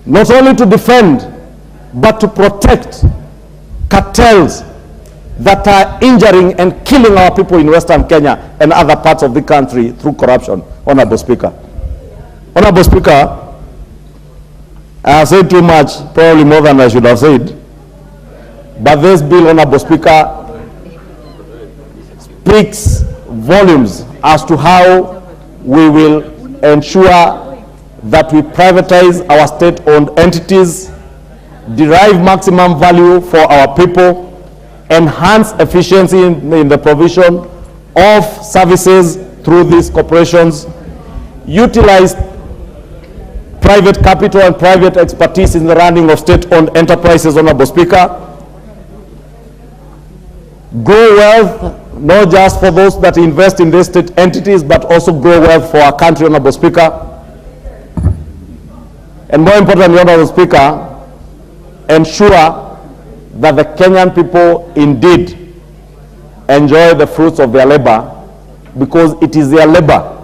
Not only to defend, but to protect cartels that are injuring and killing our people in Western Kenya and other parts of the country through corruption, Honorable Speaker. Honorable Speaker, I have said too much, probably more than I should have said, but this bill, Honorable Speaker, speaks volumes as to how we will ensure that we privatize our state-owned entities, derive maximum value for our people, enhance efficiency in the provision of services through these corporations, utilize private capital and private expertise in the running of state-owned enterprises, Honorable Speaker, grow wealth, not just for those that invest in these state entities, but also grow wealth for our country, Honorable Speaker. And more importantly, Honorable Speaker, ensure that the Kenyan people indeed enjoy the fruits of their labor, because it is their labor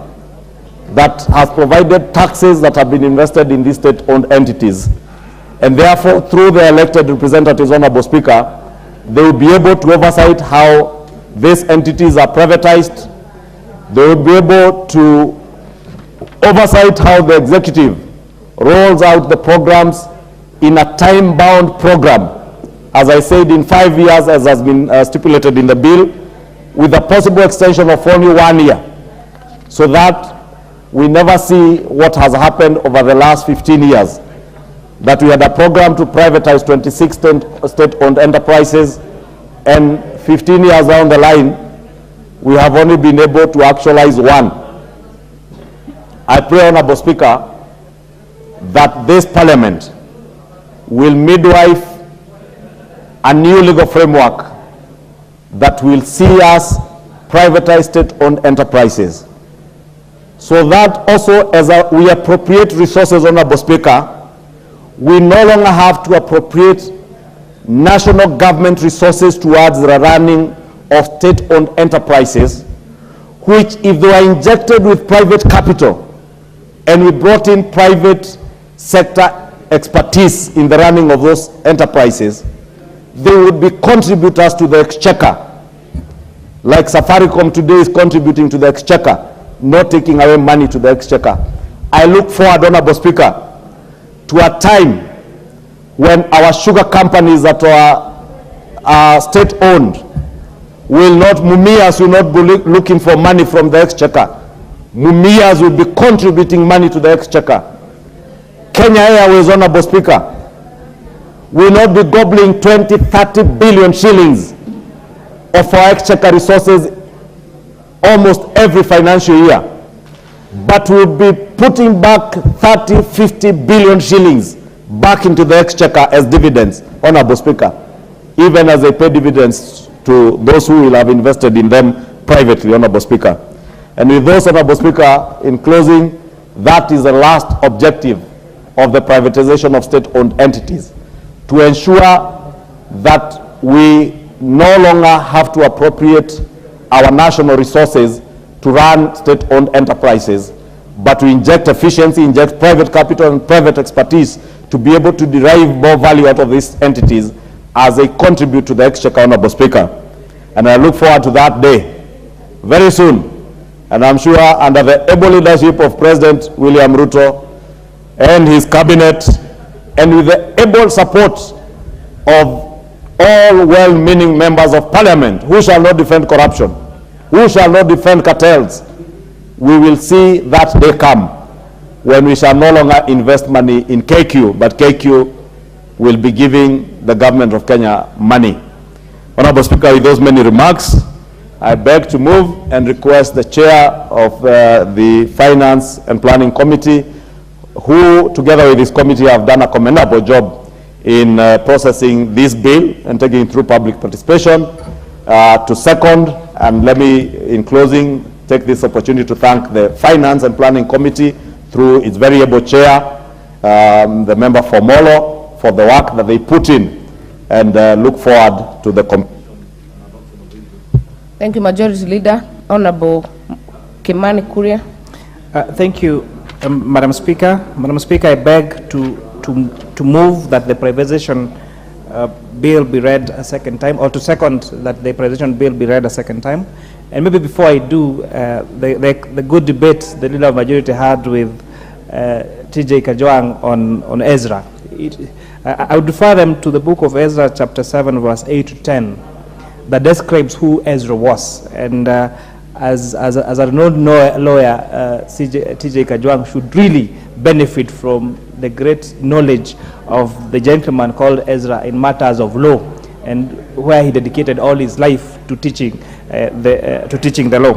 that has provided taxes that have been invested in these state-owned entities. And therefore, through their elected representatives, Honorable Speaker, they will be able to oversight how these entities are privatized. They will be able to oversight how the executive rolls out the programs in a time-bound program, as I said, in 5 years, as has been stipulated in the bill, with a possible extension of only 1 year, so that we never see what has happened over the last 15 years, that we had a program to privatize 26 state-owned enterprises, and 15 years down the line, we have only been able to actualize one. I pray, Honorable Speaker, that this Parliament will midwife a new legal framework that will see us privatize state-owned enterprises, so that also as we appropriate resources, Honorable Speaker, we no longer have to appropriate national government resources towards the running of state-owned enterprises, which, if they are injected with private capital and we brought in private sector expertise in the running of those enterprises, they would be contributors to the exchequer, like Safaricom today is contributing to the exchequer, not taking away money to the exchequer. I look forward, Honorable Speaker, to a time when our sugar companies that are state-owned will not, Mumias will not be looking for money from the exchequer. Mumias will be contributing money to the exchequer. Kenya Airways, Honorable Speaker, will not be gobbling 20, 30 billion shillings of our exchequer resources almost every financial year, but will be putting back 30, 50 billion shillings back into the exchequer as dividends, Honorable Speaker, even as they pay dividends to those who will have invested in them privately, Honorable Speaker. And with those, Honorable Speaker, in closing, that is the last objective of the privatization of state-owned entities, to ensure that we no longer have to appropriate our national resources to run state-owned enterprises, but to inject efficiency, inject private capital and private expertise to be able to derive more value out of these entities as they contribute to the exchequer, Honorable Speaker. And I look forward to that day very soon. And I'm sure under the able leadership of President William Ruto and his cabinet, and with the able support of all well-meaning members of parliament who shall not defend corruption, who shall not defend cartels, we will see that day come when we shall no longer invest money in KQ, but KQ will be giving the government of Kenya money. Honorable Speaker, with those many remarks, I beg to move and request the chair of the Finance and Planning Committee, who together with this committee have done a commendable job in processing this bill and taking it through public participation, to second. And let me, in closing, take this opportunity to thank the Finance and Planning Committee through its very able chair, the member for Molo, for the work that they put in, and look forward to the Thank you, Majority Leader. Honorable Kimani Kuria. Thank you, Madam Speaker. Madam Speaker, I beg to move that the privatization bill be read a second time, or to second that the privatization bill be read a second time. And maybe before I do, the good debate the Leader of Majority had with TJ Kajwang on Ezra, I would refer them to the book of Ezra, chapter 7, verse 8 to 10, that describes who Ezra was. And as a renowned lawyer, TJ Kajwang should really benefit from the great knowledge of the gentleman called Ezra in matters of law, and where he dedicated all his life to teaching the law.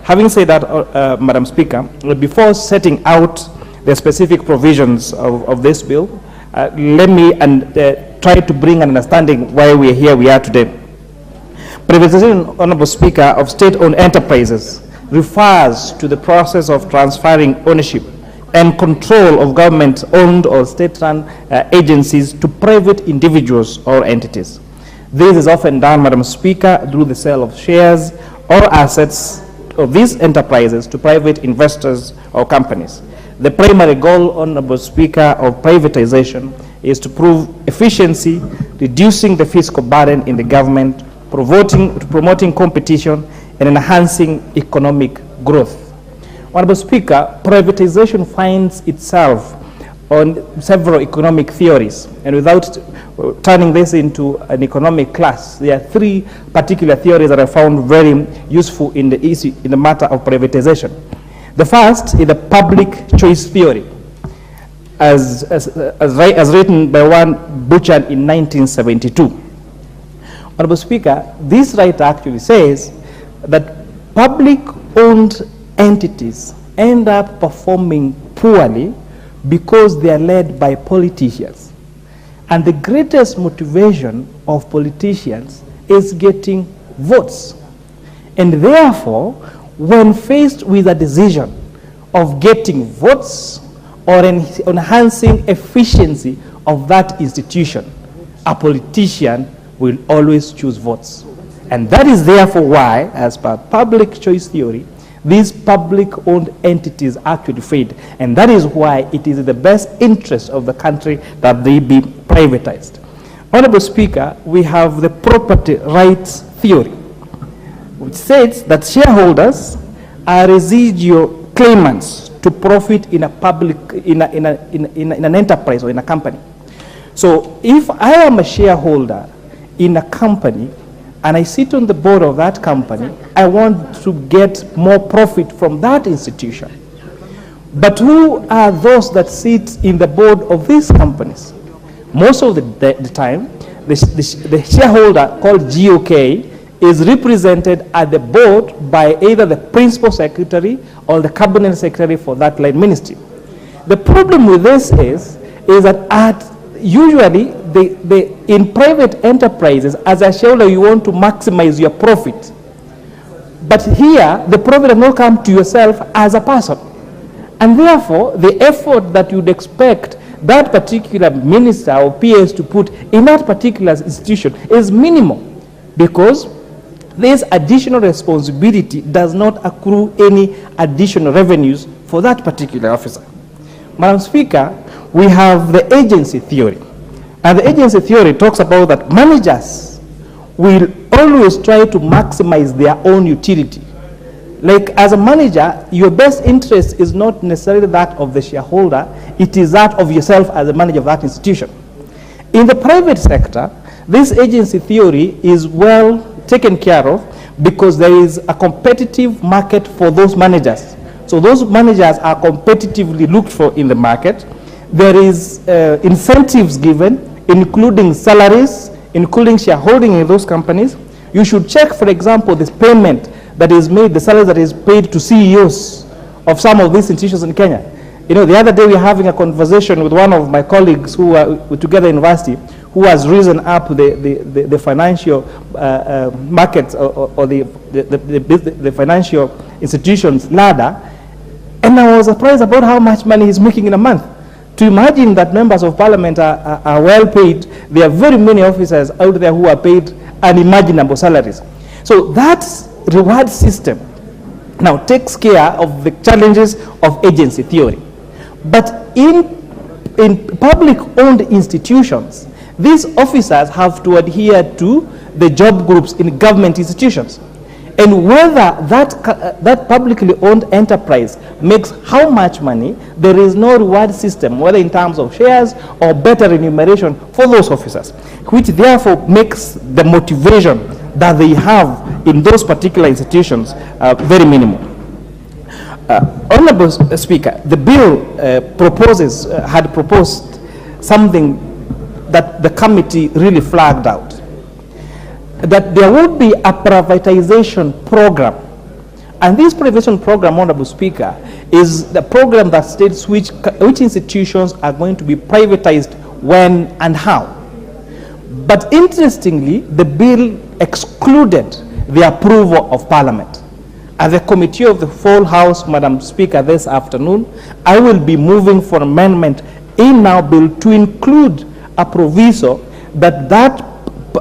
Having said that, Madam Speaker, before setting out the specific provisions of this bill, let me try to bring an understanding why we are here we are today. Privatization, Honorable Speaker, of state-owned enterprises refers to the process of transferring ownership and control of government-owned or state-run agencies to private individuals or entities. This is often done, Madam Speaker, through the sale of shares or assets of these enterprises to private investors or companies. The primary goal, Honorable Speaker, of privatization is to prove efficiency, reducing the fiscal burden in the government, promoting competition, and enhancing economic growth. Honorable Speaker, privatization finds itself on several economic theories, and without turning this into an economic class, there are three particular theories that I found very useful in the matter of privatization. The first is the public choice theory, as written by one Butcher in 1972. Honorable Speaker, this right actually says that public-owned entities end up performing poorly because they are led by politicians. And the greatest motivation of politicians is getting votes. And therefore, when faced with a decision of getting votes or enhancing efficiency of that institution, a politician will always choose votes. And that is therefore why, as per public choice theory, these public-owned entities actually fade. And that is why it is in the best interest of the country that they be privatized. Honorable Speaker, we have the property rights theory, which says that shareholders are residual claimants to profit in an enterprise or in a company. So if I am a shareholder in a company and I sit on the board of that company, I want to get more profit from that institution. But who are those that sit in the board of these companies? Most of the time, the shareholder called GOK is represented at the board by either the principal secretary or the cabinet secretary for that line ministry. The problem with this is that usually in private enterprises, as a shareholder, you want to maximize your profit. But here, the profit does not come to yourself as a person. And therefore, the effort that you'd expect that particular minister or PS to put in that particular institution is minimal, because this additional responsibility does not accrue any additional revenues for that particular officer. Madam Speaker, we have the agency theory. And the agency theory talks about that managers will always try to maximize their own utility. Like as a manager, your best interest is not necessarily that of the shareholder, it is that of yourself as a manager of that institution. In the private sector, this agency theory is well taken care of because there is a competitive market for those managers. So those managers are competitively looked for in the market. There is incentives given, including salaries, including shareholding in those companies. You should check, for example, this payment that is made, the salary that is paid to CEOs of some of these institutions in Kenya. You know, the other day we were having a conversation with one of my colleagues who were together in university, who has risen up the financial markets or the financial institutions ladder. And I was surprised about how much money he's making in a month. To imagine that members of parliament are well paid, there are very many officers out there who are paid unimaginable salaries. So that reward system now takes care of the challenges of agency theory. But in public-owned institutions, these officers have to adhere to the job groups in government institutions. And whether that publicly owned enterprise makes how much money, there is no reward system, whether in terms of shares or better remuneration for those officers, which therefore makes the motivation that they have in those particular institutions very minimal. Honorable Speaker, the bill had proposed something that the committee really flagged out, that there would be a privatization program. And this privatization program, Honorable Speaker, is the program that states which institutions are going to be privatized when and how. But interestingly, the bill excluded the approval of Parliament. As the Committee of the Full House, Madam Speaker, this afternoon, I will be moving for amendment in our bill to include a proviso that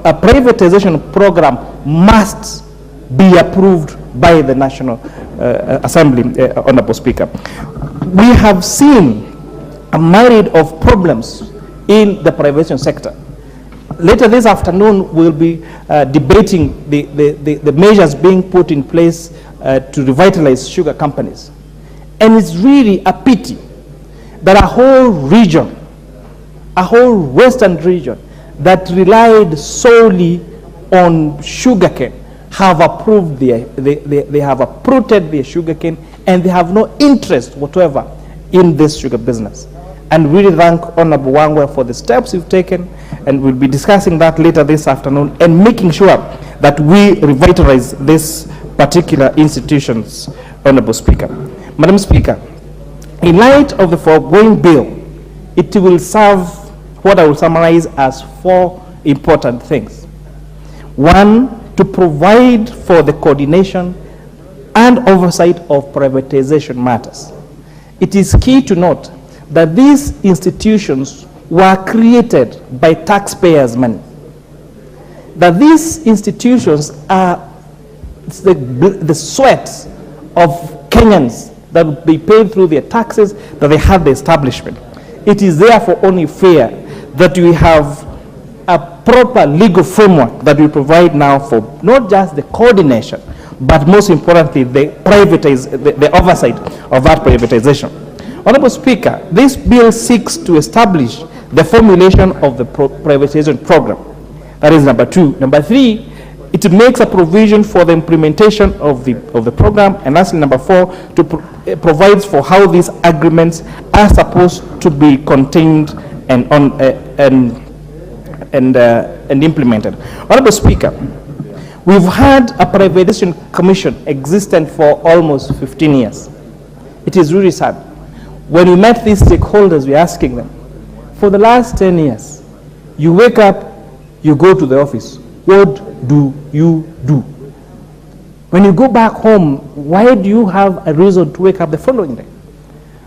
a privatization program must be approved by the National Assembly, Honorable Speaker. We have seen a myriad of problems in the privatization sector. Later this afternoon, we'll be debating the measures being put in place to revitalize sugar companies. And it's really a pity that a whole region, a whole western region that relied solely on sugarcane have approved they have uprooted their sugarcane, and they have no interest whatsoever in this sugar business. And really thank Honorable Wangwe for the steps you've taken, and we'll be discussing that later this afternoon and making sure that we revitalize these particular institutions, Honorable Speaker. Madam Speaker, in light of the foregoing bill, it will serve what I will summarize as 4 important things. 1, to provide for the coordination and oversight of privatization matters. It is key to note that these institutions were created by taxpayers' money. That these institutions are the sweat of Kenyans that will be paid through their taxes that they have the establishment. It is therefore only fair that we have a proper legal framework that we provide now for not just the coordination, but most importantly, the oversight of that privatization. Honorable Speaker, this bill seeks to establish the formulation of the privatization program. That is number 2. Number 3, it makes a provision for the implementation of the program. And lastly, number 4, provides for how these agreements are supposed to be contained and implemented. Honorable Speaker, we've had a privatization commission existent for almost 15 years. It is really sad. When we met these stakeholders, we're asking them, for the last 10 years, you wake up, you go to the office. What do you do? When you go back home, why do you have a reason to wake up the following day?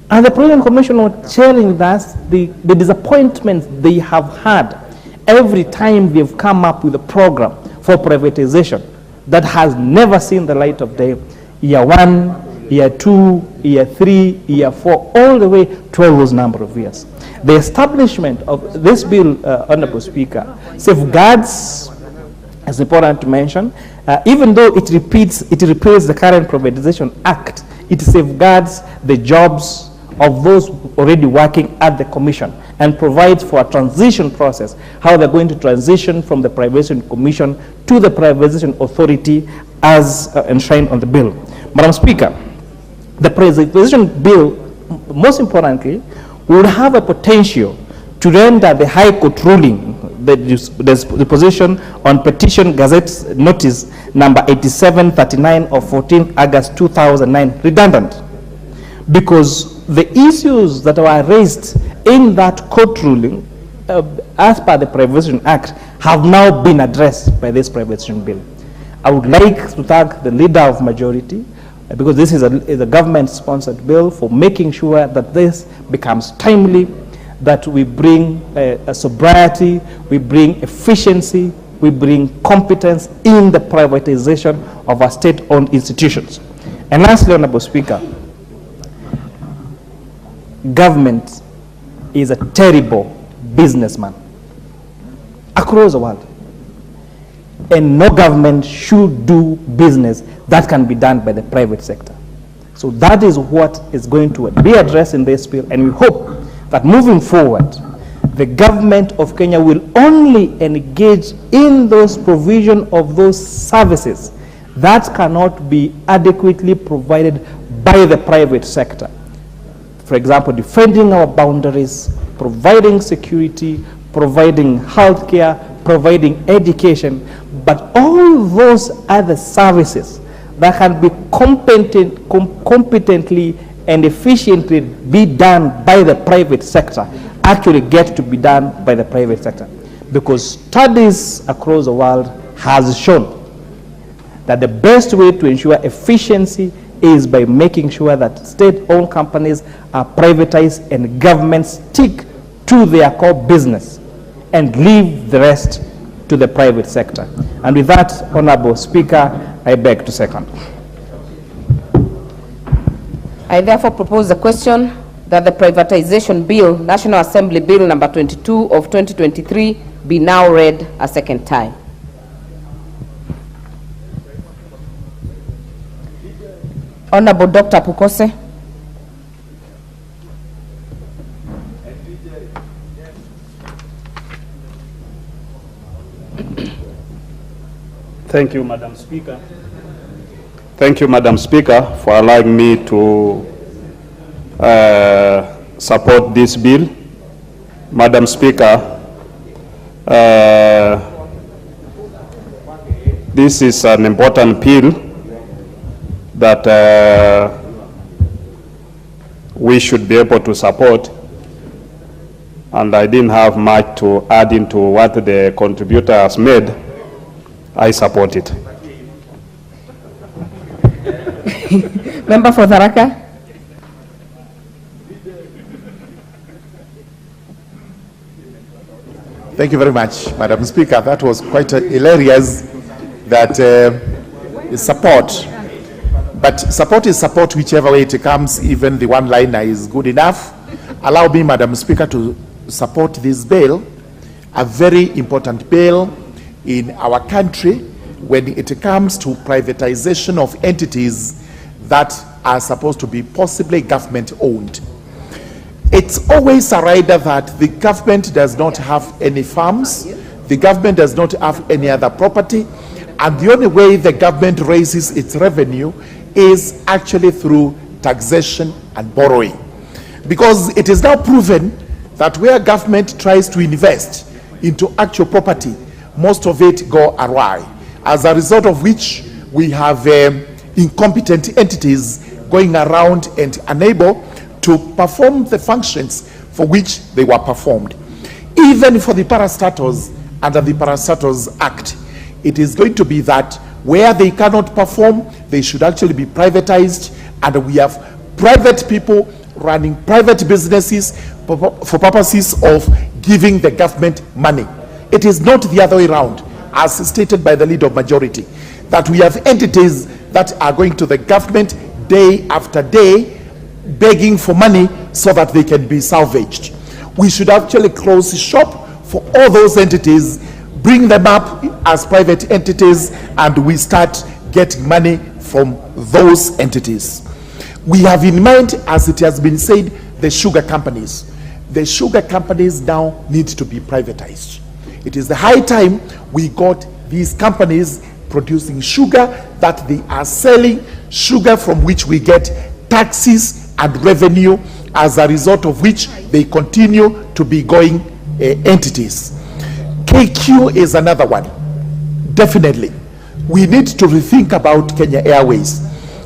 And the President Commission was sharing us the disappointments they have had every time they've come up with a program for privatization that has never seen the light of day. Year 1, year 2, year 3, year 4, all the way to all those number of years. The establishment of this bill, Honorable Speaker, safeguards It's important to mention. Even though it repeals the current Privatization Act, it safeguards the jobs of those already working at the Commission and provides for a transition process, how they're going to transition from the Privatization Commission to the Privatization Authority as enshrined on the bill. Madam Speaker, the Privatization Bill, most importantly, would have a potential to render the High Court ruling, the position on Petition Gazette Notice number 8739 of 14 August 2009 redundant, because the issues that were raised in that court ruling as per the Privatization Act have now been addressed by this Privatization Bill. I would like to thank the leader of majority, because this is a government-sponsored bill, for making sure that this becomes timely, that we bring a sobriety, we bring efficiency, we bring competence in the privatization of our state-owned institutions. And lastly, Honorable Speaker, government is a terrible businessman across the world. And no government should do business that can be done by the private sector. So that is what is going to be addressed in this bill, and we hope that moving forward, the government of Kenya will only engage in those provision of those services that cannot be adequately provided by the private sector. For example, defending our boundaries, providing security, providing healthcare, providing education, but all those other services that can be competently and efficiently be done by the private sector actually get to be done by the private sector. Because studies across the world has shown that the best way to ensure efficiency is by making sure that state-owned companies are privatized and governments stick to their core business and leave the rest to the private sector. And with that, Honorable Speaker, I beg to second. I therefore propose the question that the Privatization Bill, National Assembly Bill number 22 of 2023, be now read a second time. Honorable Dr. Pukose. Thank you, Madam Speaker. Thank you, Madam Speaker, for allowing me to support this bill. Madam Speaker, this is an important bill that we should be able to support, and I didn't have much to add into what the contributor has made. I support it. Member for Tharaka. Thank you very much, Madam Speaker. That was quite hilarious, that support. But support is support whichever way it comes, even the one-liner is good enough. Allow me, Madam Speaker, to support this bill, a very important bill in our country when it comes to privatization of entities that are supposed to be possibly government-owned. It's always a rider that the government does not have any farms, the government does not have any other property, and the only way the government raises its revenue is actually through taxation and borrowing. Because it is now proven that where government tries to invest into actual property, most of it go awry, as a result of which we have incompetent entities going around and unable to perform the functions for which they were performed. Even for the parastatals under the Parastatals Act, it is going to be that where they cannot perform, they should actually be privatized, and we have private people running private businesses for purposes of giving the government money. It is not the other way around, as stated by the leader of majority, that we have entities that are going to the government day after day, begging for money so that they can be salvaged. We should actually close the shop for all those entities, bring them up as private entities, and we start getting money from those entities. We have in mind, as it has been said, the sugar companies. The sugar companies now need to be privatized. It is the high time we got these companies producing sugar, that they are selling sugar from which we get taxes and revenue, as a result of which they continue to be going entities. KQ is another one. Definitely. We need to rethink about Kenya Airways.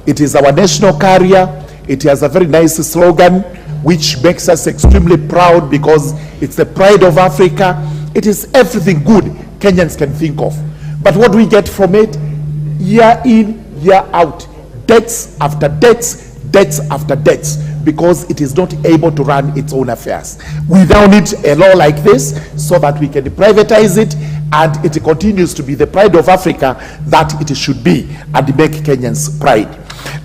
It is our national carrier. It has a very nice slogan, which makes us extremely proud because it's the pride of Africa. It is everything good Kenyans can think of. But what we get from it, year in, year out, debts after debts, debts after debts, because it is not able to run its own affairs. We now need a law like this so that we can privatize it, and it continues to be the pride of Africa that it should be, and make Kenyans pride.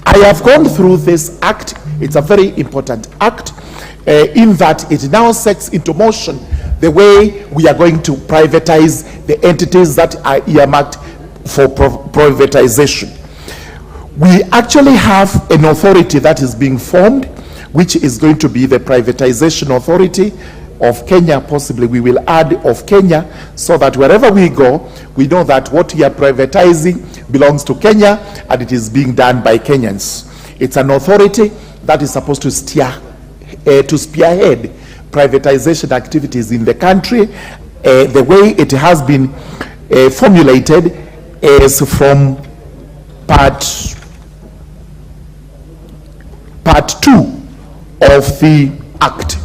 I have gone through this act. It's a very important act in that it now sets into motion the way we are going to privatize the entities that are earmarked for privatization. We actually have an authority that is being formed, which is going to be the Privatization Authority of Kenya. Possibly we will add of Kenya, so that wherever we go, we know that what we are privatizing belongs to Kenya, and it is being done by Kenyans. It's an authority that is supposed to spearhead privatization activities in the country. The way it has been formulated is from part 2 of the act.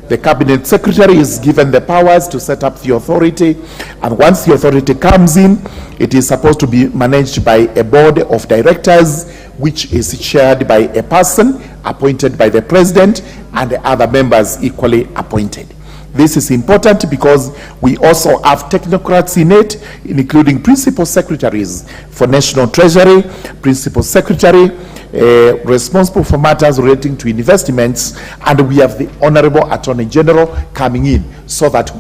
The cabinet secretary is given the powers to set up the authority, and once the authority comes in, it is supposed to be managed by a board of directors, which is chaired by a person appointed by the president, and the other members equally appointed. This is important because we also have technocrats in it, including principal secretaries for National Treasury, principal secretary responsible for matters relating to investments, and we have the Honorable Attorney General coming in, so that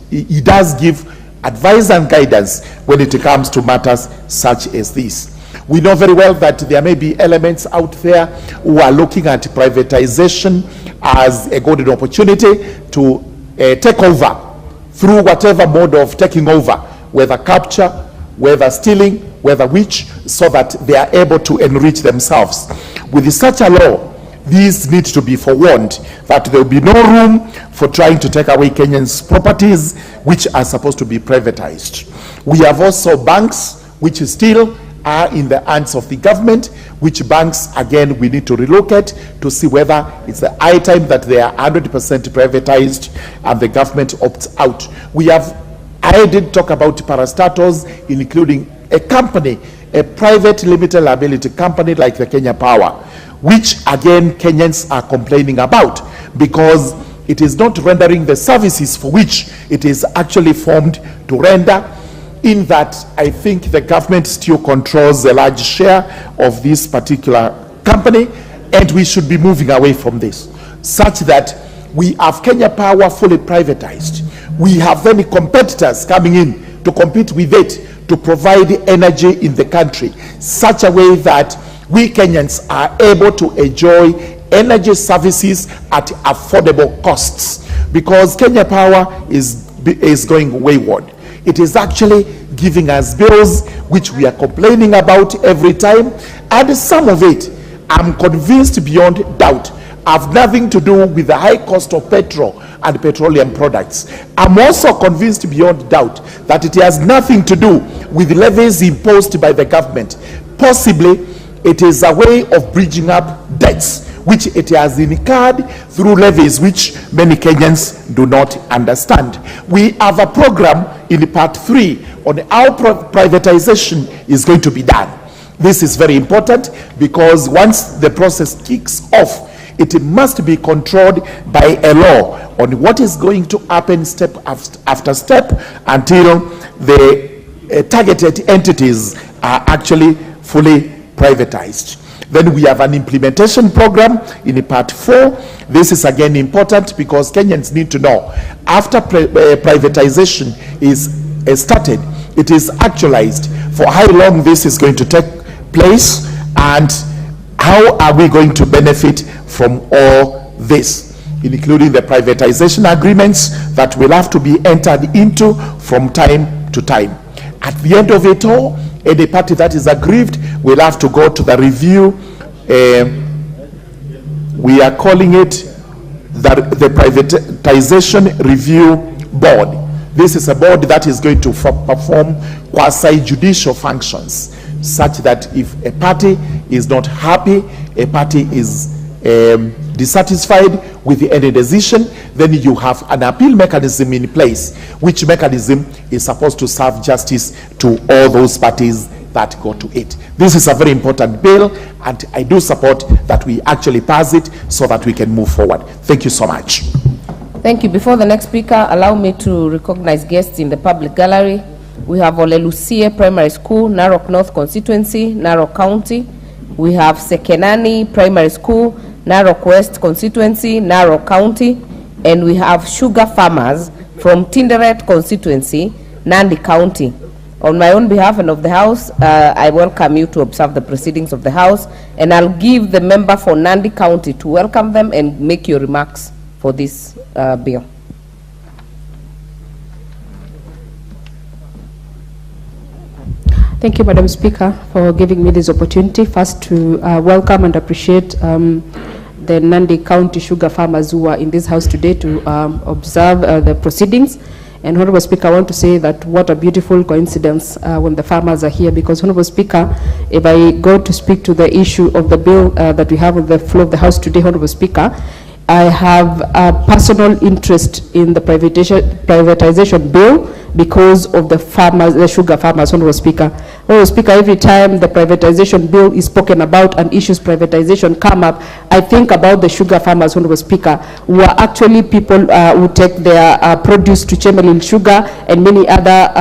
he does give advice and guidance when it comes to matters such as this. We know very well that there may be elements out there who are looking at privatization as a golden opportunity to take over through whatever mode of taking over, whether capture, whether stealing, whether which, so that they are able to enrich themselves. With such a law, these need to be forewarned that there will be no room for trying to take away Kenyans' properties, which are supposed to be privatized. We have also banks which still are in the hands of the government, which banks, again, we need to relocate to see whether it's the high time that they are 100% privatized and the government opts out. I did talk about parastatals, including a company, a private limited liability company like the Kenya Power, which again Kenyans are complaining about because it is not rendering the services for which it is actually formed to render, in that I think the government still controls a large share of this particular company, and we should be moving away from this, such that we have Kenya Power fully privatized. We have many competitors coming in to compete with it to provide energy in the country, such a way that we Kenyans are able to enjoy energy services at affordable costs, because Kenya Power is going wayward. It is actually giving us bills which we are complaining about every time, and some of it, I'm convinced beyond doubt, have nothing to do with the high cost of petrol and petroleum products. I'm also convinced beyond doubt that it has nothing to do with levies imposed by the government. Possibly, it is a way of bridging up debts which it has incurred through levies which many Kenyans do not understand. We have a program in part 3 on how privatization is going to be done. This is very important because once the process kicks off, it must be controlled by a law on what is going to happen step after step until the targeted entities are actually fully privatized. Then we have an implementation program in part 4. This is again important because Kenyans need to know after privatization is started, it is actualized, for how long this is going to take place, and how are we going to benefit from all this, including the privatization agreements that will have to be entered into from time to time. At the end of it all, any party that is aggrieved will have to go to the review. We are calling it the Privatization Review Board. This is a board that is going to perform quasi-judicial functions, such that if a party is not happy, a party is dissatisfied with any decision, then you have an appeal mechanism in place, which mechanism is supposed to serve justice to all those parties that go to it. This is a very important bill, and I do support that we actually pass it so that we can move forward. Thank you so much. Thank you. Before the next speaker, allow me to recognize guests in the public gallery. We have Olelusie Primary School, Narok North Constituency, Narok County. We have Sekenani Primary School, Narok West Constituency, Narok County. And we have Sugar Farmers from Tinderet Constituency, Nandi County. On my own behalf and of the House, I welcome you to observe the proceedings of the House, and I'll give the member for Nandi County to welcome them and make your remarks for this bill. Thank you, Madam Speaker, for giving me this opportunity. First, to welcome and appreciate the Nandi County sugar farmers who are in this House today to observe the proceedings. And Honorable Speaker, I want to say that what a beautiful coincidence when the farmers are here, because Honorable Speaker, if I go to speak to the issue of the bill that we have on the floor of the House today, Honorable Speaker, I have a personal interest in the privatization bill because of the farmers, the sugar farmers, Honorable Speaker. Honorable Speaker, every time the privatization bill is spoken about and issues privatization come up, I think about the sugar farmers, Honorable Speaker, who are actually people who take their produce to Chemelil Sugar and many other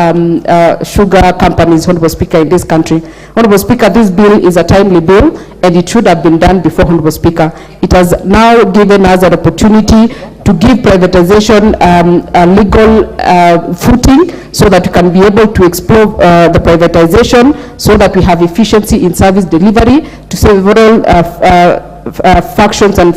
sugar companies, Honorable Speaker, in this country. Honorable Speaker, this bill is a timely bill, and it should have been done before, Honorable Speaker. It has now given us an opportunity to give privatization a legal footing so that we can be able to explore the privatization so that we have efficiency in service delivery to several factions and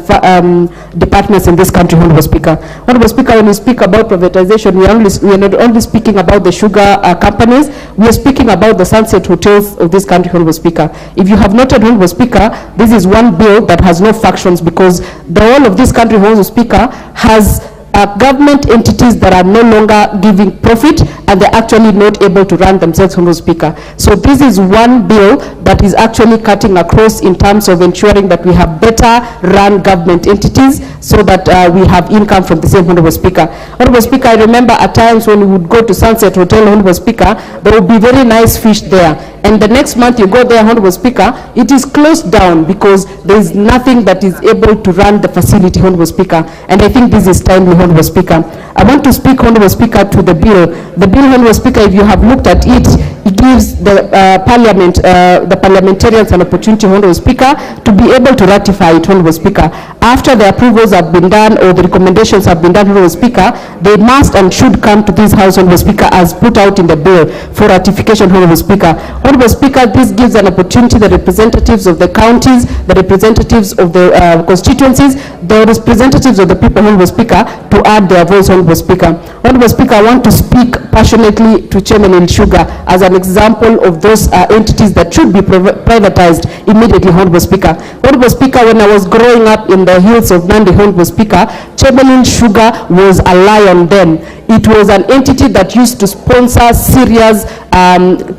departments in this country, Honorable Speaker. Honorable Speaker, when we speak about privatization, we are not only speaking about the sugar companies, we are speaking about the sunset hotels of this country, Honorable Speaker. If you have noted, Honorable Speaker, this is one bill that has no factions, because the whole of this country, Honorable Speaker, has government entities that are no longer giving profit, and they're actually not able to run themselves, Honorable Speaker. So this is one bill that is actually cutting across in terms of ensuring that we have better run government entities so that we have income from the same, Honorable Speaker. Honorable Speaker, I remember at times when we would go to Sunset Hotel, Honorable Speaker, there would be very nice fish there. And the next month you go there, Honorable Speaker, it is closed down because there is nothing that is able to run the facility, Honorable Speaker. And I think this is timely, Honorable Speaker. I want to speak, Honorable Speaker, to the bill. The bill, Honorable Speaker, if you have looked at it, it gives the Parliament, the parliamentarians an opportunity, Honorable Speaker, to be able to ratify it, Honorable Speaker. After the approvals have been done or the recommendations have been done, Honorable Speaker, they must and should come to this House, Honorable Speaker, as put out in the bill for ratification, Honorable Speaker. Honorable Speaker, this gives an opportunity the representatives of the counties, the representatives of the constituencies, the representatives of the people, Honorable Speaker, to add their voice, Honorable Speaker. Honorable Speaker, I want to speak passionately to Chemelil Sugar as an example of those entities that should be privatized immediately, Honorable Speaker. Honorable Speaker, when I was growing up in the hills of Nandi, Honorable Speaker, Chemelil Sugar was a lion then. It was an entity that used to sponsor serious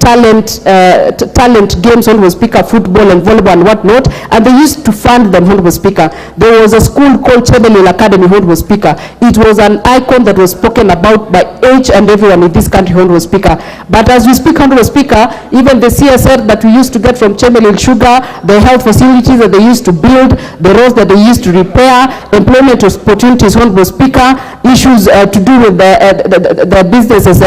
talent games, Honorable Speaker, football and volleyball and whatnot, and they used to fund them, Honorable Speaker. There was a school called Chemelil Academy, Honorable Speaker. It was an icon that was spoken about by each and everyone in this country, Honorable Speaker. But as we speak, Honorable Speaker, even the CSR that we used to get from Chemelil Sugar, the health facilities that they used to build, the roads that they used to repair, employment opportunities, Honorable Speaker, issues to do with the businesses,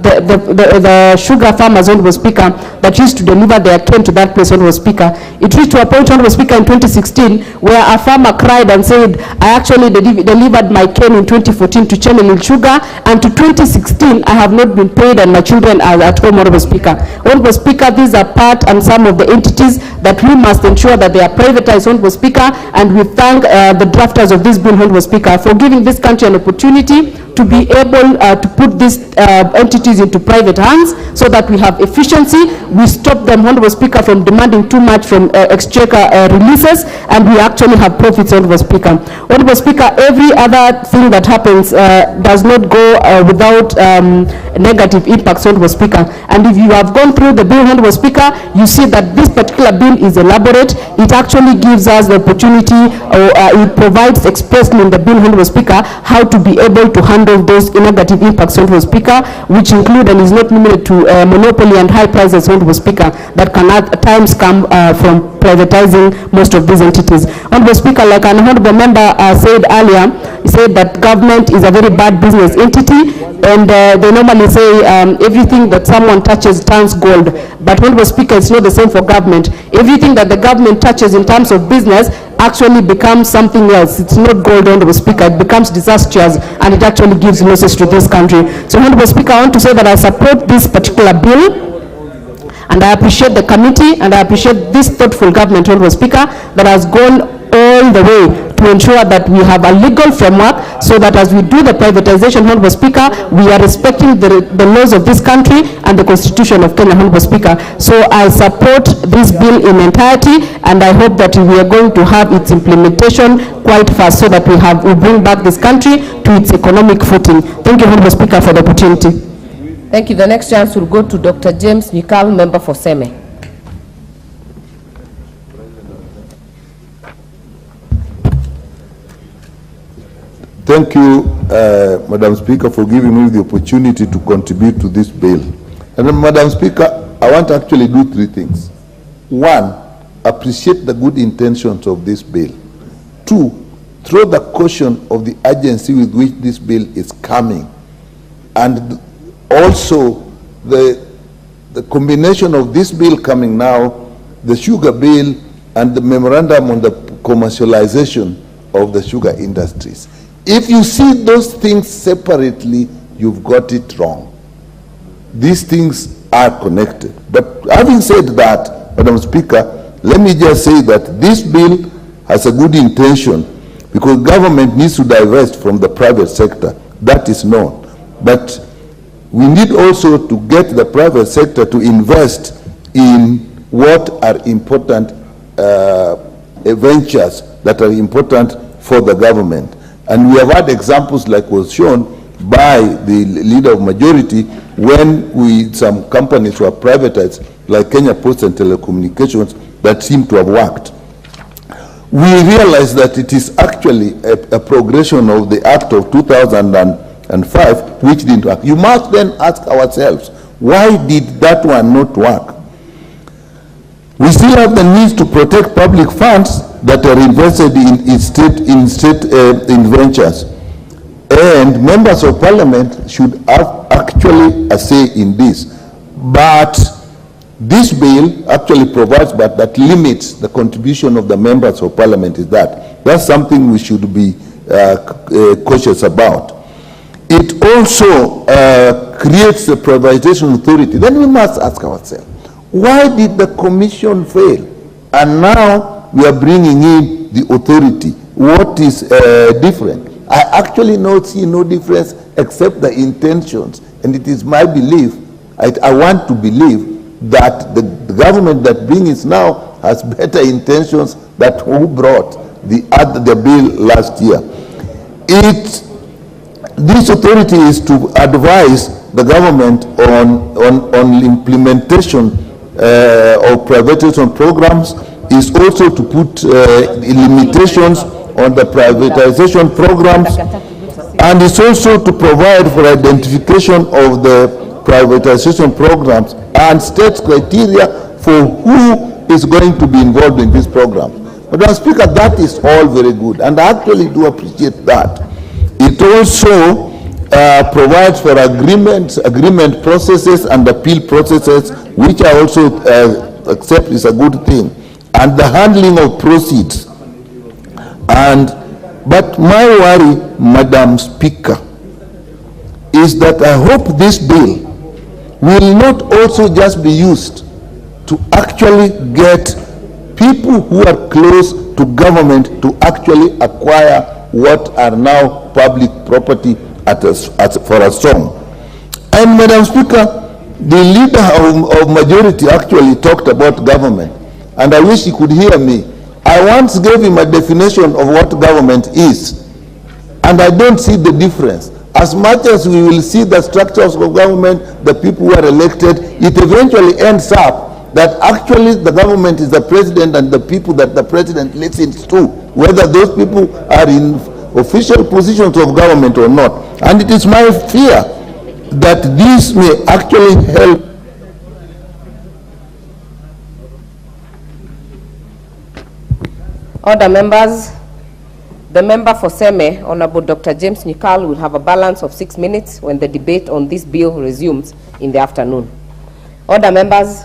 the sugar farmers, Honorable Speaker, that used to deliver their cane to that place, Honorable Speaker. It reached to a point, Honorable Speaker, in 2016, where a farmer cried and said, I actually delivered my cane in 2014 to Channel Sugar, and to 2016, I have not been paid and my children are at home, Honorable Speaker. Honorable Speaker, these are part and some of the entities that we must ensure that they are privatized, Honorable Speaker, and we thank the drafters of this bill, Honorable Speaker, for giving this country an opportunity to be able to put these entities into private hands so that we have efficiency. We stop them, Honorable Speaker, from demanding too much from exchequer releases, and we actually have profits, Honorable Speaker. Honorable Speaker, every other thing that happens does not go without negative impacts, Honorable Speaker. And if you have gone through the bill, Honorable Speaker, you see that this particular bill is elaborate. It actually gives us the opportunity, or it provides expressly in the bill, Honorable Speaker, how to be able to handle those negative impacts, Honorable Speaker, which include and is not limited to monopoly and high prices, Honorable Speaker, that can at times come from privatizing most of these entities. Honorable Speaker, like an honorable member said earlier, he said that government is a very bad business entity, and they normally say everything that someone touches turns gold. But Honorable Speaker, it's not the same for government. Everything that the government touches in terms of business actually becomes something else. It's not gold, Honorable Speaker. It becomes disastrous, and it actually gives losses to this country. So, Honorable Speaker, I want to say that I support this particular bill, and I appreciate the committee, and I appreciate this thoughtful government, Honorable Speaker, that has gone all the way to ensure that we have a legal framework so that as we do the privatization, Honorable Speaker, we are respecting the laws of this country and the Constitution of Kenya, Honorable Speaker. So I support this bill in entirety, and I hope that we are going to have its implementation quite fast so that we bring back this country to its economic footing. Thank you, Honorable Speaker, for the opportunity. Thank you. The next chance will go to Dr. James Nyikal, member for Seme. Thank you, Madam Speaker, for giving me the opportunity to contribute to this bill. And then, Madam Speaker, I want to actually do three things. One, appreciate the good intentions of this bill. Two, throw the caution of the urgency with which this bill is coming. And also, the combination of this bill coming now, the sugar bill, and the memorandum on the commercialization of the sugar industries. If you see those things separately, you've got it wrong. These things are connected. But having said that, Madam Speaker, let me just say that this bill has a good intention because government needs to divest from the private sector. That is known. But we need also to get the private sector to invest in what are important ventures that are important for the government. And we have had examples like was shown by the leader of majority when some companies were privatized, like Kenya Post and Telecommunications, that seem to have worked. We realize that it is actually a progression of the Act of 2005, which didn't work. You must then ask ourselves, why did that one not work? We still have the need to protect public funds that are invested in state ventures. And members of parliament should have actually a say in this. But this bill actually provides, but that limits the contribution of the members of parliament is that. That's something we should be cautious about. It also creates a privatization authority. Then we must ask ourselves, why did the commission fail? And now we are bringing in the authority. What is different? I actually see no difference except the intentions. And it is my belief, I want to believe that the government that brings it now has better intentions than who brought the bill last year. This authority is to advise the government on implementation of privatization programs, is also to put limitations on the privatization programs, and it's also to provide for identification of the privatization programs and state criteria for who is going to be involved in this program. Madam Speaker, that is all very good, and I actually do appreciate that. It also provides for agreement processes and appeal processes, which I also accept is a good thing, and the handling of proceeds. But my worry, Madam Speaker, is that I hope this bill will not also just be used to actually get people who are close to government to actually acquire what are now public property for a song. And Madam Speaker, the leader of majority actually talked about government, and I wish he could hear me. I once gave him a definition of what government is, and I don't see the difference. As much as we will see the structures of government, the people who are elected, it eventually ends up that actually the government is the president and the people that the president listens to, whether those people are in official positions of government or not. And it is my fear that this may actually help. Order, members. The member for Seme, Honorable Dr. James Nyikal, will have a balance of 6 minutes when the debate on this bill resumes in the afternoon. Order, members.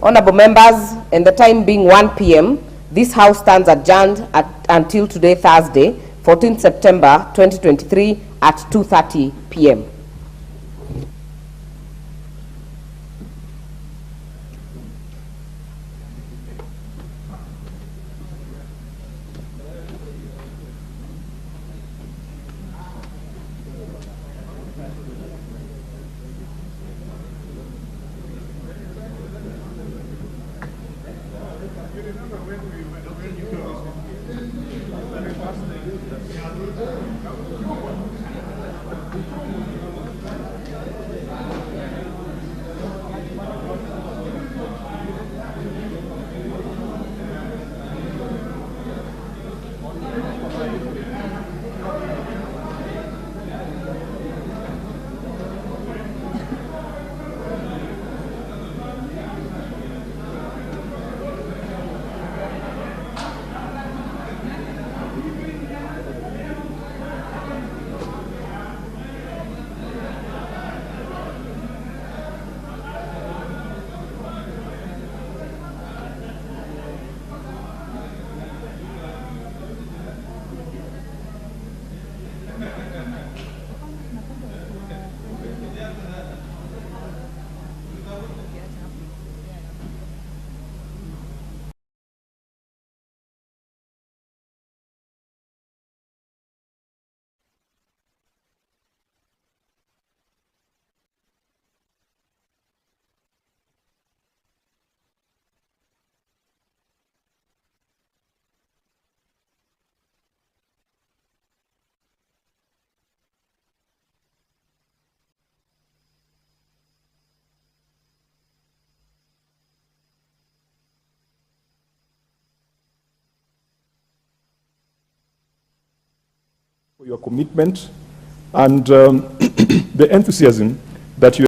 Honorable members, and the time being 1 p.m., this House stands adjourned until today, Thursday, 14th September 2023 at 2:30 p.m. For your commitment and the enthusiasm that you